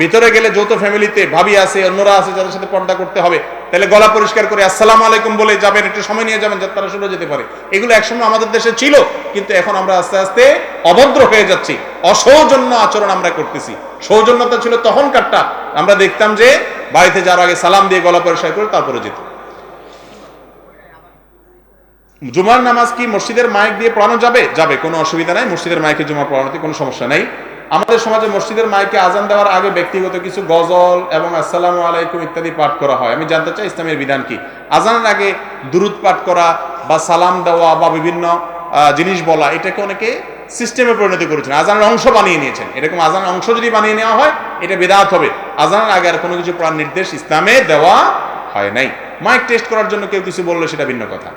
Speaker 1: ভিতরে গেলে যৌথ ফ্যামিলিতে ভাবি আছে, অন্যরা আছে, যাদের সাথে পর্দা করতে হবে, তাহলে গলা পরিষ্কার করে আসসালামু আলাইকুম বলে যাবেন, একটু সময় নিয়ে যাবেন যাতে তারা শুনে যেতে পারে। এগুলো একসময় আমাদের দেশে ছিল, কিন্তু এখন আমরা আস্তে আস্তে অভদ্র হয়ে যাচ্ছি, অসৌজন্য আচরণ আমরা করতেছি। সৌজন্যতা ছিল তখনকারটা, আমরা দেখতাম যে বাড়িতে যাওয়ার আগে সালাম দিয়ে গলা পরিষ্কার করে তারপরে যেত। জুমার নামাজ কি মসজিদের মাইক দিয়ে পড়ানো যাবে? যাবে, কোনো অসুবিধা নাই, মসজিদের মাইকে জুমা পড়ানোতে কোনো সমস্যা নাই। আমাদের সমাজে মসজিদের মাইকে আজান দেওয়ার আগে ব্যক্তিগত কিছু গজল এবং আসসালামু আলাইকুম ইত্যাদি পাঠ করা হয়। আমি জানতে চাই ইসলামের বিধান কি? আজানের আগে দুরুদ পাঠ করা বা সালাম দেওয়া বা বিভিন্ন জিনিস বলা, এটাকে অনেকে সিস্টেমে পরিণত করেছেন, আজানের অংশ বানিয়ে নিয়েছেন। এরকম আজানের অংশ যদি বানিয়ে নেওয়া হয়, এটা বিদআত হবে। আজানের আগে আর কোনো কিছু পড়ার নির্দেশ ইসলামে দেওয়া হয় নাই। মাইক টেস্ট করার জন্য কেউ কিছু বললে সেটা ভিন্ন কথা।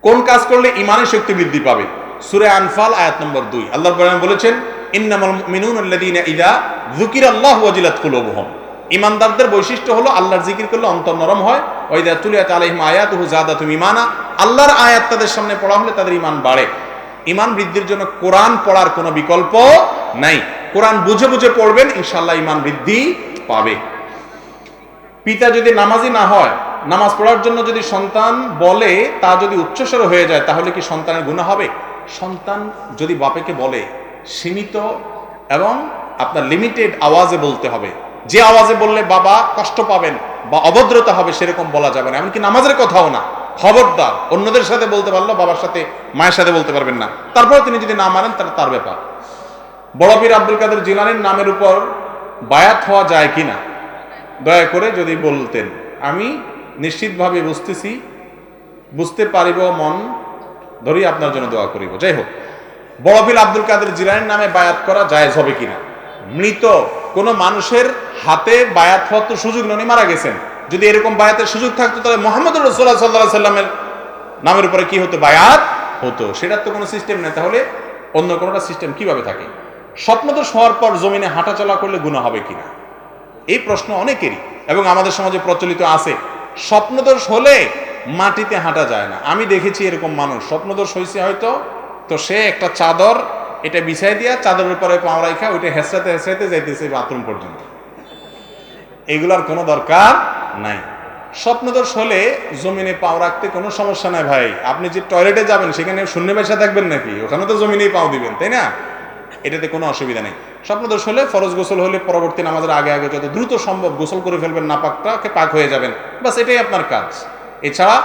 Speaker 1: কোন কাজ করলে ইমানের শক্তি বৃদ্ধি পাবে? সূরা আনফাল আয়াত নম্বর 2, আল্লাহ রাব্বুল বলেছেন ইন্নামাল মুমিনুনা আল্লাযীনা ইযা যুকিরাল্লাহু ওয়াজিলাত কুলুবুহুম। ইমানদারদের বৈশিষ্ট্য হলো আল্লাহর জিকির করলে অন্তর নরম হয়। ওয়া ইযা তুলিয়াত আলাইহিম আয়াতুহু যাদাতুহুম ঈমানা, আল্লাহর আয়াত তাদের সামনে পড়া হলে তাদের ঈমান বাড়ে। ঈমান বৃদ্ধির জন্য কোরআন পড়ার কোনো বিকল্প নাই। কোরআন বুঝে বুঝে পড়বেন, ইনশাআল্লাহ ঈমান বৃদ্ধি পাবে। পিতা যদি নামাজি না হয়, নামাজ পড়ার জন্য যদি সন্তান বলে, তা যদি উচ্চস্বর হয়ে যায়, তাহলে কি সন্তানের গুনাহ হবে? সন্তান যদি বাপেকে বলে, সীমিত এবং আপনার লিমিটেড আওয়াজে বলতে হবে। যে আওয়াজে বললে বাবা কষ্ট পাবেন বা অভদ্রতা হবে সেরকম বলা যাবে না। এমনকি নামাজের কথাও না, খবরদার। অন্যদের সাথে বলতে পারলো, বাবার সাথে মায়ের সাথে বলতে পারবেন না। তারপর তিনি যদি না মানেন তাহলে তার ব্যাপার। বড় পীর আব্দুল কাদের জিলানীর নামের উপর বায়াত হওয়া যায় কিনা দয়া করে যদি বলতেন, আমি নিশ্চিতভাবে বুঝতে পারিব, মন ধরি আপনার জন্য দোয়া করিব। যাই হোক, বড় পীর আব্দুল কাদের জিলানীর নামে বায়াত করা জায়েজ হবে কিনা? মৃত কোন মানুষের হাতে বায়াত হওয়ার তো সুযোগ নেই, মারা গেছেন। যদি এরকম বায়াতের সুযোগ থাকতো তাহলে মুহাম্মদুর রাসূলুল্লাহ সাল্লাল্লাহু আলাইহি সাল্লামের নামের উপরে কি হতো? বায়াত হতো। সেটার তো কোনো সিস্টেম নেই, তাহলে অন্য কোনোটা সিস্টেম কিভাবে থাকে? স্বপ্নদোষ হওয়ার পর জমিনে হাঁটাচলা করলে গুনাহ হবে কিনা, এই প্রশ্ন অনেকেরই এবং আমাদের সমাজে প্রচলিত আছে। স্বপ্নদোষ হলে মাটিতে হাঁটা যায় না। আমি দেখেছি এরকম মানুষ, স্বপ্নদোষ হয়েছে হয়তো, তো সে একটা চাদর এটা বিছাই দিয়া চাদরের উপরে পাও রাখা ওইটা হেসরাতে হেসরাতে যাইতেছে বাথরুম পর্যন্ত। এগুলার কোনো দরকার নাই। স্বপ্নদোষ হলে জমিনে পাও রাখতে কোনো সমস্যা নাই ভাই। আপনি যে টয়লেটে যাবেন সেখানে শূন্য বসে থাকবেন নাকি? ওখানে তো জমিনেই পাও দিবেন, তাই না? এটাতে কোনো অসুবিধা নেই। স্বপ্নদোষ হলে ফরজ গোসল হলে পরবর্তী নামাজের আগে আগে যত দ্রুত সম্ভব গোসল করে ফেলবেন, নাপাকটাকে পাক হয়ে যাবেন, বাস এটাই আপনার কাজ। এছাড়া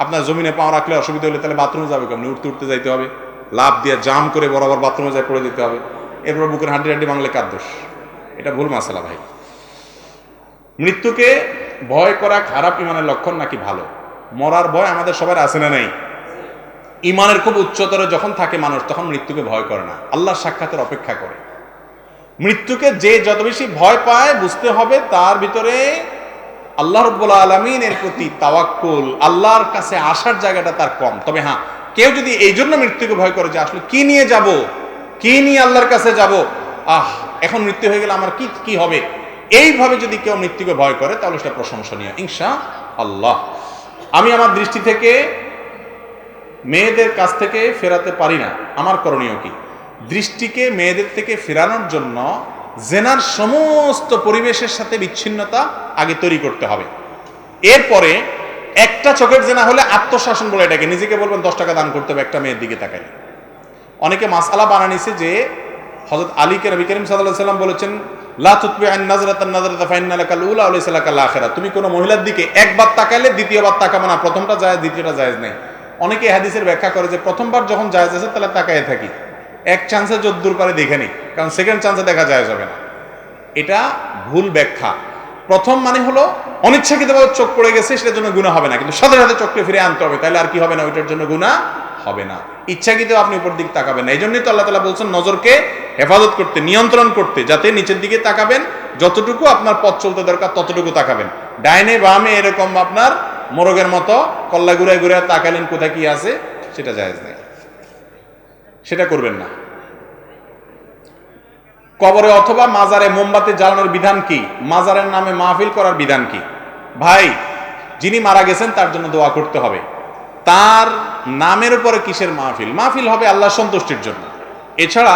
Speaker 1: আপনার জমিনে পাও রাখলে অসুবিধা হলে তাহলে বাথরুমে যাবে কেমন? উঠতে উঠতে যাইতে হবে, লাভ দিয়ে জাম করে বরাবর বাথরুমে যায় পড়ে যেতে হবে, এরপর বুকের হাঁটি হাঁটি বাংলে কার দোষ? এটা ভুল মাসালা ভাই। মৃত্যুকে ভয় করা খারাপ ইমানের লক্ষণ নাকি ভালো? মরার ভয় আমাদের সবার আছে না নাই? ইমানের খুব উচ্চতরে যখন থাকে মানুষ, তখন মৃত্যুকে ভয় করে না, আল্লাহর সাক্ষাতের অপেক্ষা করে। মৃত্যুকে যে যত বেশি ভয় পায়, বুঝতে হবে তার ভিতরে আল্লাহ রাব্বুল আলামিনের প্রতি তাওয়াক্কুল, আল্লাহর কাছে আসার জায়গাটা তার কম। তবে হ্যাঁ, কেউ যদি এই জন্য মৃত্যুকে ভয় করে যে আসলে কি নিয়ে যাব, কি নিয়ে আল্লাহর কাছে যাব, এখন মৃত্যু হয়ে গেলে আমার কি কি হবে, এইভাবে যদি কেউ মৃত্যুকে ভয় করে তাহলে সেটা প্রশংসনীয় ইনশাআল্লাহ। আমি আমার দৃষ্টি থেকে মেয়েদের কাছ থেকে ফেরাতে পারি না, আমার করণীয় কি? দৃষ্টিকে মেয়েদের থেকে ফেরানোর জন্য জেনার সমস্ত পরিবেশের সাথে বিচ্ছিন্নতা আগে তৈরি করতে হবে। এরপরে একটা চোখের জেনা হলে আত্মশাসন বলে এটাকে, নিজেকে বলবেন 10 টাকা দান করতে হবে একটা মেয়ের দিকে তাকাই। অনেকে মাসআলা বানানিছে যে হযরত আলীকে নবী করিম সাল্লাল্লাহু আলাইহি ওয়াসাল্লাম বলেছেন, লা তুতবিআন নাযরাতান নাযরাতা ফাইন্না লাকাল উলা ওয়া লাইসা লাকাল আখিরা। তুমি কোনো মহিলার দিকে একবার তাকাইলে দ্বিতীয়বার তাকাবে না, প্রথমটা জায়েজ দ্বিতীয়টা জায়েজ নেই। অনেকে হাদিসের ব্যাখ্যা করে যে প্রথমবার যখন জায়েজ আছে তাহলে তাকায় থাকি, এক চান্সে যদ্দূর পারে দেখে নি, কারণ সেকেন্ড চান্সে দেখা জায়েজ হবে না। এটা ভুল ব্যাখ্যা। প্রথম মানে হলো অনিচ্ছাকৃতভাবে চোখ পড়ে গেছে, সেটার জন্য গুনাহ হবে না, কিন্তু সাথে সাথে চোখকে ফিরে আনতে হবে, তাহলে আর কি হবে না? ওইটার জন্য গুনাহ হবে না। ইচ্ছাকৃত আপনি উপর দিক তাকাবেন না। এই জন্যই তো আল্লাহ তাআলা বলছেন নজরকে হেফাজত করতে, নিয়ন্ত্রণ করতে, যাতে নিচের দিকে তাকাবেন, যতটুকু আপনার পথ চলতে দরকার ততটুকু তাকাবেন। ডাইনে বামে এরকম আপনার মোরগের মতো কল্লা ঘুরে ঘুরে তাকালেন কোথায় কি আছে, সেটা জায়েজ নাই, সেটা করবেন না। কবরে অথবা মাজারে মোমবাতি জ্বালানোর বিধান কি? মাজারের নামে মাহফিল করার বিধান কি? ভাই, যিনি মারা গেছেন তার জন্য দোয়া করতে হবে। তার নামের উপরে কিসের মাহফিল? মাহফিল হবে আল্লাহর সন্তুষ্টির জন্য। এছাড়া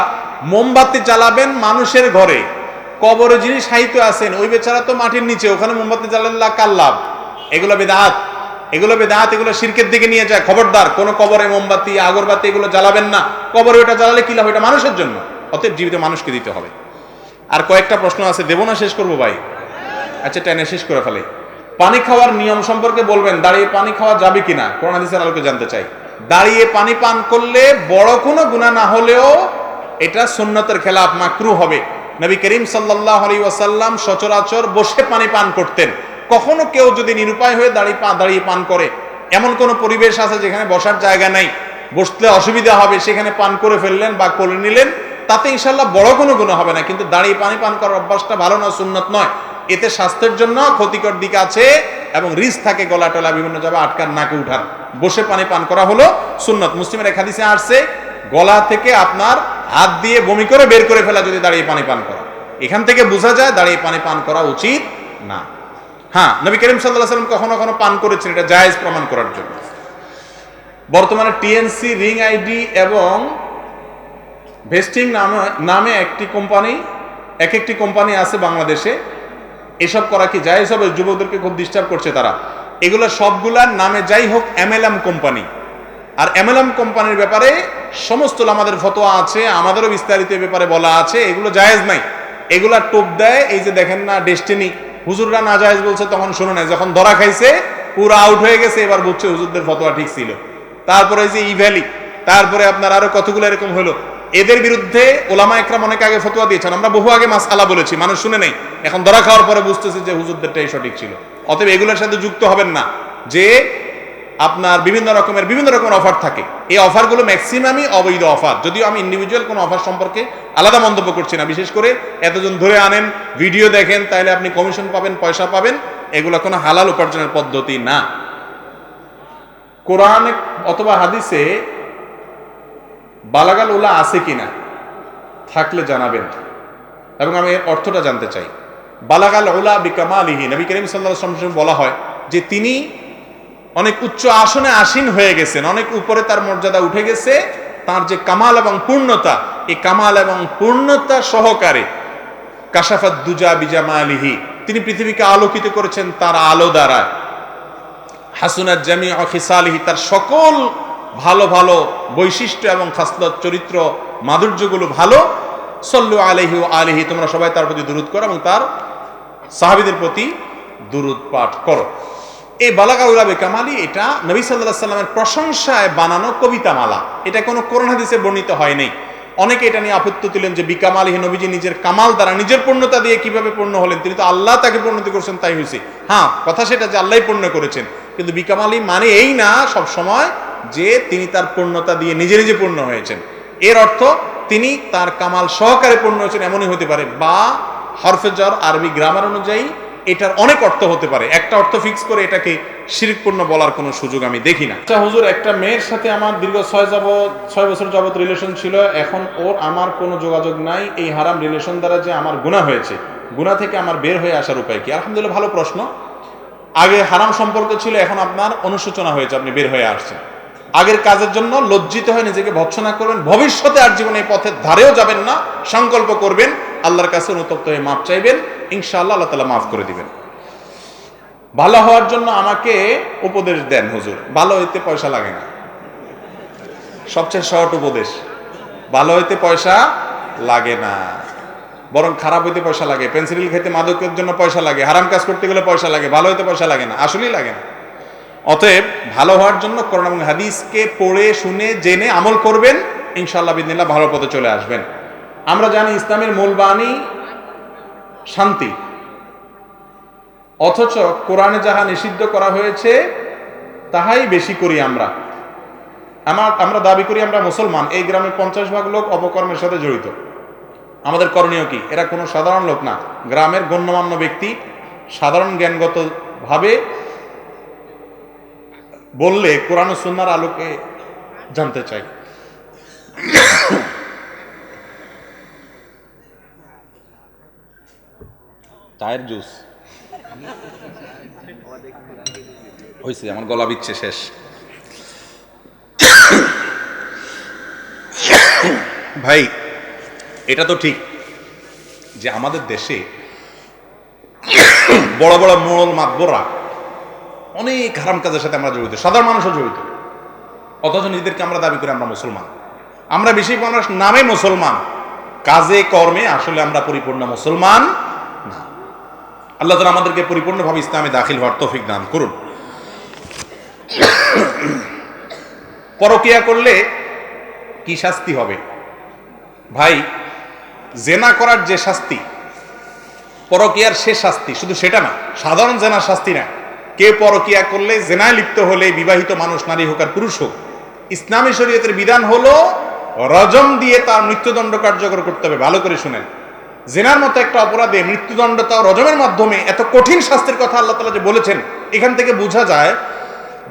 Speaker 1: মোমবাতি জ্বালাবেন মানুষের ঘরে, কবরে যিনি সাহিত্য আছেন ওই বেচারা তো মাটির নিচে, ওখানে মোমবাতি জ্বালালে কার লাভ? এগুলো বেদাত, এগুলো বেদাত, এগুলো শিরকের দিকে নিয়ে যায়। খবরদার, কোনো কবরে মোমবাতি আগরবাতি এগুলো জ্বালাবেন না। কবরে ওটা জ্বালালে কি লাভ? এটা মানুষের জন্য, অতএব জীবিত মানুষকে দিতে হবে। আর কয়েকটা প্রশ্ন আছে, দেবো না শেষ করবো ভাই? আচ্ছা, টেনে শেষ করে ফেলে। পানি খাওয়ার নিয়ম সম্পর্কে বলবেন, দাঁড়িয়ে পানি খাওয়া যাবে কিনা, কোরআন হাদিসের আলোকে জানতে চাই। দাঁড়িয়ে পানি পান করলে বড় কোনো গুনাহ না হলেও এটা সুন্নতের খেলাফ, মাকরুহ হবে। নবী করিম সাল্লাল্লাহু আলাইহি ওয়াসাল্লাম সচরাচর বসে পানি পান করতেন। কখনো কেউ যদি নিরুপায় হয়ে দাঁড়িয়ে পান করে, এমন কোন পরিবেশ আছে যেখানে বসার জায়গা নাই, বসতে অসুবিধা হবে, সেখানে পান করে ফেললেন বা করে নিলেন, তাতে ইনশাআল্লাহ বড় কোনো গুনাহ হবে না। কিন্তু দাঁড়িয়ে পানি পান করার অভ্যাসটা ভালো না, সুন্নত নয়। এতে স্বাস্থ্যের জন্য ক্ষতিকর দিক আছে এবং রিস্ক থাকে, গলা টলা বিভিন্ন জায়গায় আটকান, নাকে উঠার। বসে পানি পান করা হলো সুন্নত। মুসলিমের এক হাদিসে আসছে, গলা থেকে আপনার হাত দিয়ে বমি করে বের করে ফেলা যদি দাঁড়িয়ে পানি পান করা। এখান থেকে বোঝা যায় দাঁড়িয়ে পানি পান করা উচিত না। হ্যাঁ, নবী করিম সাল্লাল্লাহু আলাইহি ওয়াসাল্লাম কখনো কখনো পান করেছেন, এটা জায়েজ প্রমাণ করার জন্য। বর্তমানে টিএনসি, রিং আইডি এবং ভেস্টিং নামে একটি কোম্পানি আছে বাংলাদেশে। এসব করা কি জায়েজ হবে? যুবকদেরকে খুব ডিস্টার্ব করছে তারা। এগুলো সবগুলার নামে যাই হোক এমএলএম কোম্পানি, আর এমএলএম কোম্পানির ব্যাপারে সমস্ত আমাদের ফতোয়া আছে, আমাদেরও বিস্তারিত ব্যাপারে বলা আছে, এগুলো জায়েজ নাই। এগুলা টোপ দেয়, এই যে দেখেন না ডেস্টিনি, হুজুররা না জায়েজ বলছে তখন শুনে নাই, যখন ধরা খাইছে পুরো আউট হয়ে গেছে, এবার বুঝছে হুজুরদের ফতোয়া ঠিক ছিল। তারপরে এই যে ইভ্যালি, তারপরে আপনার আরো কতগুলো এরকম হলো। এদের বিরুদ্ধে ওলামা একরাম অনেক আগে ফতোয়া দিয়েছেন, আমরা বহু আগে মাসআলা বলেছি, মানুষ শুনে নেই, এখন ধরা খাওয়ার পরে বুঝতেছে যে হুজুরদেরটাই সঠিক ছিল। অতএব এগুলোর সাথে যুক্ত হবেন না। যে আপনার বিভিন্ন রকমের অফার থাকে, এই অফারগুলো ম্যাক্সিমামই অবৈধ অফার। যদিও আমি ইন্ডিভিজুয়াল কোনো অফার সম্পর্কে আলাদা মন্তব্য করছি না, বিশেষ করে এতজন ধরে আনেন, ভিডিও দেখেন, তাইলে আপনি কমিশন পাবেন, পয়সা পাবেন, এগুলো কোনো হালাল উপার্জনের পদ্ধতি না। কোরআন অথবা হাদিসে বালাগাল উলা আছে কিনা, থাকলে জানাবেন, এবং আমি এর অর্থটা জানতে চাই। বালাগাল উলা বিকামালিহি, নবী করিম সাল্লাল্লাহু আলাইহি ওয়াসাল্লাম বলা হয় যে তিনি অনেক উচ্চ আসনে আসীন হয়ে গেছেন, অনেক উপরে তার মর্যাদা উঠে গেছে। তার যে কামাল এবং পূর্ণতা, এই কামাল এবং পূর্ণতা সহকারে কাশাফাত দুজা বিজামালিহি, তিনি পৃথিবীকে আলোকিত করেছেন তার আলো দ্বারা। হাসুনাত জামিউ খিসালিহি, তার সকল ভালো ভালো বৈশিষ্ট্য এবং খাসলত, চরিত্র, মাধুর্যগুলো ভালো। সাল্লু আলাইহি ওয়া আলিহি, তোমরা সবাই তার প্রতি দুরূদ করো এবং তার সাহাবীদের প্রতি দুরূদ পাঠ করো। এই বালাগা উলা বিকামালি, এটা নবী সাল্লাল্লাহু আলাইহি ওয়াসাল্লামের প্রশংসায় বানানো কবিতা মালা, এটা কোনো কোরআন হাদিসে বর্ণিত হয় নাই। অনেকে এটা নিয়ে আপত্তি তুলেন যে বিকামালিহি, নবীজি নিজের কামাল দ্বারা, নিজের পূর্ণতা দিয়ে কিভাবে পূর্ণ হলেন, তিনি তো আল্লাহ তাকে পূর্ণত করেছেন, তাই হয়েছে। হ্যাঁ, কথা সেটা যে আল্লাহই পূর্ণ করেছেন, কিন্তু বিকামালি মানে এই না সব সময় যে তিনি তার পূর্ণতা দিয়ে নিজে নিজে পূর্ণ হয়েছেন। এর অর্থ তিনি তার কামাল সহকারে পূর্ণ হয়েছেন এমনই হতে পারে, বা হরফে জ্বর আরবি গ্রামার অনুযায়ী এটার অনেক অর্থ হতে পারে। একটা অর্থ ফিক্স করে এটাকে শিরকপূর্ণ বলার কোনো সুযোগ আমি দেখি না। আচ্ছা হুজুর, একটা মেয়ের সাথে আমার দীর্ঘ 6 বছর যাবত রিলেশন ছিল, এখন ওর আমার কোনো যোগাযোগ নাই, এই হারাম রিলেশন দ্বারা যে আমার গুনাহ হয়েছে, গুনাহ থেকে আমার বের হয়ে আসার উপায় কি? আলহামদুলিল্লাহ, ভালো প্রশ্ন। আগে হারাম সম্পর্ক ছিল, এখন আপনার অনুশোচনা হয়েছে, আপনি বের হয়ে আসছেন। আগের কাজের জন্য লজ্জিত হয়ে নিজেকে ভৎসনা করবেন, ভবিষ্যতে আর জীবনে এই পথের ধারেও যাবেন না, সংকল্প করবেন, আল্লাহর কাছে অনুতপ্ত হয়ে মাফ চাইবেন, ইনশাআল্লাহ আল্লাহ তাআলা মাফ করে দিবেন। ভালো হওয়ার জন্য আমাকে উপদেশ দেন হুজুর। ভালো হইতে পয়সা লাগে না, সবচেয়ে শর্ট উপদেশ, ভালো হইতে পয়সা লাগে না, বরং খারাপ হইতে পয়সা লাগে। পেন্সিল খেতে মাদকের জন্য পয়সা লাগে, হারাম কাজ করতে গেলে পয়সা লাগে, ভালো হইতে পয়সা লাগে না, আসলেই লাগে না। অতএব ভালো হওয়ার জন্য কোরআন এবং হাদিসকে পড়ে শুনে জেনে আমল করবেন, ইনশাআল্লাহ বিদিনিল্লাহ ভালো পথে চলে আসবেন। আমরা জানি ইসলামের মূল বাণী শান্তি, অথচ কোরআনে যাহা নিষিদ্ধ করা হয়েছে তাহাই বেশি করি আমরা দাবি করি আমরা মুসলমান, এই গ্রামে 50 ভাগ লোক অপকর্মের সাথে জড়িত। আমাদের করণীয় কি? এরা কোনো সাধারণ লোক না, গ্রামের গণ্যমান্য ব্যক্তি। সাধারণ জ্ঞানগত ভাবে বললে কোরআন ও সুন্নাহর আলোকে জানতে চাই। চায়ের জুস হয়েছে, আমার গলা বিচ্ছে শেষ। ভাই, এটা তো ঠিক যে আমাদের দেশে বড় বড় মোড়ল মাতবররা অনেক হারাম কাজের সাথে আমরা জড়িত, সাধারণ মানুষও জড়িত, অথচ নিজেদেরকে আমরা দাবি করি আমরা মুসলমান। আমরা বেশি মানুষ নামে মুসলমান, কাজে কর্মে আসলে আমরা পরিপূর্ণ মুসলমান না। আল্লাহ তাআলা আমাদেরকে পরিপূর্ণভাবে ইসলামে দাখিল হওয়ার তৌফিক দান করুন। পরকিয়া করলে কি শাস্তি হবে? ভাই, জেনা করার যে শাস্তি, পরকিয়ার সে শাস্তি শুধু সেটা না, সাধারণ জেনার শাস্তি না। কেউ পরকিয়া করলে, জেনায় লিপ্ত হলে, বিবাহিত মানুষ, নারী হোক আর পুরুষ হোক, ইসলামী শরীয়তের বিধান হলো রজম দিয়ে তার মৃত্যুদণ্ড কার্যকর করতে হবে। ভালো করে শুনেন, জেনার মতো একটা অপরাধে মৃত্যুদণ্ড তাও রজমের মাধ্যমে, এত কঠিন শাস্তির কথা আল্লাহ তাআলা যে বলেছেন, এখান থেকে বোঝা যায়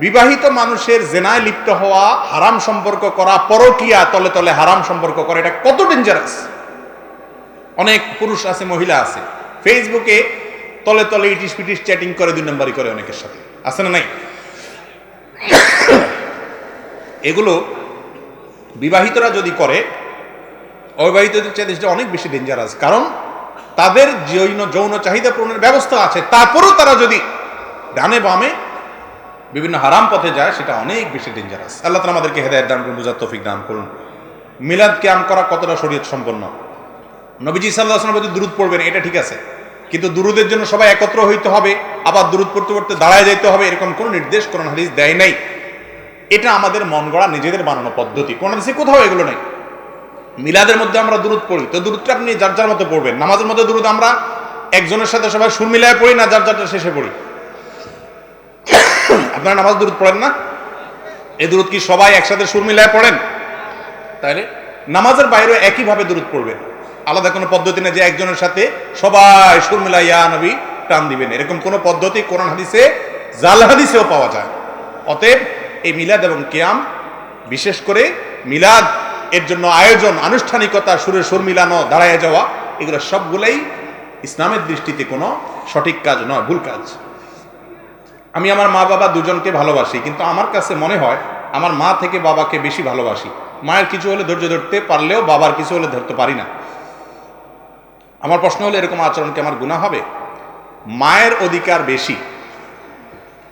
Speaker 1: বিবাহিত মানুষের জেনায় লিপ্ত হওয়া, হারাম সম্পর্ক করা, পরকিয়া তলে তলে হারাম সম্পর্ক করা, এটা কত ডেঞ্জারাস। অনেক পুরুষ আছে, মহিলা আছে, ফেসবুকে তলে তলে ইটিস পিটিস চ্যাটিং করে, 2 নম্বরই করে অনেকের সাথে, আছে না নাই? এগুলো বিবাহিতরা যদি করে, অবিবাহিতদের চেয়ে অনেক বেশি ডেঞ্জারাস। কারণ তাদের যৌন চাহিদা পূরণের ব্যবস্থা আছে, তারপরেও তারা যদি ডানে বামে বিভিন্ন হারাম পথে যায়, সেটা অনেক বেশি ডেঞ্জারাস। আল্লাহ তাআলা আমাদেরকে হেদায়েত দান করুন, বুঝার তৌফিক দান করুন। মিলাদ কিয়াম করা কতটা শরীয়ত সম্পন্ন? নবীজি সাল্লাল্লাহু আলাইহি ওয়াসাল্লাম দুরূদ পড়বেন, এটা ঠিক আছে, কিন্তু দুরূদের জন্য সবাই একত্র হইতে হবে, আবার দুরূদ পড়তে পড়তে দাঁড়ায় যাইতে হবে, এরকম কোনো নির্দেশ কোরআন হাদিস দেয় নাই। এটা আমাদের মন গড়া, নিজেদের বানানো পদ্ধতি। কোরআন হাদিসে কোথাও এগুলো নাই। মিলাদের মধ্যে আমরা দুরূদ পড়ি, তো দুরূদটা আপনি যার যার মতো পড়বেন। নামাজের মধ্যে দুরূদ আমরা একজনের সাথে সবাই সুর মিলায় পড়ি না, যার যারটা শেষে পড়ি। আপনারা নামাজ দুরূদ পড়েন না? এই দুরূদ কি সবাই একসাথে সুর মিলায় পড়েন? তাহলে নামাজের বাইরে একইভাবে দুরূদ পড়বেন, আলাদা কোনো পদ্ধতি নেই যে একজনের সাথে সবাই সুর মিলায় ইয়া নবী টান দিবেন, এরকম কোনো পদ্ধতি কোরআন হাদিসে, জাল হাদিসেও পাওয়া যায়। অতএব এই মিলাদ এবং কিয়াম, বিশেষ করে মিলাদ এর জন্য আয়োজন, আনুষ্ঠানিকতা, সুরে সুর মিলানো, দাঁড়ায় যাওয়া, এগুলো সবগুলোই ইসলামের দৃষ্টিতে কোনো সঠিক কাজ নয়, ভুল কাজ। আমি আমার মা বাবা দুজনকে ভালোবাসি, কিন্তু আমার কাছে মনে হয় আমার মা থেকে বাবাকে বেশি ভালোবাসি। মায়ের কিছু হলে ধৈর্য ধরতে পারলেও বাবার কিছু হলে ধরতে পারি না। আমার প্রশ্ন হলো, এরকম আচরণ কি আমার গুনাহ হবে? মায়ের অধিকার বেশি।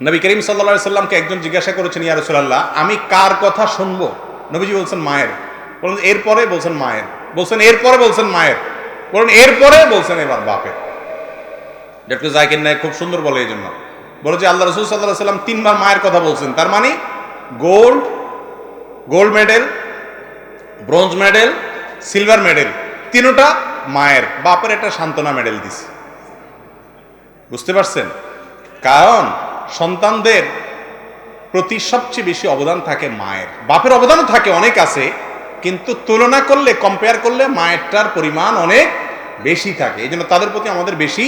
Speaker 1: নবী করিম সাল্লাল্লাহু আলাইহি সাল্লামকে একজন জিজ্ঞাসা করেছেন, ইয়া রাসূলুল্লাহ, আমি কার কথা শুনবো? নবীজি বলছেন মায়ের। বলেন এরপরে? বলছেন মায়ের। বলছেন এরপরে? বলছেন মায়ের। বলেন এরপরে? বলছেন এবার বাপের। ডক্টর জাকির নায়েক খুব সুন্দর বলে এই জন্য, বলে যে আল্লাহ রাসূল সাল্লাল্লাহু আলাইহি সাল্লাম 3 বার মায়ের কথা বলছেন, তার মানে gold medal, bronze medal, silver medal, তিনটা মায়ের। বাপের একটা সান্ত্বনা মেডেল দিছে। বুঝতে পারছেন? কারণ সন্তানদের প্রতি সবচেয়ে বেশি অবদান থাকে মায়ের। বাপের অবদানও থাকে, অনেক আছে, কিন্তু তুলনা করলে, কম্পেয়ার করলে মায়েরটার পরিমাণ অনেক বেশি থাকে। এই জন্য তাদের প্রতি আমাদের বেশি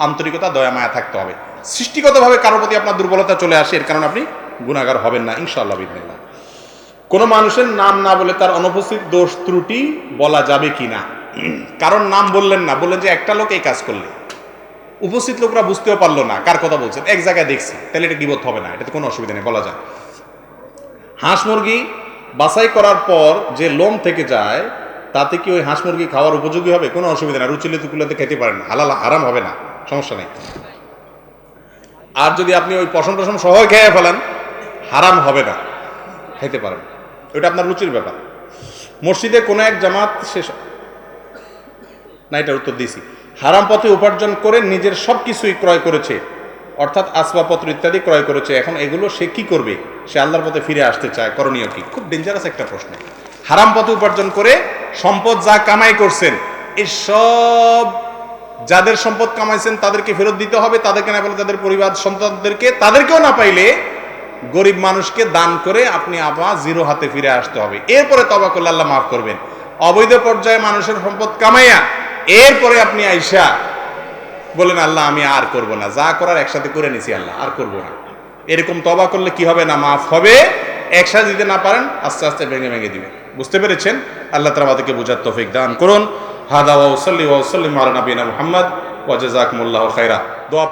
Speaker 1: আন্তরিকতা, দয়া মায়া থাকতে হবে। সৃষ্টিগতভাবে কারোর প্রতি আপনার দুর্বলতা চলে আসে, এর কারণে আপনি গুনাহগার হবেন না ইনশাআল্লাহ বিদিনিল্লাহ। কোনো মানুষের নাম না বলে তার অনুপস্থিত দোষ ত্রুটি বলা যাবে কিনা? কারণ নাম বললেন না, বললেন যে একটা লোক এই কাজ করলে, উপস্থিত লোকরা বুঝতেও পারলো না কার কথা বলছেন, এক জায়গায় দেখছি, তাহলে এটা গীবত হবে না, এটাতে কোনো অসুবিধা নেই, বলা যায়। হাঁস মুরগি বাছাই করার পর যে লোম থেকে যায়, তাতে কি ওই হাঁস মুরগি খাওয়ার উপযোগী হবে? কোনো অসুবিধা না, রুচিলে তুকুলাতে খেতে পারেন, হালাল হারাম হবে না, সমস্যা নেই। আর যদি আপনি ওই পশম টসম সহ খেয়ে ফেলেন, হারাম হবে না, খাইতে পারেন, ওইটা আপনার রুচির ব্যাপার। মসজিদে কোনো এক জামাত শেষ না, এটার উত্তর দিয়েছি। হারাম পথে উপার্জন করে নিজের সব কিছুই ক্রয় করেছে, অর্থাৎ আসবাবপত্র ইত্যাদি ক্রয় করেছে, এখন এগুলো সে কি করবে? সে আল্লাহর পথে ফিরে আসতে চায়, করণীয় কি? খুব ডেঞ্জারাস একটা প্রশ্ন। হারাম পথে উপার্জন করে সম্পদ যা কামাই করছেন, এই সব যাদের সম্পদ কামাইছেন তাদেরকে ফেরত দিতে হবে, তাদেরকে না পাইলে তাদের পরিবার সন্তানদেরকে, তাদেরকেও না পাইলে গরিব মানুষকে দান করে আপনি আবার জিরো হাতে ফিরে আসতে হবে। এরপরে তওবা করলে আল্লাহ মাফ করবেন। অবৈধ পর্যায়ে মানুষের সম্পদ কামাইয়া এরপরে আপনি আইসা বলেন আল্লাহ আমি আর করব না, যা করার একসাথে করে নিছি আল্লাহ আর করব না, এরকম তওবা করলে কি হবে না, মাফ হবে। একসাথে দিতে না পারেন আস্তে আস্তে ভেঙে ভেঙে দিবেন। বুঝতে পেরেছেন? আল্লাহ তাআলা আমাদেরকে বোঝার তৌফিক দান করুন। হাদা ওয়া সাল্লি ওয়া সাল্লিম আলা নবিয়িনা মুহাম্মদ ওয়া জাযাকুমুল্লাহু খাইরা। দোয়া